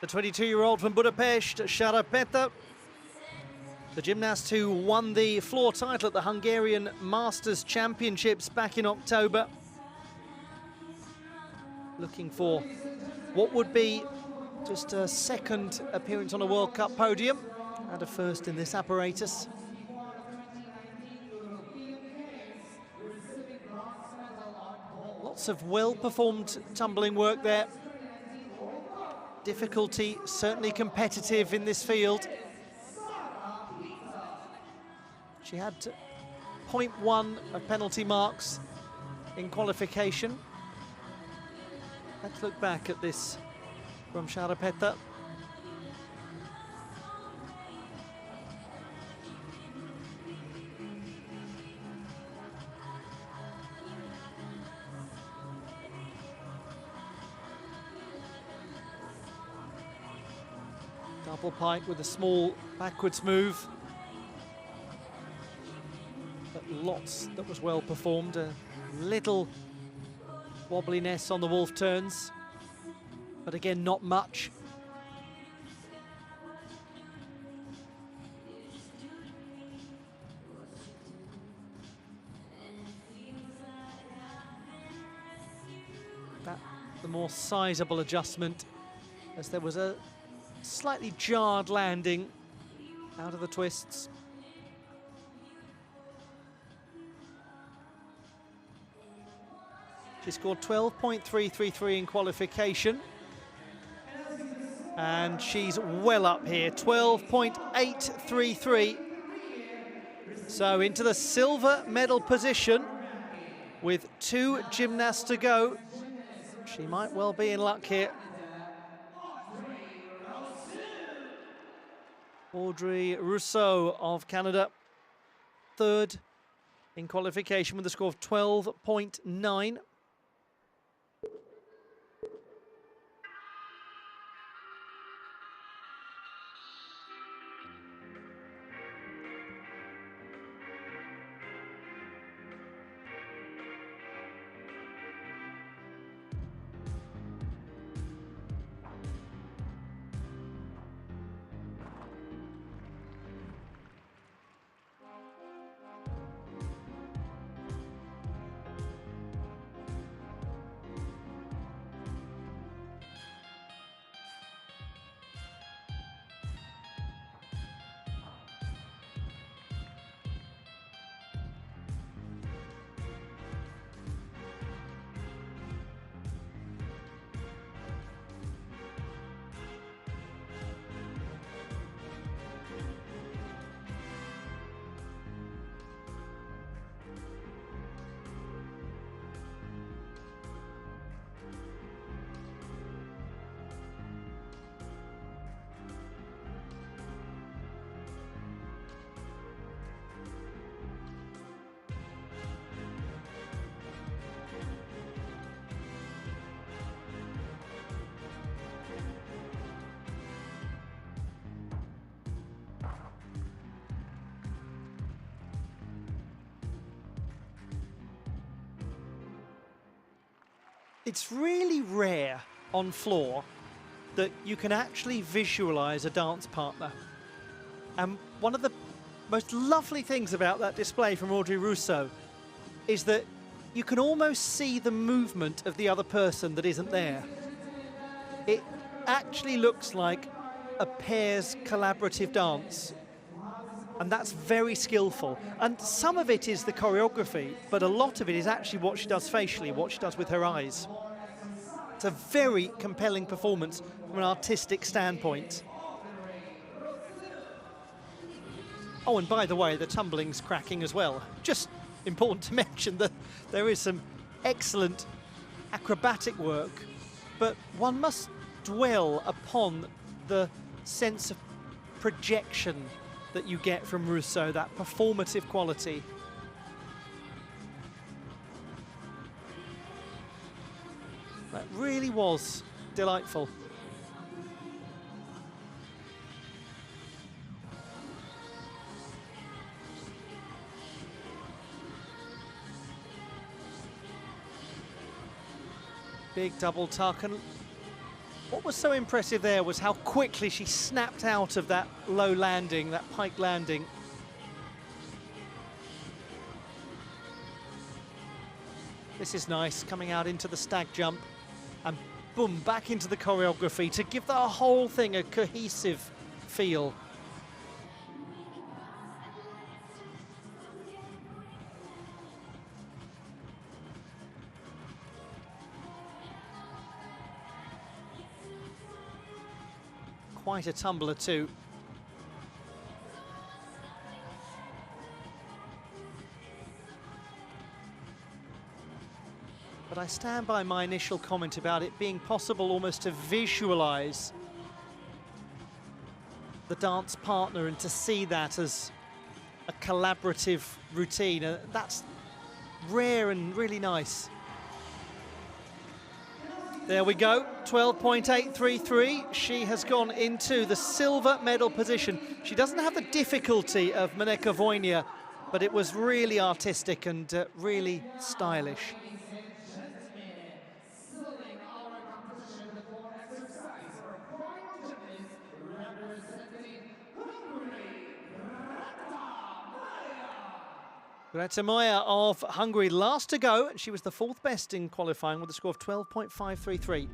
The 22-year-old from Budapest, Sharapeta, the gymnast who won the floor title at the Hungarian Masters Championships back in October. Looking for what would be just a second appearance on a World Cup podium and a first in this apparatus. Lots of well-performed tumbling work there. Difficulty certainly competitive in this field. She had 0.1 of penalty marks in qualification. Let's look back at this from Sharapeta. Double pike with a small backwards move. But lots that was well performed. A little wobbliness on the wolf turns, but again, not much. That the more sizable adjustment, as there was a slightly jarred landing out of the twists. She scored 12.333 in qualification. And she's well up here, 12.833. So into the silver medal position with 2 gymnasts to go. She might well be in luck here. Audrey Rousseau of Canada, 3rd in qualification with a score of 12.9. It's really rare on floor that you can actually visualize a dance partner. And one of the most lovely things about that display from Audrey Rousseau is that you can almost see the movement of the other person that isn't there. It actually looks like a pair's collaborative dance. And that's very skillful. And some of it is the choreography, but a lot of it is actually what she does facially, what she does with her eyes. It's a very compelling performance from an artistic standpoint. Oh, and by the way, the tumbling's cracking as well. Just important to mention that there is some excellent acrobatic work, but one must dwell upon the sense of projection that you get from Rousseau, that performative quality. That really was delightful. Big double tuck, and what was so impressive there was how quickly she snapped out of that low landing, that pike landing. This is nice, coming out into the stag jump and boom, back into the choreography to give the whole thing a cohesive feel. Quite a tumbler too. But I stand by my initial comment about it being possible almost to visualize the dance partner and to see that as a collaborative routine. That's rare and really nice. There we go, 12.833. She has gone into the silver medal position. She doesn't have the difficulty of Moneka Vojnia, but it was really artistic and really stylish. Greta Moya of Hungary, last to go. She was the fourth best in qualifying with a score of 12.533.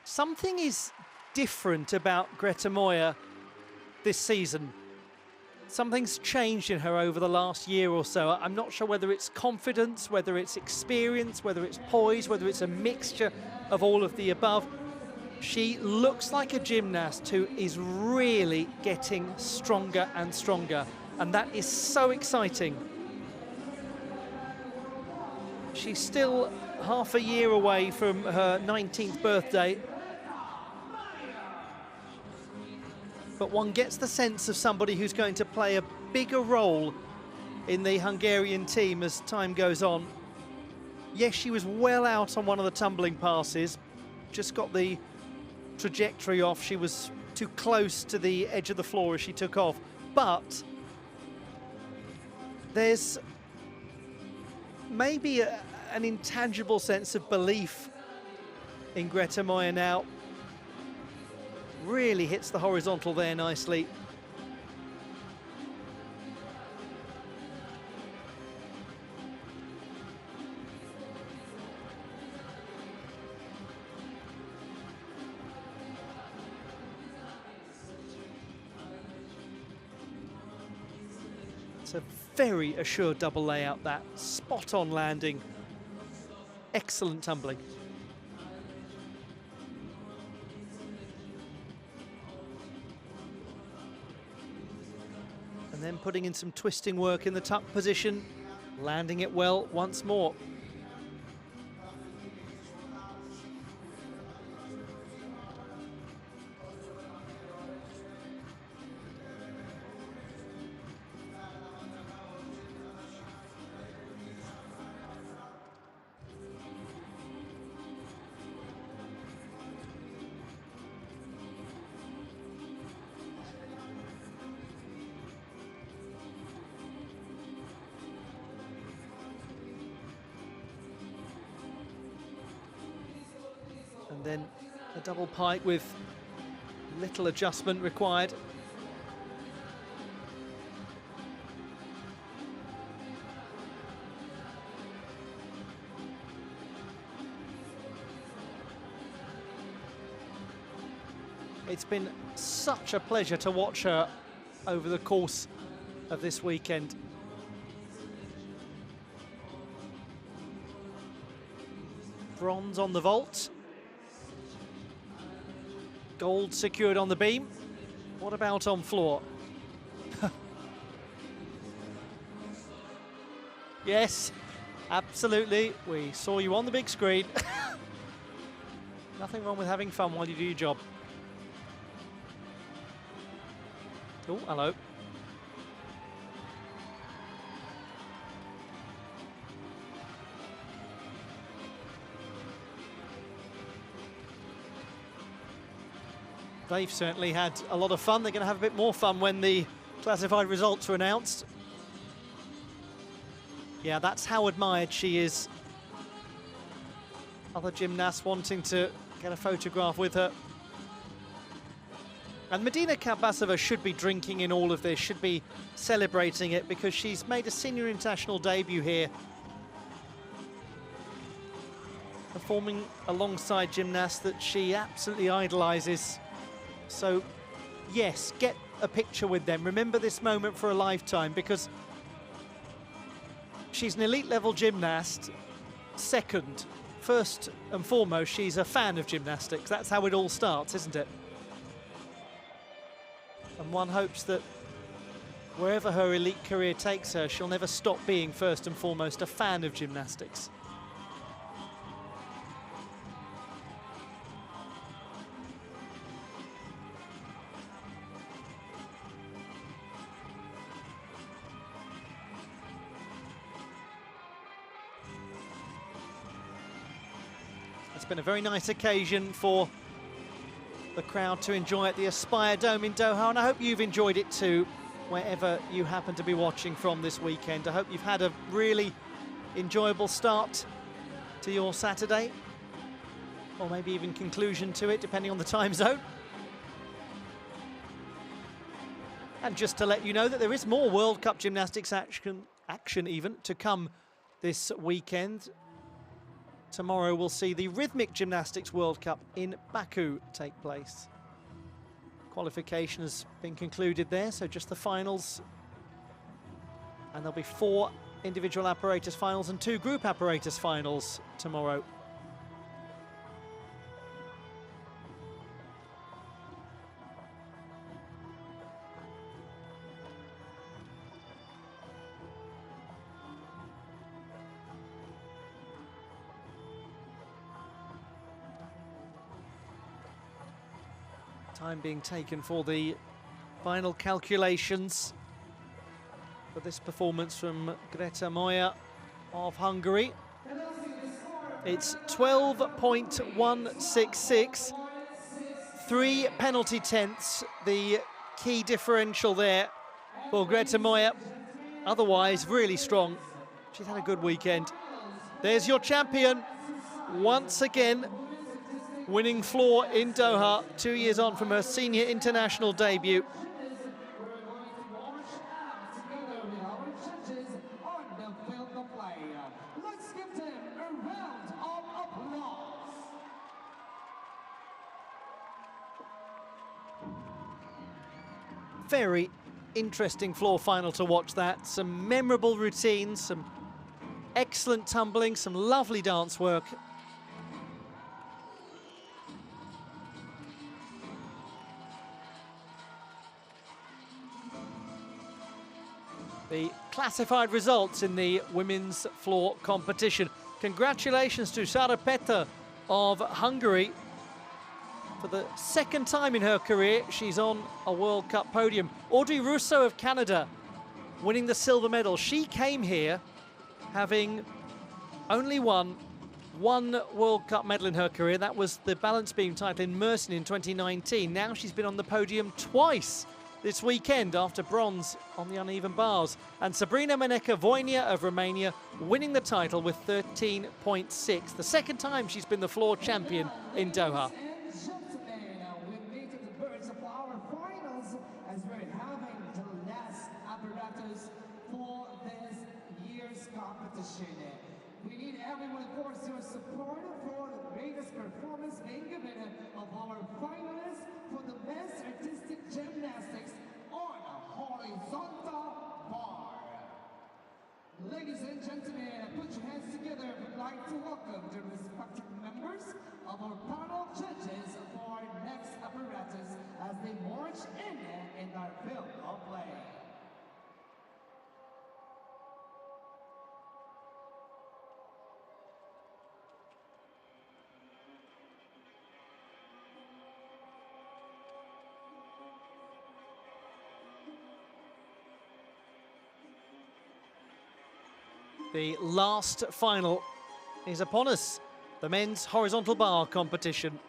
Something is different about Greta Moya this season. Something's changed in her over the last year or so. I'm not sure whether it's confidence, whether it's experience, whether it's poise, whether it's a mixture of all of the above. She looks like a gymnast who is really getting stronger and stronger, and that is so exciting. She's still half a year away from her 19th birthday, but one gets the sense of somebody who's going to play a bigger role in the Hungarian team as time goes on. Yes, she was well out on one of the tumbling passes, just got the trajectory off. She was too close to the edge of the floor as she took off, but there's maybe an intangible sense of belief in Greta Moya now. Really hits the horizontal there nicely. It's a very assured double layout, that spot on landing. Excellent tumbling. And then putting in some twisting work in the tuck position, landing it well once more. And then a double pike with little adjustment required. It's been such a pleasure to watch her over the course of this weekend. Bronze on the vault. Gold secured on the beam. What about on floor? Yes, absolutely. We saw you on the big screen. Nothing wrong with having fun while you do your job. Oh, hello. They've certainly had a lot of fun. They're going to have a bit more fun when the classified results are announced. Yeah, that's how admired she is. Other gymnasts wanting to get a photograph with her. And Medina Kalbasova should be drinking in all of this, should be celebrating it, because she's made a senior international debut here, performing alongside gymnasts that she absolutely idolises. So, yes, get a picture with them. Remember this moment for a lifetime, because she's an elite level gymnast. Second, first and foremost, she's a fan of gymnastics. That's how it all starts, isn't it? And one hopes that wherever her elite career takes her, she'll never stop being first and foremost a fan of gymnastics. It's been a very nice occasion for the crowd to enjoy at the Aspire Dome in Doha, and I hope you've enjoyed it too, wherever you happen to be watching from this weekend. I hope you've had a really enjoyable start to your Saturday, or maybe even conclusion to it, depending on the time zone. And just to let you know that there is more World Cup gymnastics action even to come this weekend. Tomorrow we'll see the Rhythmic Gymnastics World Cup in Baku take place. Qualification has been concluded there, so just the finals. And there'll be 4 individual apparatus finals and 2 group apparatus finals tomorrow. Time being taken for the final calculations for this performance from Greta Moya of Hungary. It's 12.166, 3 penalty tenths, the key differential there for Greta Moya. Otherwise, really strong. She's had a good weekend. There's your champion once again, winning floor in Doha, 2 years on from her senior international debut. Let's give them a round of applause. Very interesting floor final to watch that. Some memorable routines, some excellent tumbling, some lovely dance work. The classified results in the women's floor competition. Congratulations to Sara Petter of Hungary. For the 2nd time in her career, she's on a World Cup podium. Audrey Rousseau of Canada winning the silver medal. She came here having only won 1 World Cup medal in her career. That was the balance beam title in Mersin in 2019. Now she's been on the podium twice this weekend after bronze on the uneven bars. And Sabrina Meneka-Voinia of Romania winning the title with 13.6. The 2nd time she's been the floor champion in Doha. We've made it to the birds of our finals as we're having the last apparatus for this year's competition. We need everyone, of course, your support for the greatest performance being given of our finalists for the best artistic gymnastics on a horizontal bar. Ladies and gentlemen, put your hands together. We'd like to welcome the respective members of our panel judges for our next apparatus as they march in our field of play. The last final is upon us, the men's horizontal bar competition.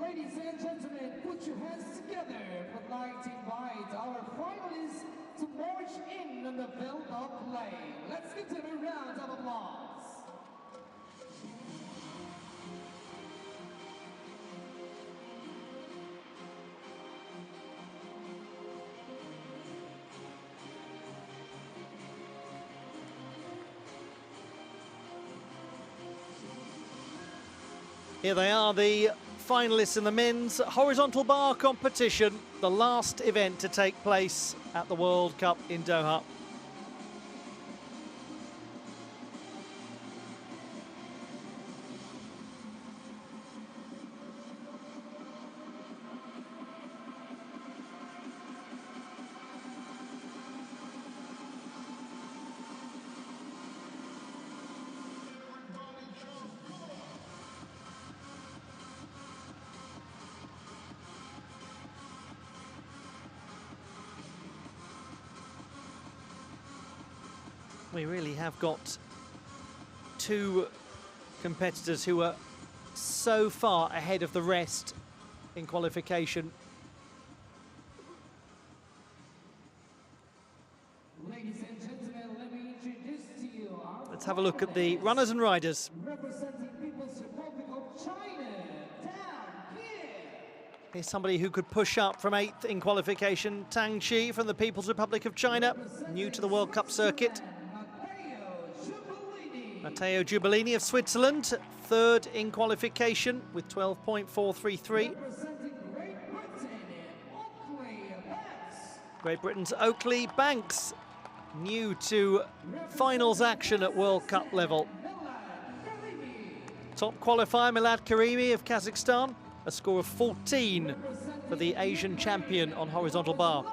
Ladies and gentlemen, put your hands together. Would like to invite our finalists to march in on the field of play. Let's give them a round of applause. Here they are, the finalists in the men's horizontal bar competition, the last event to take place at the World Cup in Doha. We really have got two competitors who are so far ahead of the rest in qualification. Ladies and gentlemen, let me introduce to you our Let's have a look at the runners and riders. representing People's Republic of China, down here. Here's somebody who could push up from 8th in qualification, Tang Chi from the People's Republic of China, new to the World Cup circuit. Matteo Giubilini of Switzerland, 3rd in qualification with 12.433. Great Britain's Oakley Banks, new to finals action at World Cup level. Top qualifier Milad Karimi of Kazakhstan, a score of 14 for the Asian champion on horizontal bar.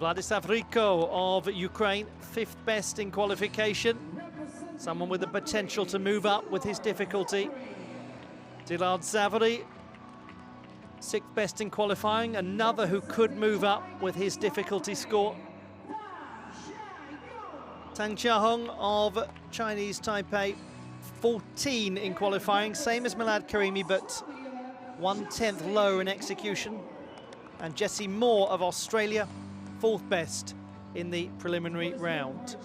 Vladislav Riko of Ukraine, 5th best in qualification. Someone with the potential to move up with his difficulty. Dilard Zavary, 6th best in qualifying, another who could move up with his difficulty score. Tang Xiaohong of Chinese Taipei, 14 in qualifying, same as Milad Karimi, but 1/10 lower in execution. And Jessie Moore of Australia, 4th best in the preliminary round.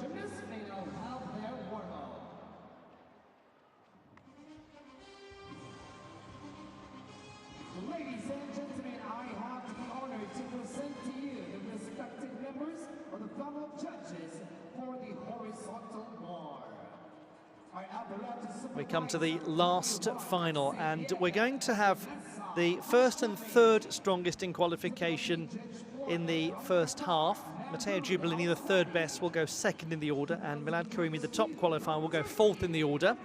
Ladies and gentlemen, I have the honor to present to you the respective members of the panel of judges for the horizontal bar. We come to the last final, and we're going to have the 1st and 3rd strongest in qualification in the first half. Matteo Giubilini, the 3rd best, will go 2nd in the order, and Milad Karimi, the top qualifier, will go 4th in the order.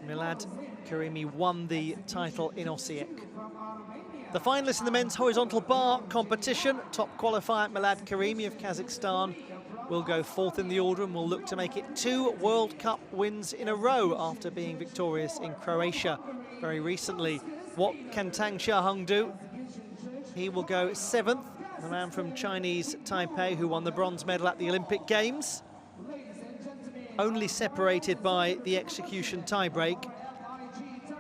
Milad Karimi won the title in Osijek. The finalists in the men's horizontal bar competition, top qualifier Milad Karimi of Kazakhstan will go 4th in the order and will look to make it 2 World Cup wins in a row after being victorious in Croatia very recently. What can Tang Xiaohong do? He will go 7th, the man from Chinese Taipei who won the bronze medal at the Olympic Games. Only separated by the execution tiebreak.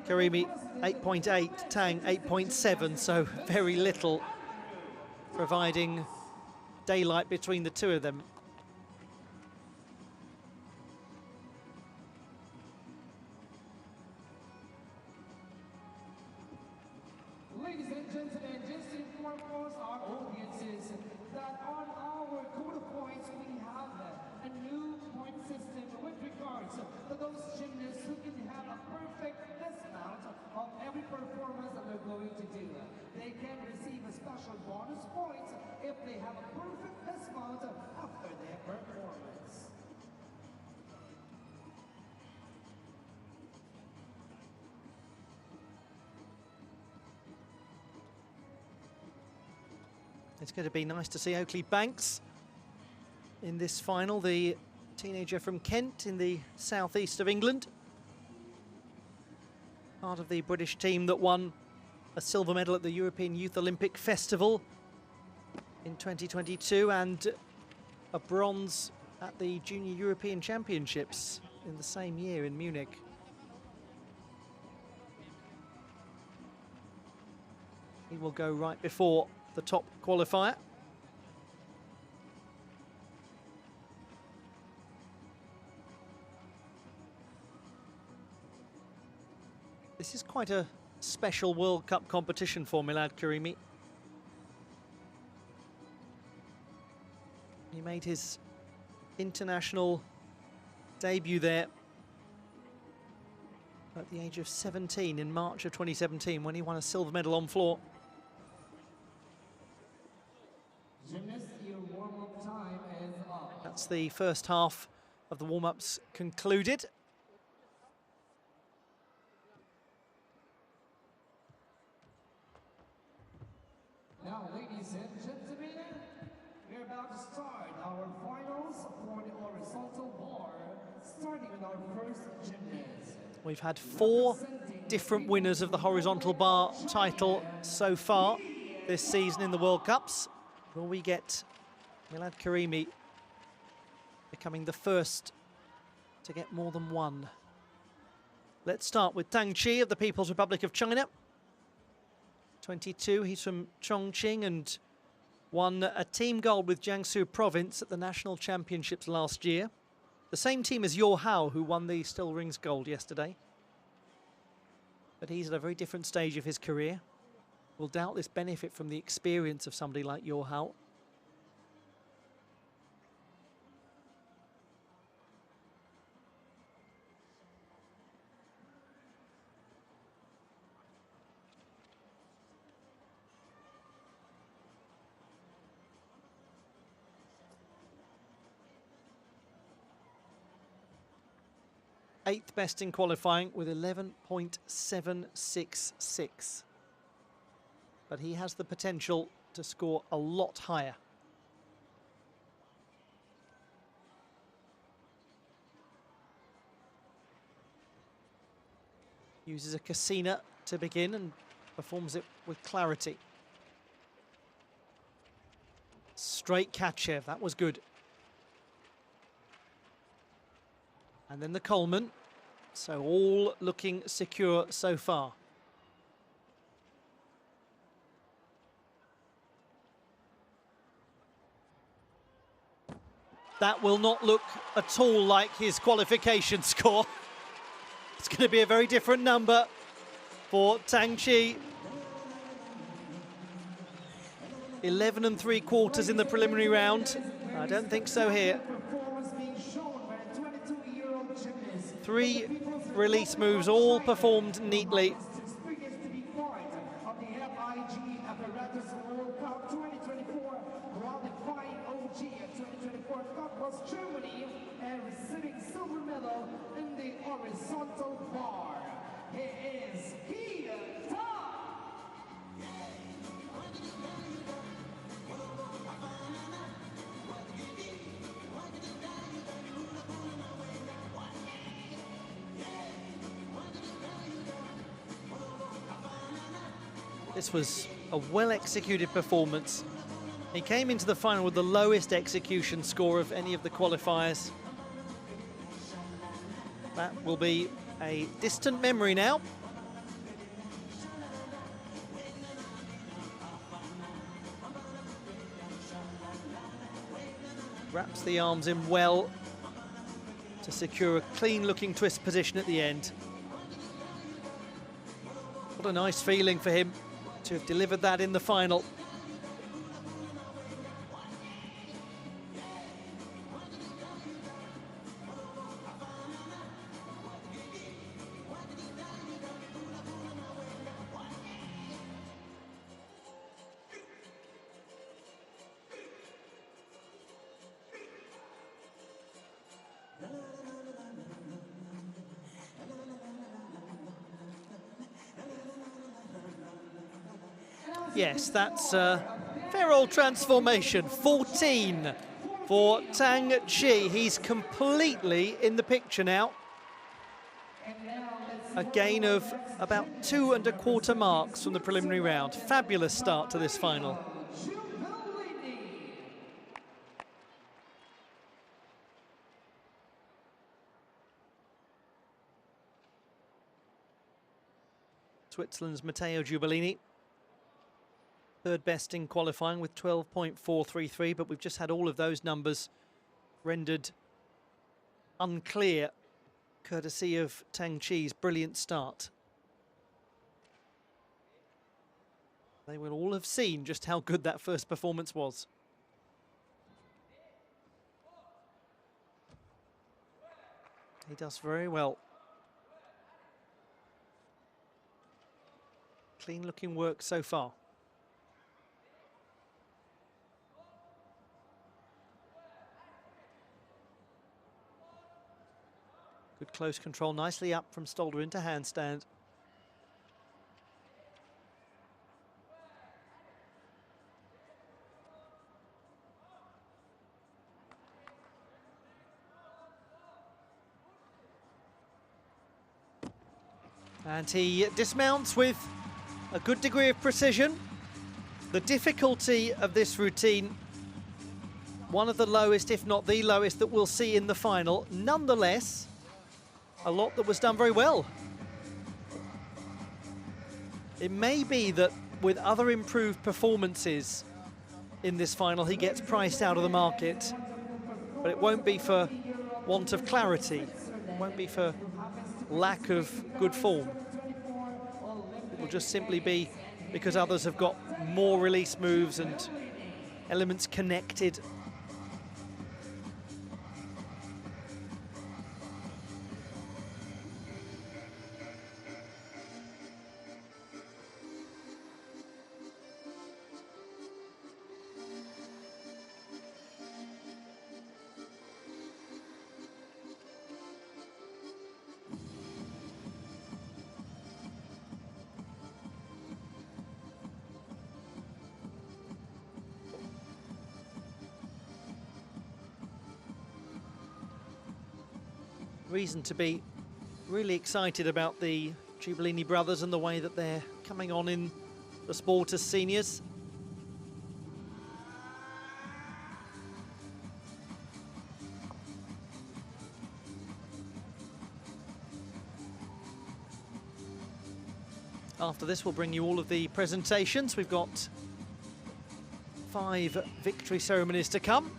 Karimi 8.8, Tang 8.7, so very little providing daylight between the two of them. they can receive a special bonus points if they have a perfect dismount after their performance. It's going to be nice to see Oakley Banks in this final, the teenager from Kent in the southeast of England. Part of the British team that won a silver medal at the European Youth Olympic Festival in 2022 and a bronze at the Junior European Championships in the same year in Munich. He will go right before the top qualifier. This is quite a special World Cup competition for Milad Karimi. He made his international debut there at the age of 17 in March of 2017 when he won a silver medal on floor. Gymnasts, your warm-up time is up. That's the first half of the warm-ups concluded. Now, ladies and gentlemen, we're about to start our finals for the horizontal bar, starting with our first gymnast. We've had 4 different winners of the horizontal bar title so far this season in the World Cups. Will we get Milad Karimi becoming the first to get more than one? Let's start with Tang Chi of the People's Republic of China. 22, he's from Chongqing and won a team gold with Jiangsu Province at the National Championships last year. The same team as Yor Hao, who won the Still Rings gold yesterday. But he's at a very different stage of his career. Will doubtless benefit from the experience of somebody like Yor Hao. Eighth best in qualifying with 11.766. But he has the potential to score a lot higher. Uses a Casina to begin and performs it with clarity. Straight Kachev, that was good. And then the Coleman. So all looking secure so far. That will not look at all like his qualification score. It's going to be a very different number for Tang Chi. 11 3/4 in the preliminary round. I don't think so here. 3 release moves, all performed neatly. Germany and receiving silver medal in the horizontal bar. He is here. This was a well-executed performance. He came into the final with the lowest execution score of any of the qualifiers. That will be a distant memory now. Wraps the arms in well to secure a clean-looking twist position at the end. What a nice feeling for him to have delivered that in the final. Yes, that's a fair old transformation. 14 for Tang Chi. He's completely in the picture now. A gain of about 2¼ marks from the preliminary round. Fabulous start to this final. Switzerland's Matteo Giubellini. Third best in qualifying with 12.433, but we've just had all of those numbers rendered unclear, courtesy of Tang Chi's brilliant start. They will all have seen just how good that first performance was. He does very well. Clean looking work so far. Good close control, nicely up from Stolder into handstand. And he dismounts with a good degree of precision. The difficulty of this routine, one of the lowest, if not the lowest, that we'll see in the final. Nonetheless, a lot that was done very well. It may be that with other improved performances in this final, he gets priced out of the market, but it won't be for want of clarity. It won't be for lack of good form. It will just simply be because others have got more release moves and elements connected. Reason to be really excited about the Giubellini brothers and the way that they're coming on in the sport as seniors. After this, we'll bring you all of the presentations. We've got 5 victory ceremonies to come.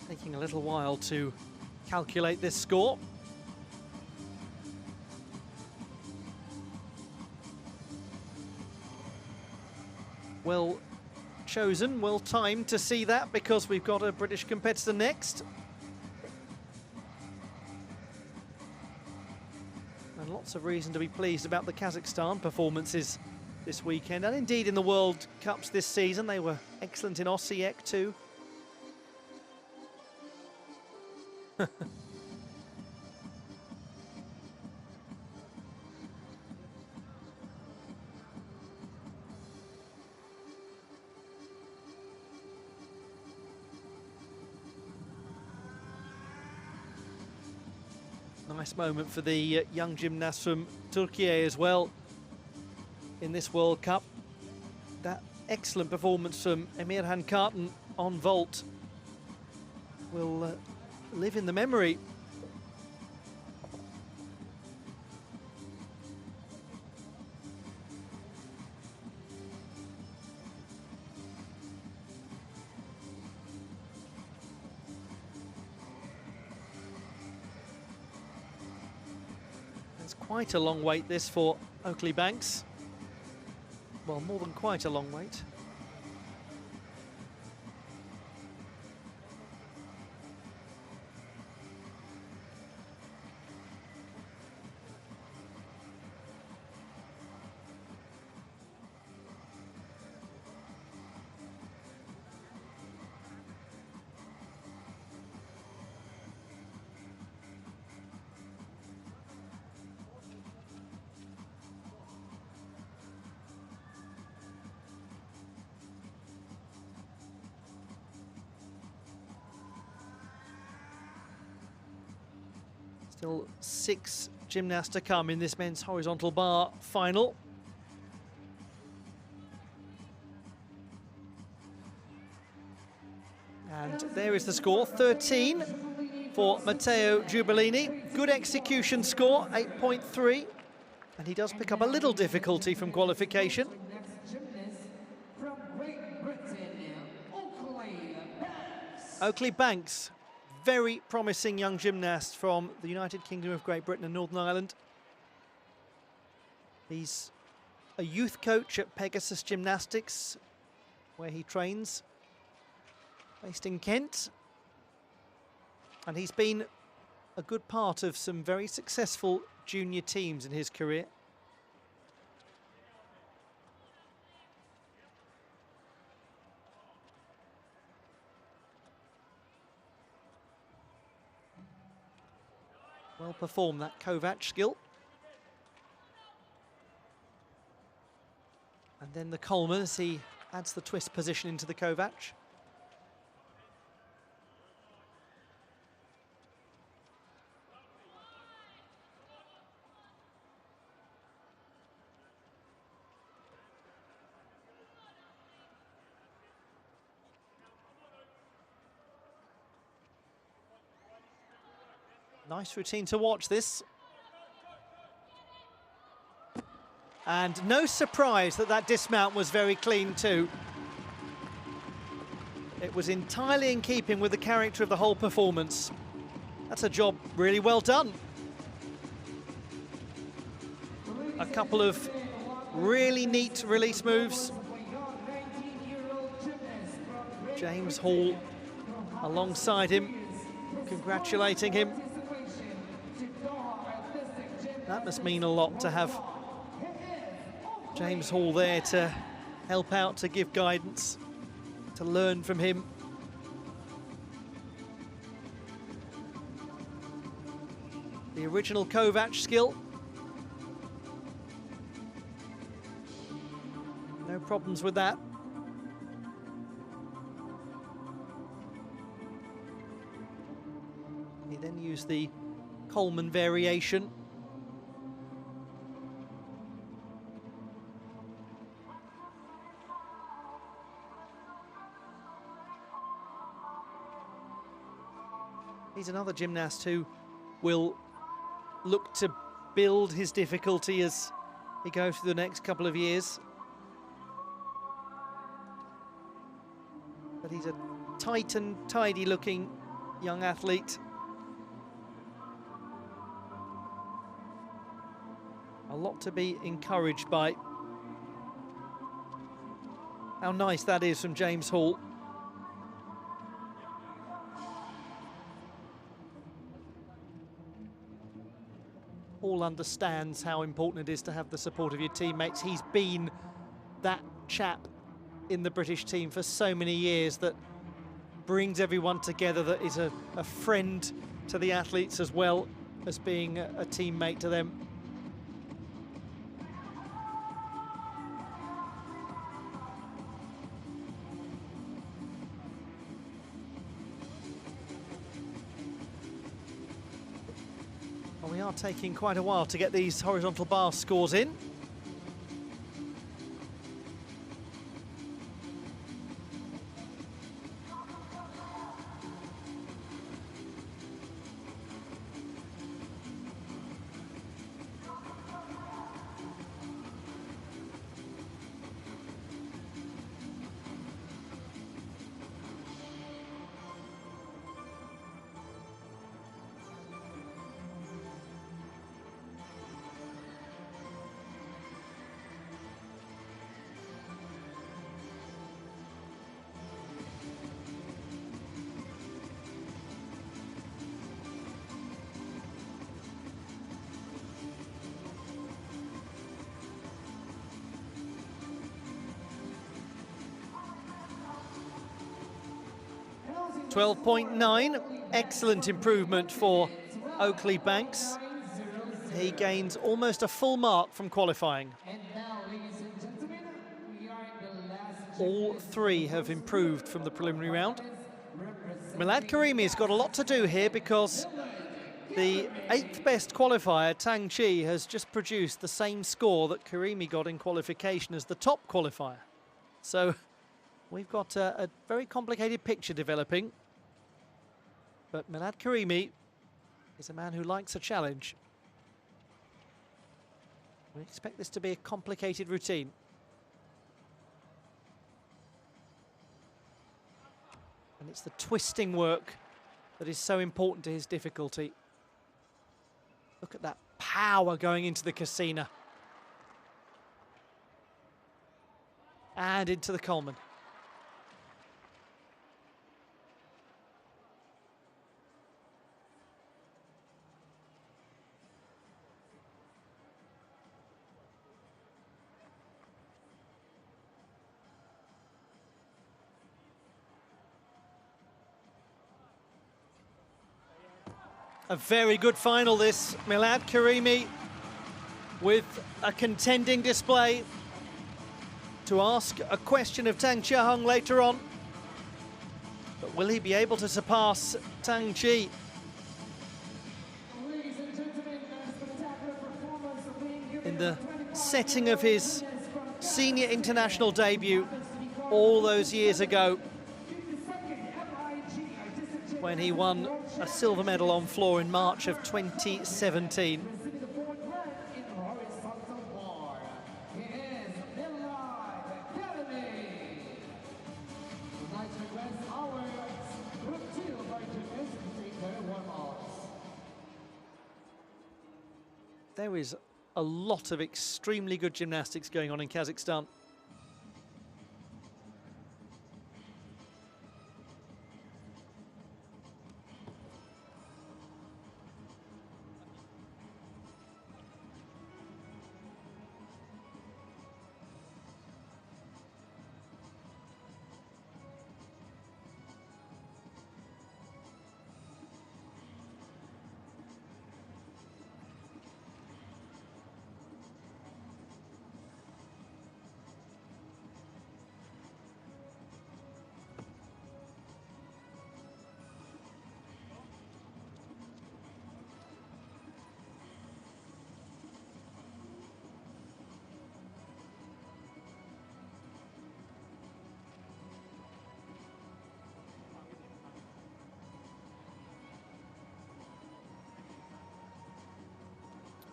Taking a little while to calculate this score. Well chosen, well timed to see that, because we've got a British competitor next. And lots of reason to be pleased about the Kazakhstan performances this weekend, and indeed in the World Cups this season. They were excellent in Osijek too. Nice moment for the young gymnast from Turkey as well in this World Cup. That excellent performance from Emirhan Kartan on vault will live in the memory. It's quite a long wait this for Oakley Banks. Well, more than quite a long wait. Still 6 gymnasts to come in this men's horizontal bar final. And there is the score, 13 for Matteo Giubellini. Good execution score, 8.3. And he does pick up a little difficulty from qualification. Next gymnast from Great Britain, Oakley Banks, very promising young gymnast from the United Kingdom of Great Britain and Northern Ireland. He's a youth coach at Pegasus Gymnastics, where he trains, based in Kent. And he's been a good part of some very successful junior teams in his career. Well performed, that Kovac skill. And then the Coleman as he adds the twist position into the Kovac. Nice routine to watch this. And no surprise that that dismount was very clean too. It was entirely in keeping with the character of the whole performance. That's a job really well done. A couple of really neat release moves. James Hall alongside him, congratulating him. That must mean a lot to have James Hall there to help out, to give guidance, to learn from him. The original Kovac skill. No problems with that. He then used the Coleman variation. He's another gymnast who will look to build his difficulty as he goes through the next couple of years. But he's a tight and tidy looking young athlete. A lot to be encouraged by. How nice that is from James Hall. Hall understands how important it is to have the support of your teammates. He's been that chap in the British team for so many years that brings everyone together, that is a friend to the athletes as well as being a teammate to them. Well, we are taking quite a while to get these horizontal bar scores in. .12.9, excellent improvement for Oakley Banks. He gains almost a full mark from qualifying. And now, ladies and gentlemen, we are in the last All three have improved from the preliminary round. Milad Karimi's got a lot to do here because the 8th best qualifier, Tang Chi, has just produced the same score that Karimi got in qualification as the top qualifier. So we've got a very complicated picture developing. But Milad Karimi is a man who likes a challenge. We expect this to be a complicated routine. And it's the twisting work that is so important to his difficulty. Look at that power going into the Cassina. And into the Coleman. A very good final this. Milad Karimi with a contending display to ask a question of Tang Chia-Hung later on. But will he be able to surpass Tang Chi? In the setting of his senior international debut all those years ago, when he won a silver medal on floor in March of 2017. There is a lot of extremely good gymnastics going on in Kazakhstan.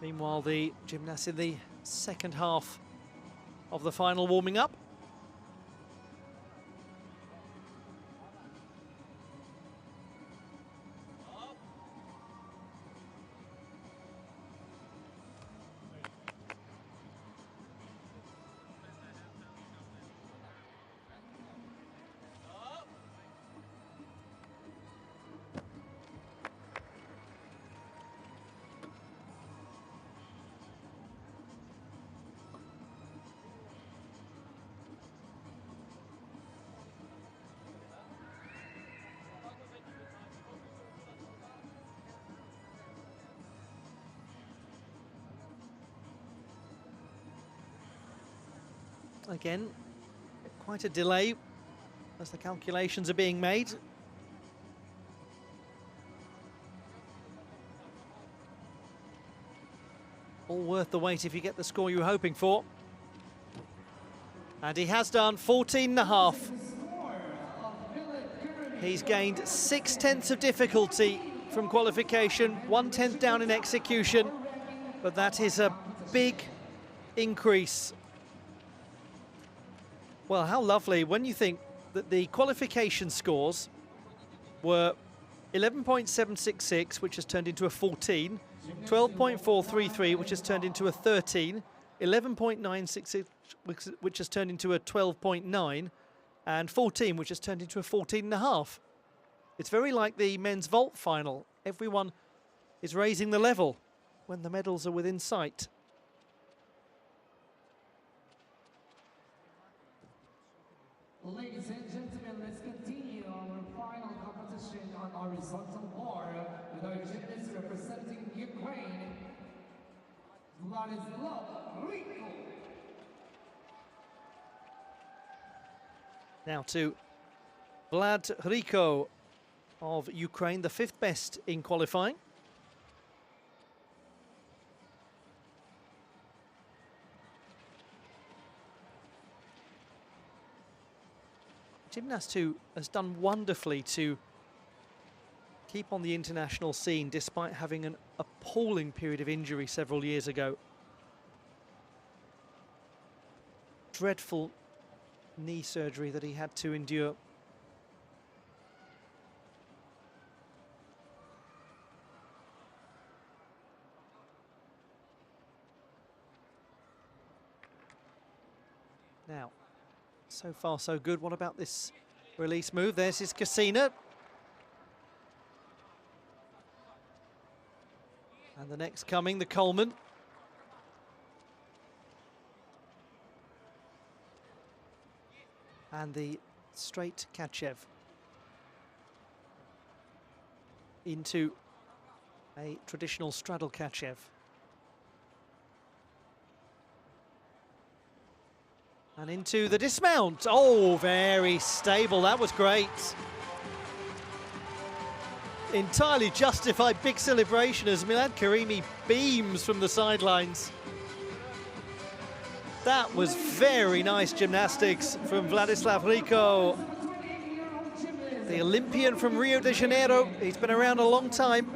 Meanwhile, the gymnasts in the second half of the final warming up. Again, quite a delay as the calculations are being made. All worth the wait if you get the score you were hoping for. And he has done 14.5. He's gained 6/10 of difficulty from qualification, 1/10 down in execution, but that is a big increase. Well, how lovely when you think that the qualification scores were 11.766, which has turned into a 14, 12.433, which has turned into a 13, 11.966, which has turned into a 12.9, and 14, which has turned into a 14.5. It's very like the men's vault final. Everyone is raising the level when the medals are within sight. Ladies and gentlemen, let's continue our final competition on horizontal bar with our gymnasts representing Ukraine, Vladislav Rico. Now to Vlad Rico of Ukraine, the 5th best in qualifying. Gymnast who has done wonderfully to keep on the international scene despite having an appalling period of injury several years ago. Dreadful knee surgery that he had to endure. Now, so far so good. What about this release move? There's his Cassina. And the next coming, the Coleman. And the straight Kachev. Into a traditional straddle Kachev. And into the dismount. Oh, very stable. That was great. Entirely justified big celebration as Milad Karimi beams from the sidelines. That was very nice gymnastics from Vladislav Rico. The Olympian from Rio de Janeiro. He's been around a long time.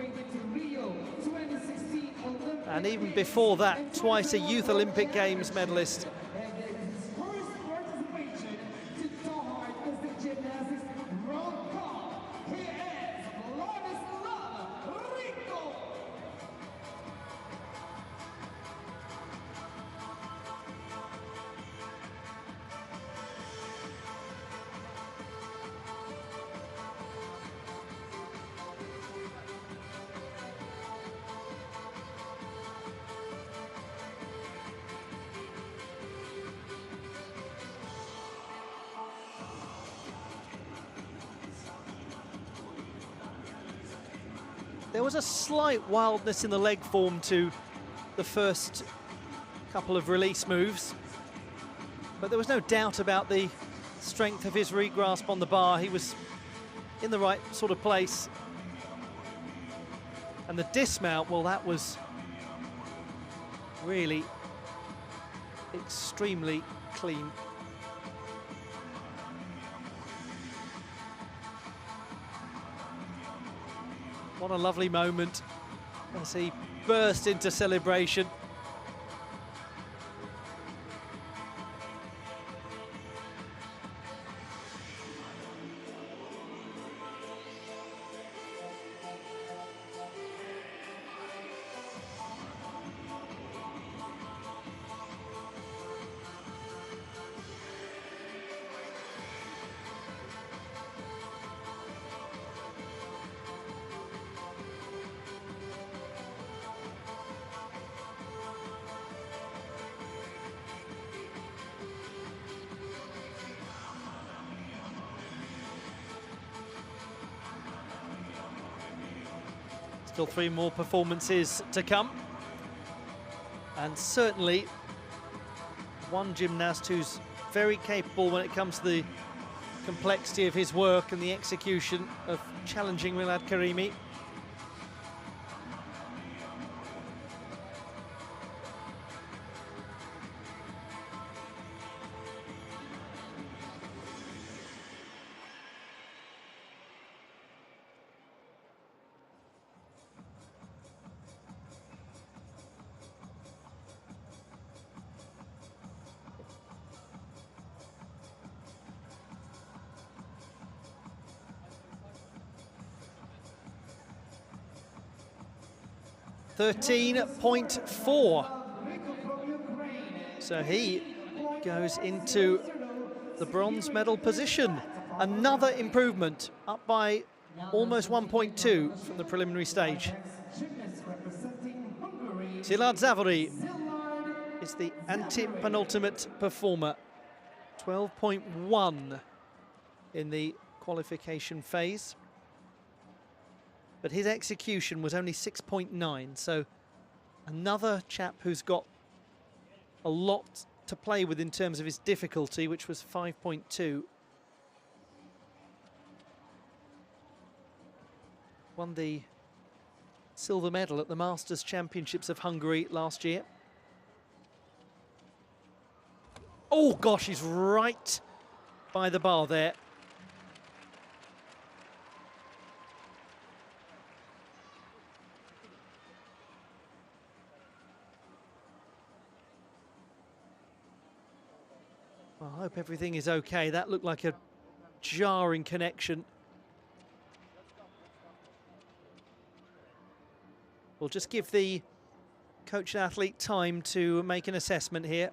And even before that, twice a Youth Olympic Games medalist. There was a slight wildness in the leg form to the first couple of release moves, but there was no doubt about the strength of his regrasp on the bar. He was in the right sort of place. And the dismount, well, that was really extremely clean. What a lovely moment as he burst into celebration. Still 3 more performances to come. And certainly one gymnast who's very capable when it comes to the complexity of his work and the execution of challenging Milad Karimi. .4. So he goes into the bronze medal position. Another improvement, up by almost 1.2 from the preliminary stage. Szilárd Závory is the anti-penultimate performer. 12.1 in the qualification phase. But his execution was only 6.9, so another chap who's got a lot to play with in terms of his difficulty, which was 5.2. Won the silver medal at the Masters Championships of Hungary last year. Oh gosh, he's right by the bar there. Well, I hope everything is okay. That looked like a jarring connection. We'll just give the coach and athlete time to make an assessment here.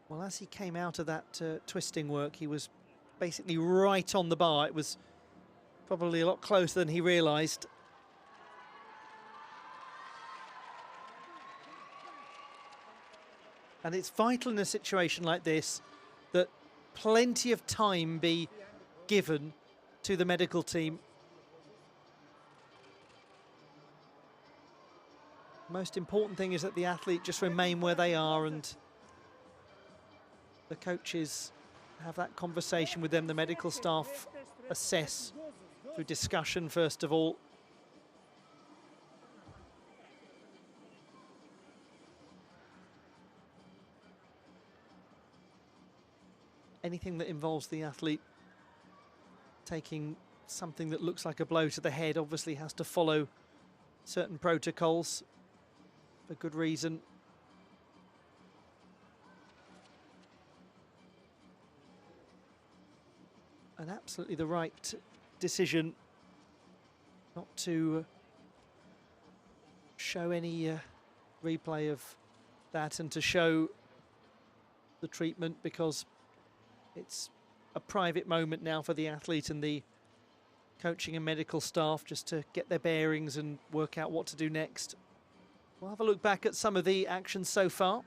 Well, as he came out of that twisting work, he was basically right on the bar. It was probably a lot closer than he realised. And it's vital in a situation like this that plenty of time be given to the medical team. Most important thing is that the athlete just remain where they are and the coaches have that conversation with them, the medical staff assess through discussion first of all. Anything that involves the athlete taking something that looks like a blow to the head obviously has to follow certain protocols for good reason. And absolutely the right decision not to show any replay of that and to show the treatment, because it's a private moment now for the athlete and the coaching and medical staff just to get their bearings and work out what to do next. We'll have a look back at some of the actions so far.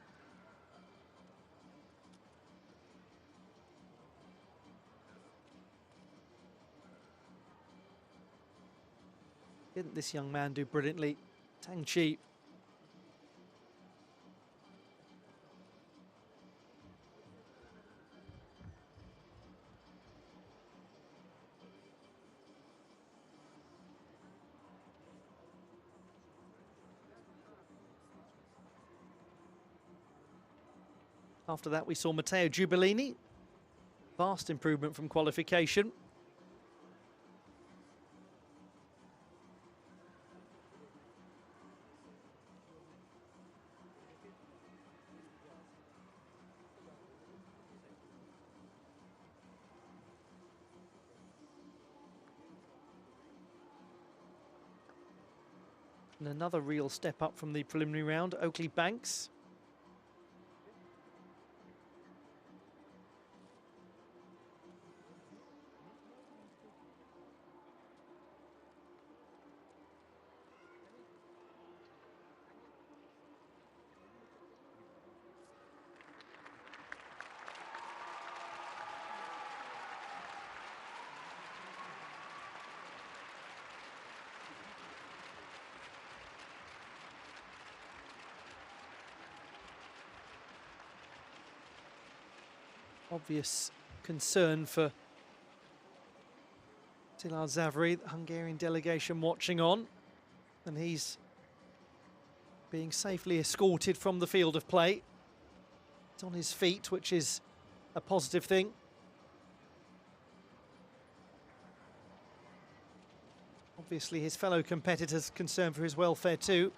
Didn't this young man do brilliantly? Tang Chi. After that, we saw Matteo Giubellini. Vast improvement from qualification. And another real step up from the preliminary round, Oakley Banks. Obvious concern for Szilárd Zaveri, the Hungarian delegation watching on, and he's being safely escorted from the field of play. It's on his feet, which is a positive thing. Obviously his fellow competitors concerned for his welfare too.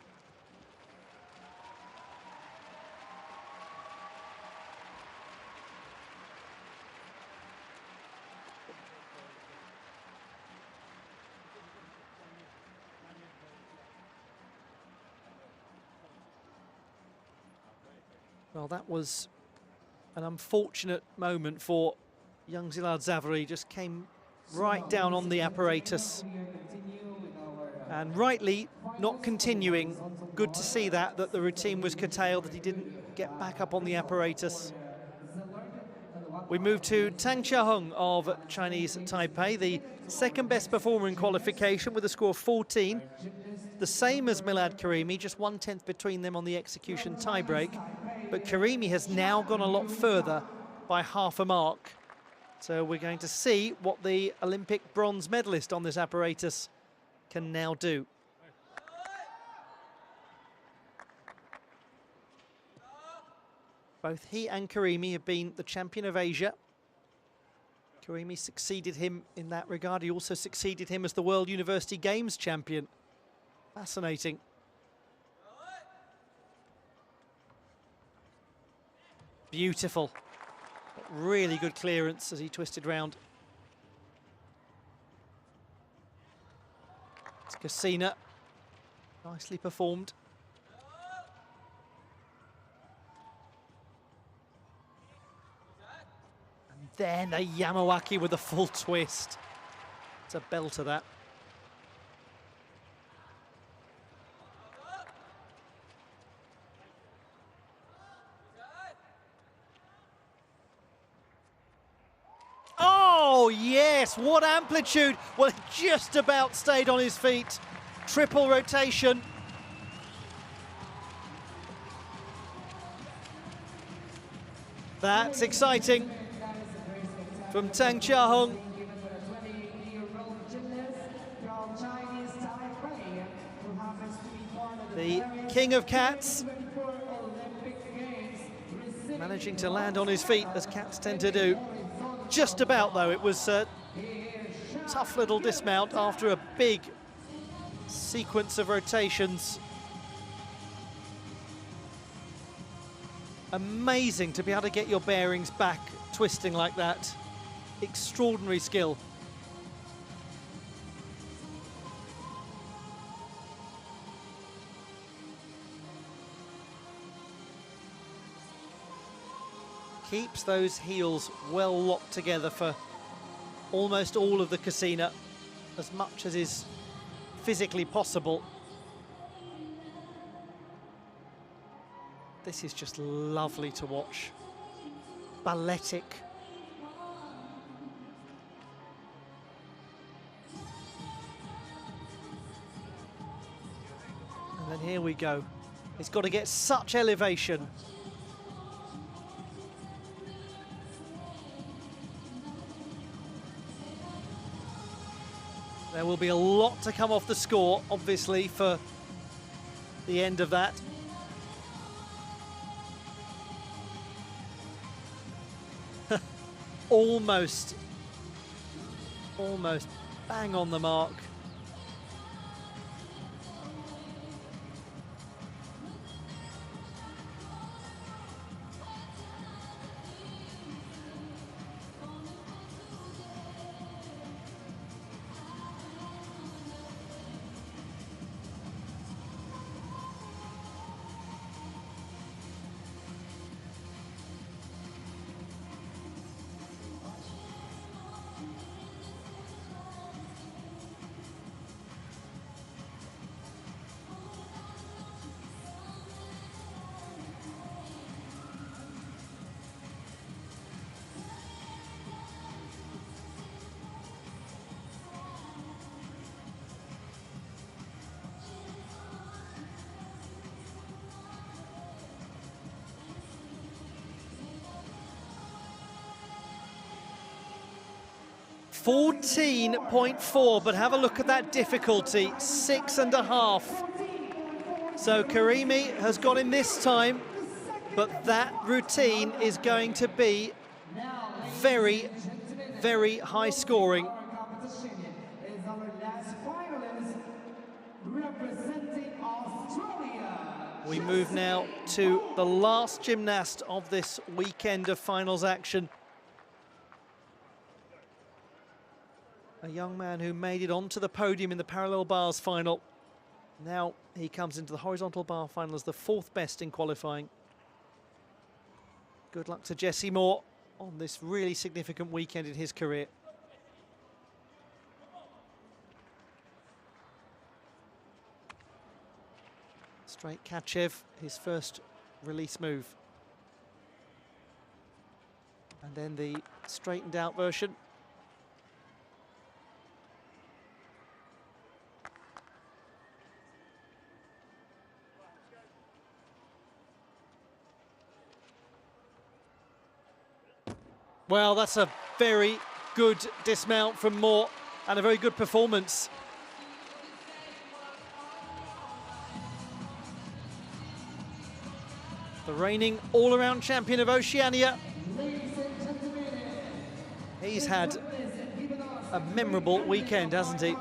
Well, that was an unfortunate moment for young Szilárd Zaveri. Just came right down on the apparatus. And rightly not continuing. Good to see that the routine was curtailed, that he didn't get back up on the apparatus. We move to Tang Xiaoheng of Chinese Taipei, the second best performer in qualification with a score of 14. The same as Milad Karimi, just 1/10 between them on the execution tiebreak. But Karimi has now gone a lot further by half a mark. So we're going to see what the Olympic bronze medalist on this apparatus can now do. Both he and Karimi have been the champion of Asia. Karimi succeeded him in that regard. He also succeeded him as the World University Games champion Fascinating. Beautiful. Really good clearance as he twisted round. It's Kassina. Nicely performed. And then a Yamawaki with a full twist. It's a belter, that. Oh, yes, what amplitude. Well, just about stayed on his feet. Triple rotation. That's exciting from Tang Chia-hung. The king of cats. Managing to land on his feet, as cats tend to do. Just about, though. It was a tough little dismount after a big sequence of rotations. Amazing to be able to get your bearings back twisting like that. Extraordinary skill. Keeps those heels well locked together for almost all of the Kassina, as much as is physically possible. This is just lovely to watch. Balletic. And then here we go. It's got to get such elevation. There will be a lot to come off the score, obviously, for the end of that. Almost bang on the mark. .4, but have a look at that difficulty, 6.5. So Karimi has got him this time, but that routine is going to be very, very high scoring. We move now to the last gymnast of this weekend of finals action. A young man who made it onto the podium in the parallel bars final. Now he comes into the horizontal bar final as the 4th best in qualifying. Good luck to Jesse Moore on this really significant weekend in his career. Straight Kachev, his first release move. And then the straightened out version. Well, that's a very good dismount from Moore and a very good performance. The reigning all-around champion of Oceania. He's had a memorable weekend, hasn't he?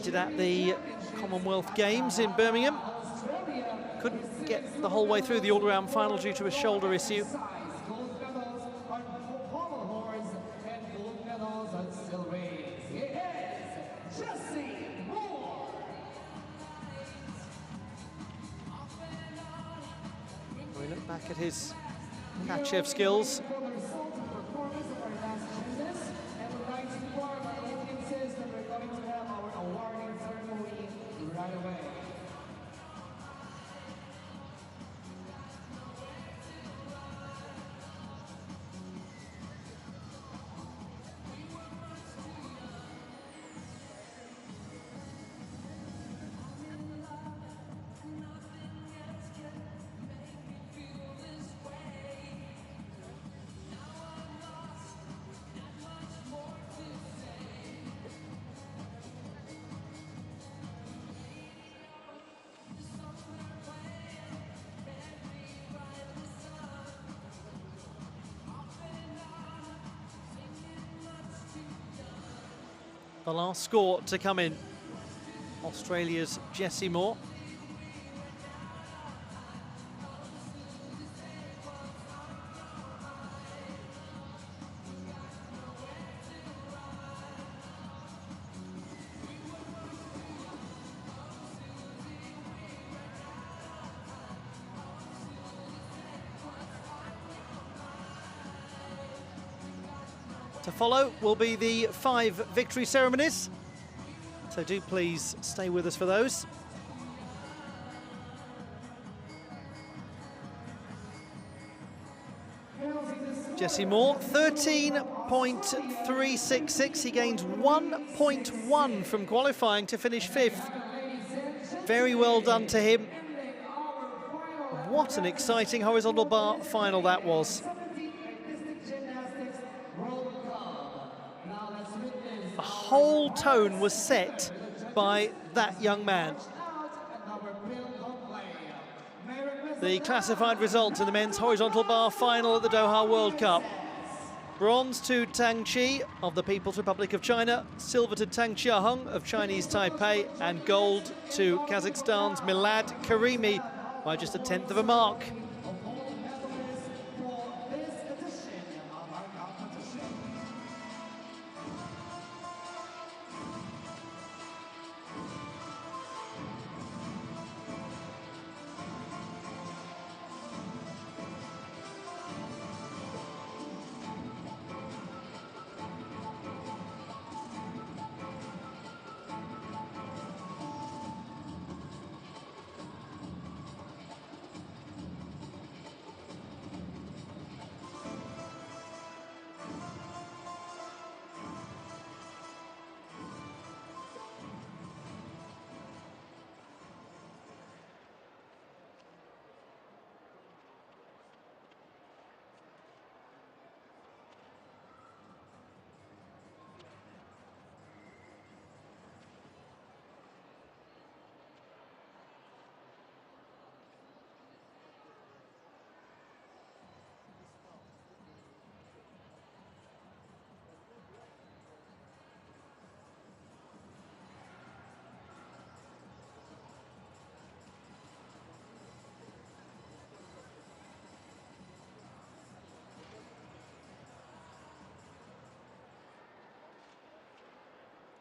competed at the Commonwealth Games in Birmingham. Couldn't get the whole way through the all-around final due to a shoulder issue. We look back at his catch-up skills. The last score to come in, Australia's Jessie Moore. To follow will be the 5 victory ceremonies, so do please stay with us for those. Jessie Moore, 13.366. He gains 1.1 from qualifying to finish 5th. Very well done to him. What an exciting horizontal bar final that was. The whole tone was set by that young man. The classified results in the men's horizontal bar final at the Doha World Cup. Bronze to Tang Chi of the People's Republic of China, silver to Tang Chiahong of Chinese Taipei, and gold to Kazakhstan's Milad Karimi by just a 1/10 of a mark.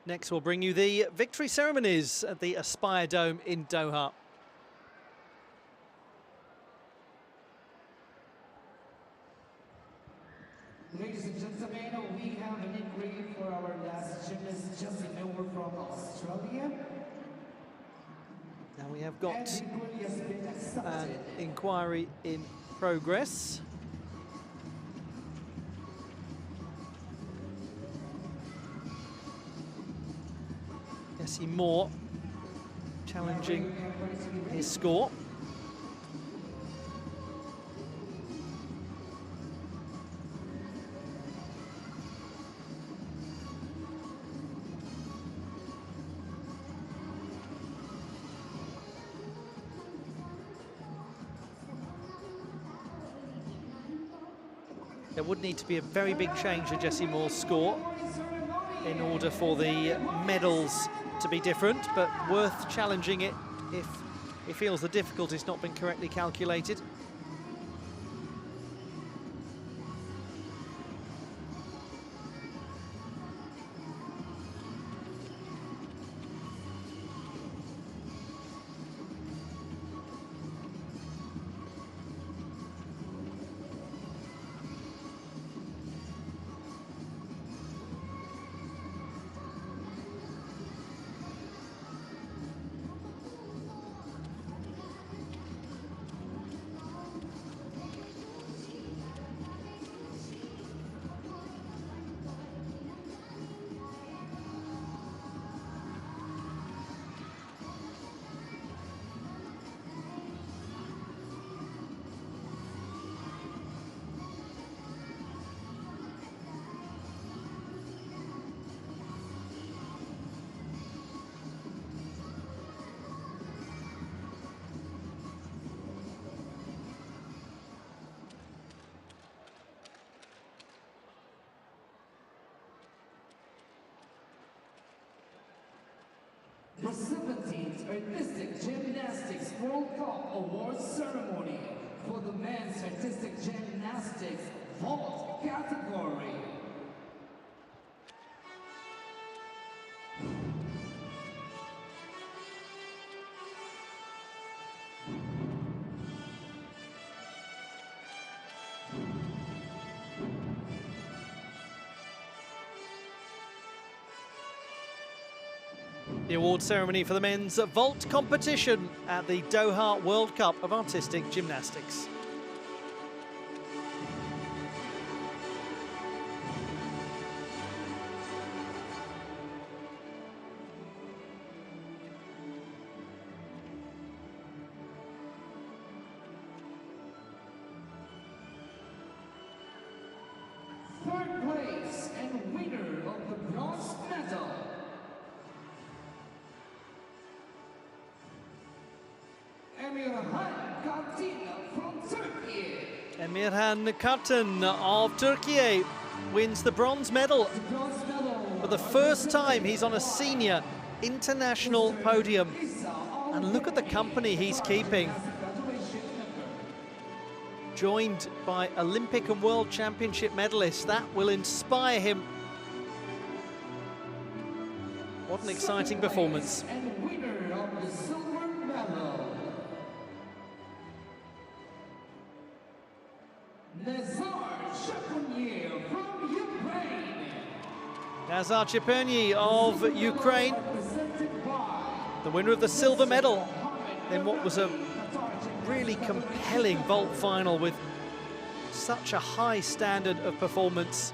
Next, we'll bring you the victory ceremonies at the Aspire Dome in Doha. Ladies and gentlemen, we have an inquiry for our last gymnast, Jessie Moore from Australia. Now we have got an inquiry in progress. Jessie Moore challenging his score. There would need to be a very big change to Jessie Moore's score in order for the medals to be different, but worth challenging it if he feels the difficulty's not been correctly calculated. The 17th Artistic Gymnastics World Cup Awards Ceremony for the men's artistic gymnastics vault category. The award ceremony for the men's vault competition at the Doha World Cup of Artistic Gymnastics. Third place and winner of the bronze medal, from Turkey. Emirhan Kartin of Turkey wins the bronze medal. For the first time he's on a senior international podium. And look at the company he's keeping. Joined by Olympic and World Championship medalists. That will inspire him. What an exciting performance. And winner of the silver medal, from Ukraine. Nazar Chepernyi of Ukraine, the winner of the silver medal in what was a really compelling vault final with such a high standard of performance.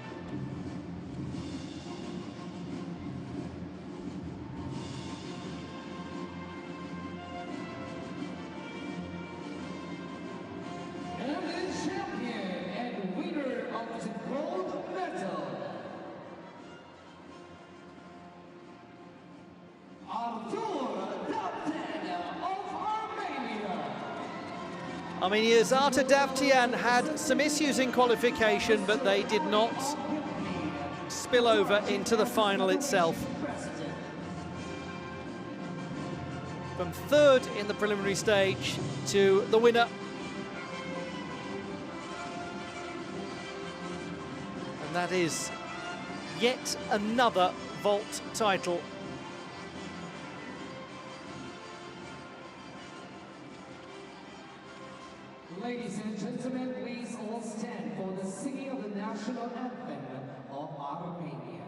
Armenia's Artur Davtyan had some issues in qualification, but they did not spill over into the final itself. From third in the preliminary stage to the winner. And that is yet another vault title. Ladies and gentlemen, please all stand for the singing of the national anthem of Armenia.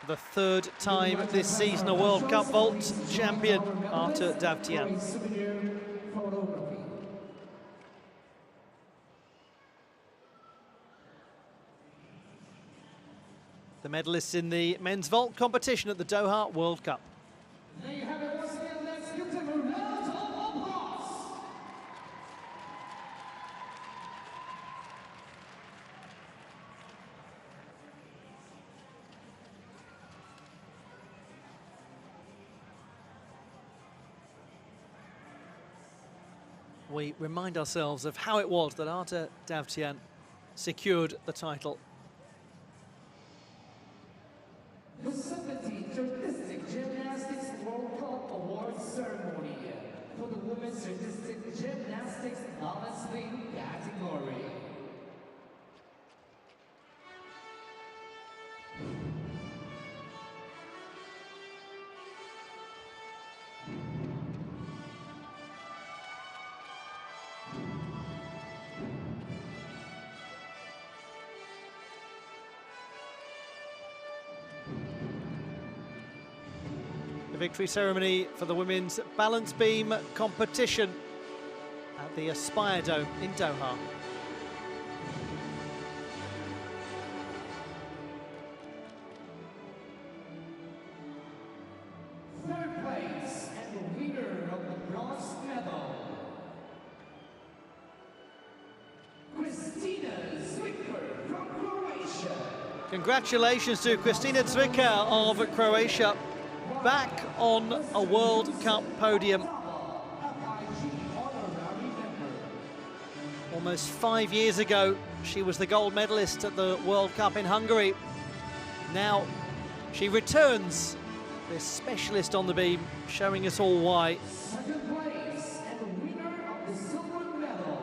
The third time this season a World Cup vault champion, Artur Davtyan. The medalists in the men's vault competition at the Doha World Cup. There you have it. we remind ourselves of how it was that Arta Davtyan secured the title. The 17th Artistic Gymnastics World Cup Awards Ceremony for the Women's Artistic Gymnastics Balance Beam category. The victory ceremony for the women's balance beam competition at the Aspire Dome in Doha. Third place and the winner of the bronze medal, Kristina Zwicker from Croatia. Congratulations to Kristina Zwicker of Croatia, back on a World Cup podium. Almost 5 years ago, she was the gold medalist at the World Cup in Hungary. Now she returns, this specialist on the beam, showing us all why. Second place and the winner of the silver medal,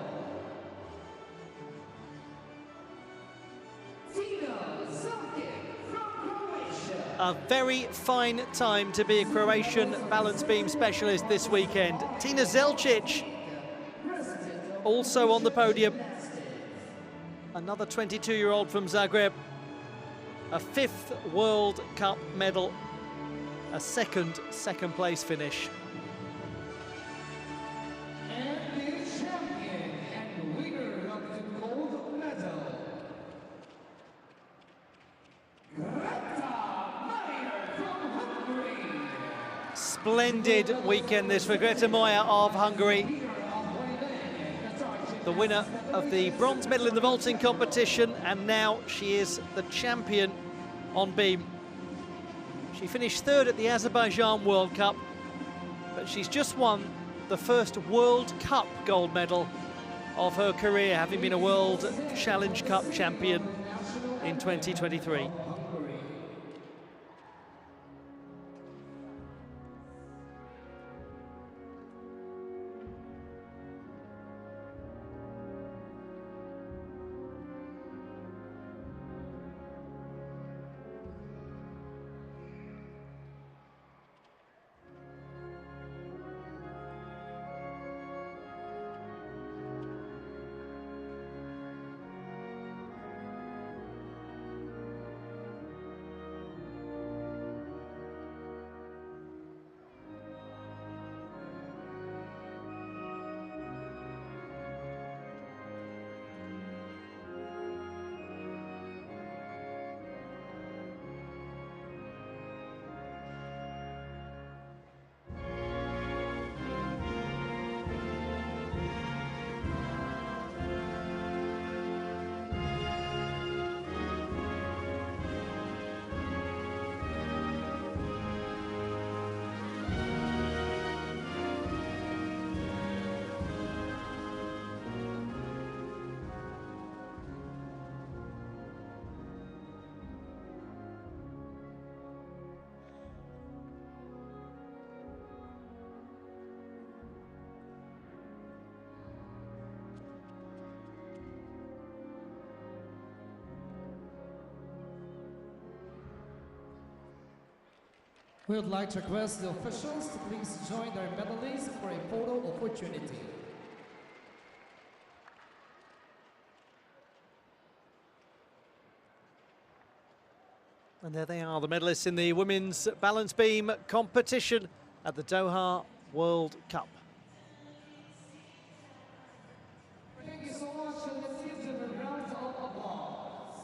Tina Zelkic from Croatia. A very fine time to be a Croatian balance beam specialist this weekend. Tina Zelcic also on the podium. Another 22-year-old from Zagreb. A 5th World Cup medal. A second place finish. And the champion and winner of the gold medal, Greta Meyer from Hungary. Splendid weekend this for Greta Meyer of Hungary. The winner of the bronze medal in the vaulting competition, and now she is the champion on beam. She finished 3rd at the Azerbaijan World Cup, but she's just won the first World Cup gold medal of her career, having been a World Challenge Cup champion in 2023. We would like to request the officials to please join their medalists for a photo opportunity. And there they are, the medalists in the women's balance beam competition at the Doha World Cup. Thank you so much, and let's give them a round of applause.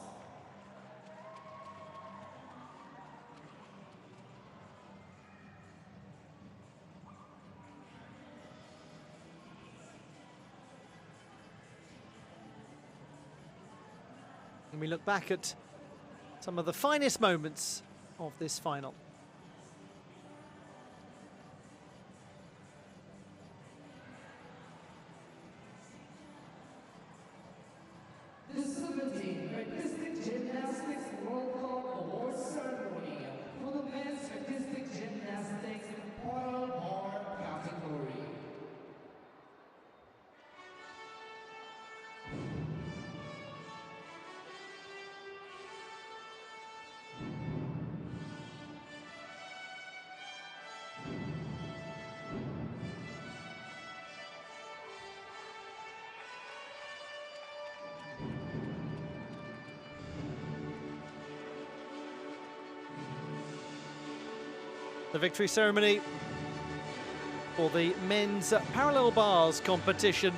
And we look back at some of the finest moments of this final. The victory ceremony for the men's parallel bars competition.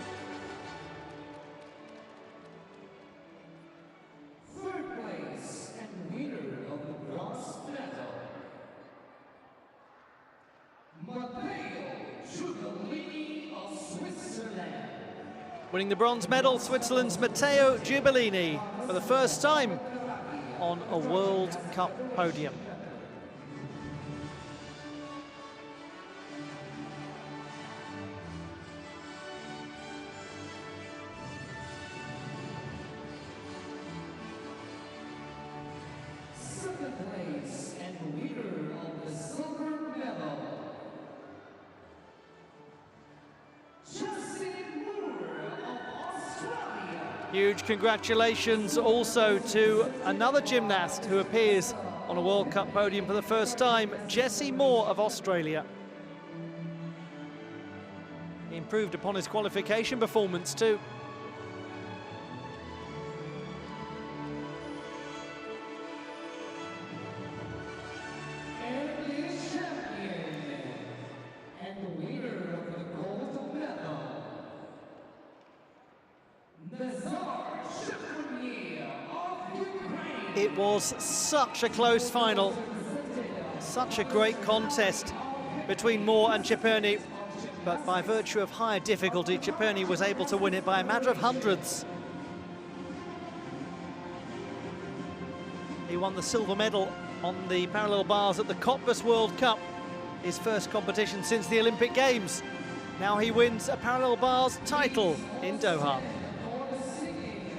Third place and winner of the bronze medal, Matteo Giubellini of Switzerland. Winning the bronze medal, Switzerland's Matteo Giubellini for the first time on a World Cup podium. Second place and winner of the silver medal, of Australia. Huge congratulations also to another gymnast who appears on a World Cup podium for the first time, Jessie Moore of Australia. He improved upon his qualification performance too. And the champion and the winner of the gold medal, Nazar Shukunier of Ukraine. It was such a close final, such a great contest between Moore and Ciperni, but by virtue of higher difficulty, Ciperni was able to win it by a matter of hundreds. He won the silver medal on the parallel bars at the Cottbus World Cup, his first competition since the Olympic Games. Now he wins a parallel bars title in Doha. For the singing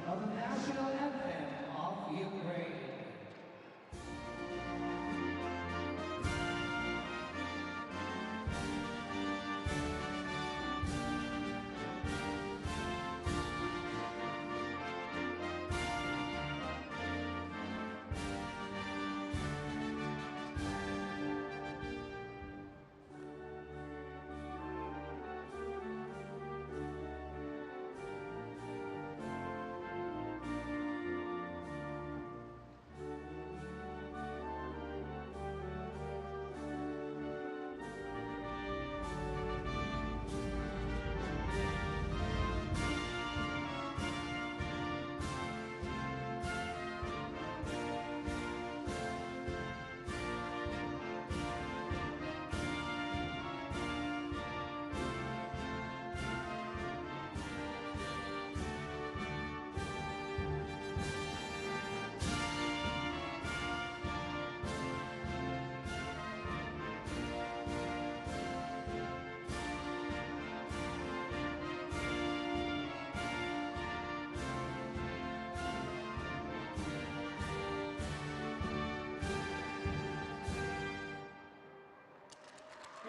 of the national anthem of Ukraine.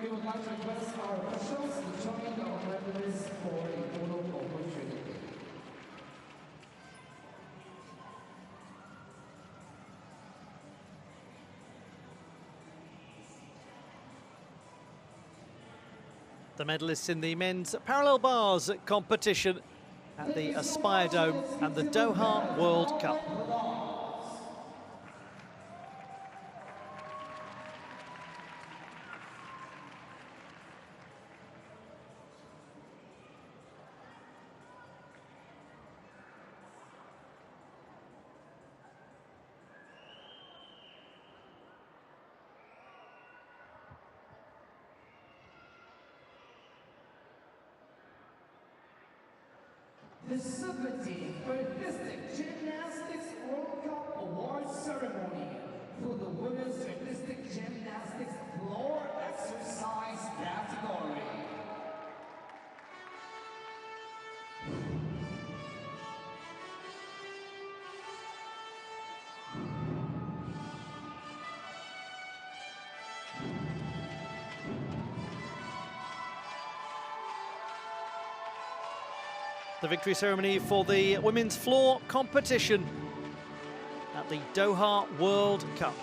We would like to request our officials to join the honoraries for a photo opportunity. The medalists in the men's parallel bars competition at the Aspire Dome and the Doha World Cup. The 17th Artistic Gymnastics World Cup Award Ceremony for the Women's Artistic Gymnastics Floor Exercise category. The victory ceremony for the women's floor competition at the Doha World Cup.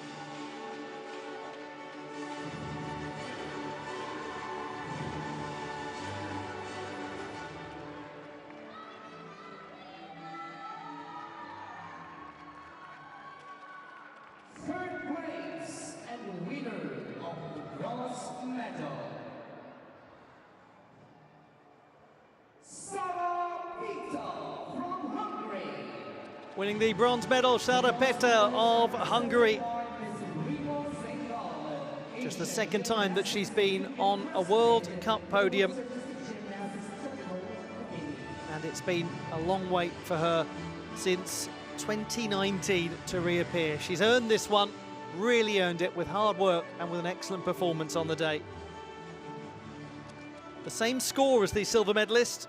Third place and winner winning the bronze medal, Sara Petter of Hungary. Just the second time that she's been on a World Cup podium. And it's been a long wait for her since 2019 to reappear. She's earned this one, really earned it with hard work and with an excellent performance on the day. The same score as the silver medalist,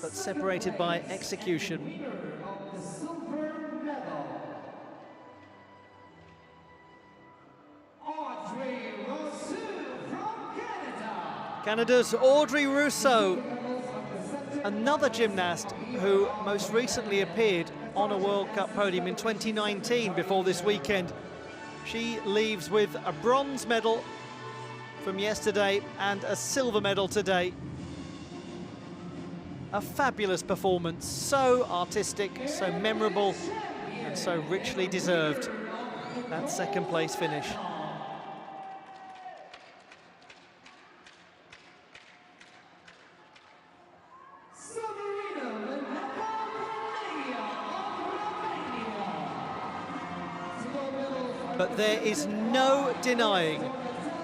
but separated by execution. Canada's Audrey Rousseau, another gymnast who most recently appeared on a World Cup podium in 2019 before this weekend. She leaves with a bronze medal from yesterday and a silver medal today. A fabulous performance, so artistic, so memorable, and so richly deserved, that second place finish. But there is no denying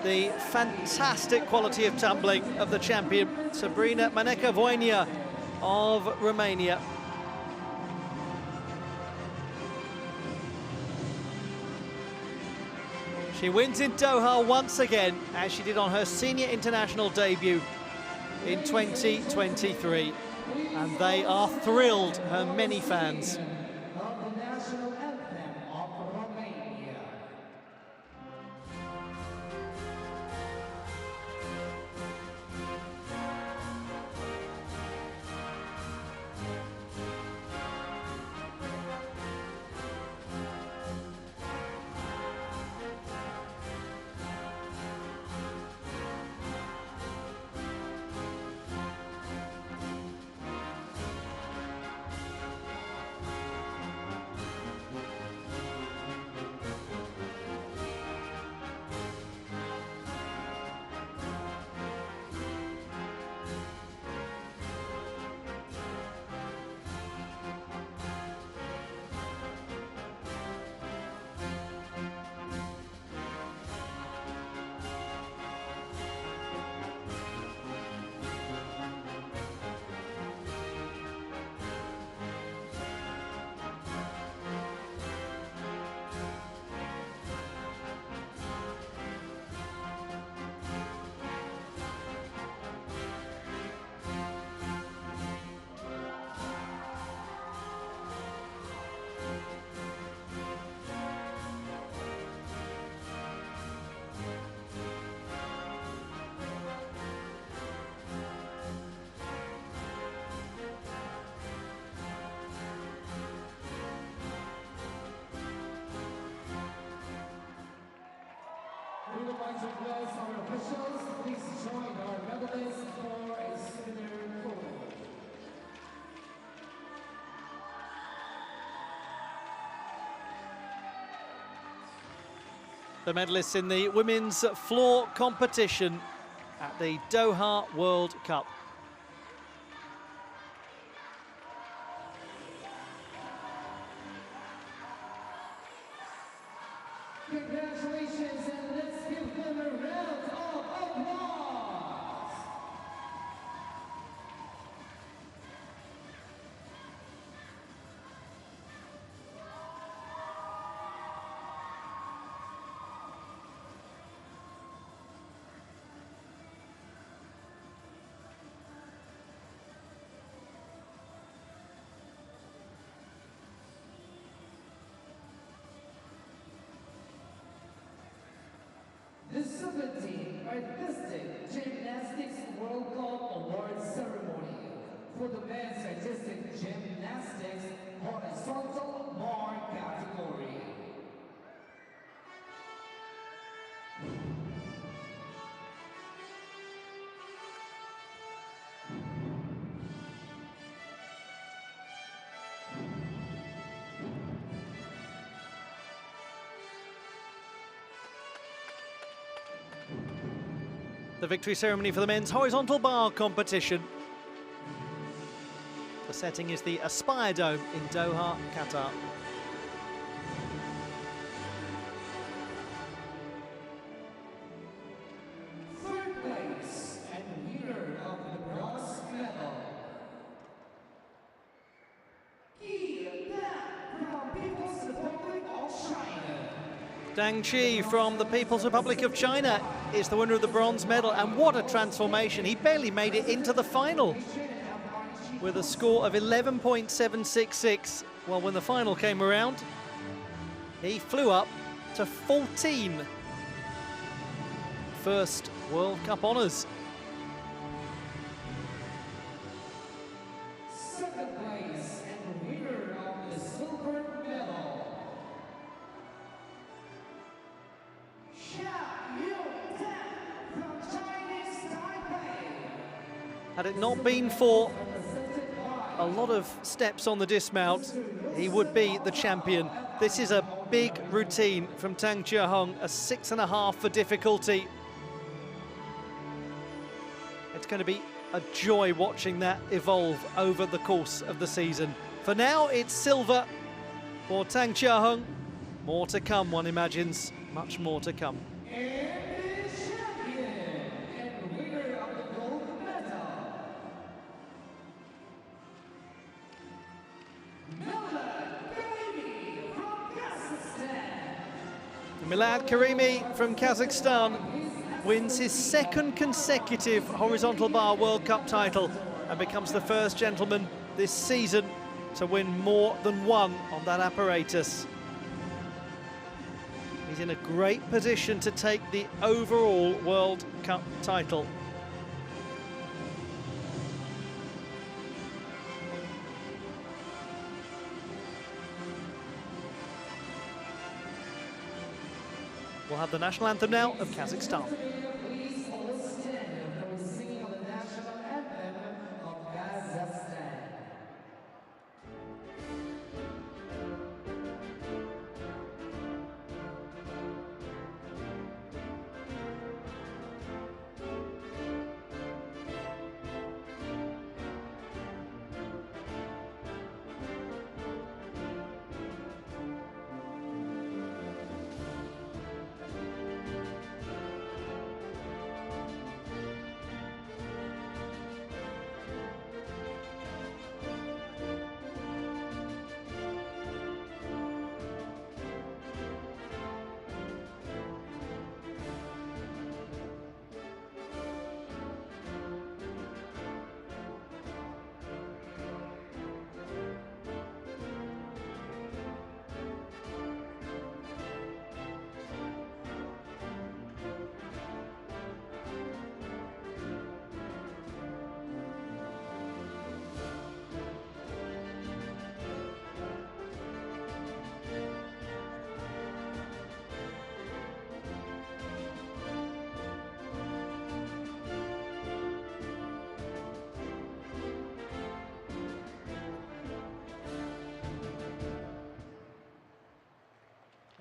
the fantastic quality of tumbling of the champion, Sabrina Maneka-Voinea of Romania. She wins in Doha once again, as she did on her senior international debut in 2023. And they are thrilled, her many fans. We would like to bless our officials. Please join our medalists for a souvenir photo. The medalists in the women's floor competition at the Doha World Cup. Congratulations, and let's give them a round of applause. The 17th Artistic Gymnastics World Cup Award Ceremony for the men's artistic gymnastics horizontal bar category. The victory ceremony for the men's horizontal bar competition. The setting is the Aspire Dome in Doha, Qatar. Third place and winner of the bronze medal, from People's Republic of China. Dang Chi from the People's Republic of China is the winner of the bronze medal, and what a transformation. He barely made it into the final with a score of 11.766. Well, when the final came around, he flew up to 14. First World Cup honours. Second place and winner of the silver medal, from Chinese Taipei. Had it not been for a lot of steps on the dismount, he would be the champion. This is a big routine from Tang Chia-hung, a 6.5 for difficulty. It's going to be a joy watching that evolve over the course of the season. For now, it's silver for Tang Chia-hung. More to come, one imagines. Much more to come. And the champion and winner of the gold medal, Milad Karimi from Kazakhstan wins his second consecutive horizontal bar World Cup title and becomes the first gentleman this season to win more than one on that apparatus. He's in a great position to take the overall World Cup title. We'll have the national anthem now of Kazakhstan. please all stand for the singing of the national anthem of Kazakhstan.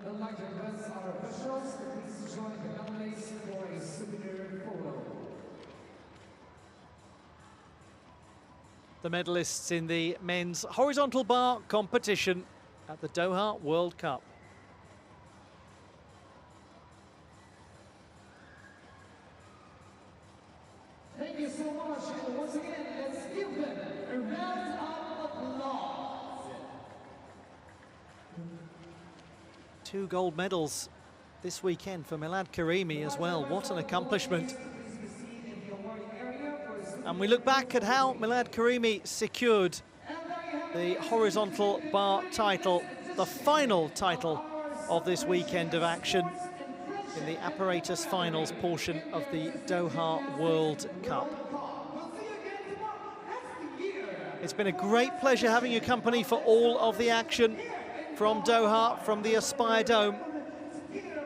I'd like to request our officials to please join the nominees for a souvenir photo. The medalists in the men's horizontal bar competition at the Doha World Cup. Thank you so much, and once again, let's give them a round of applause. 2 gold medals this weekend for Milad Karimi as well. What an accomplishment. And we look back at how Milad Karimi secured the horizontal bar title, the final title of this weekend of action in the apparatus finals portion of the Doha World Cup. It's been a great pleasure having your company for all of the action from Doha, from the Aspire Dome.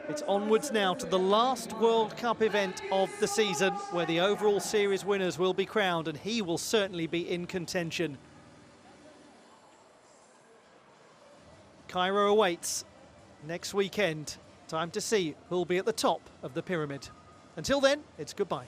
It's onwards now to the last World Cup event of the season, where the overall series winners will be crowned, and he will certainly be in contention. Cairo awaits next weekend. Time to see who'll be at the top of the pyramid. Until then, it's goodbye.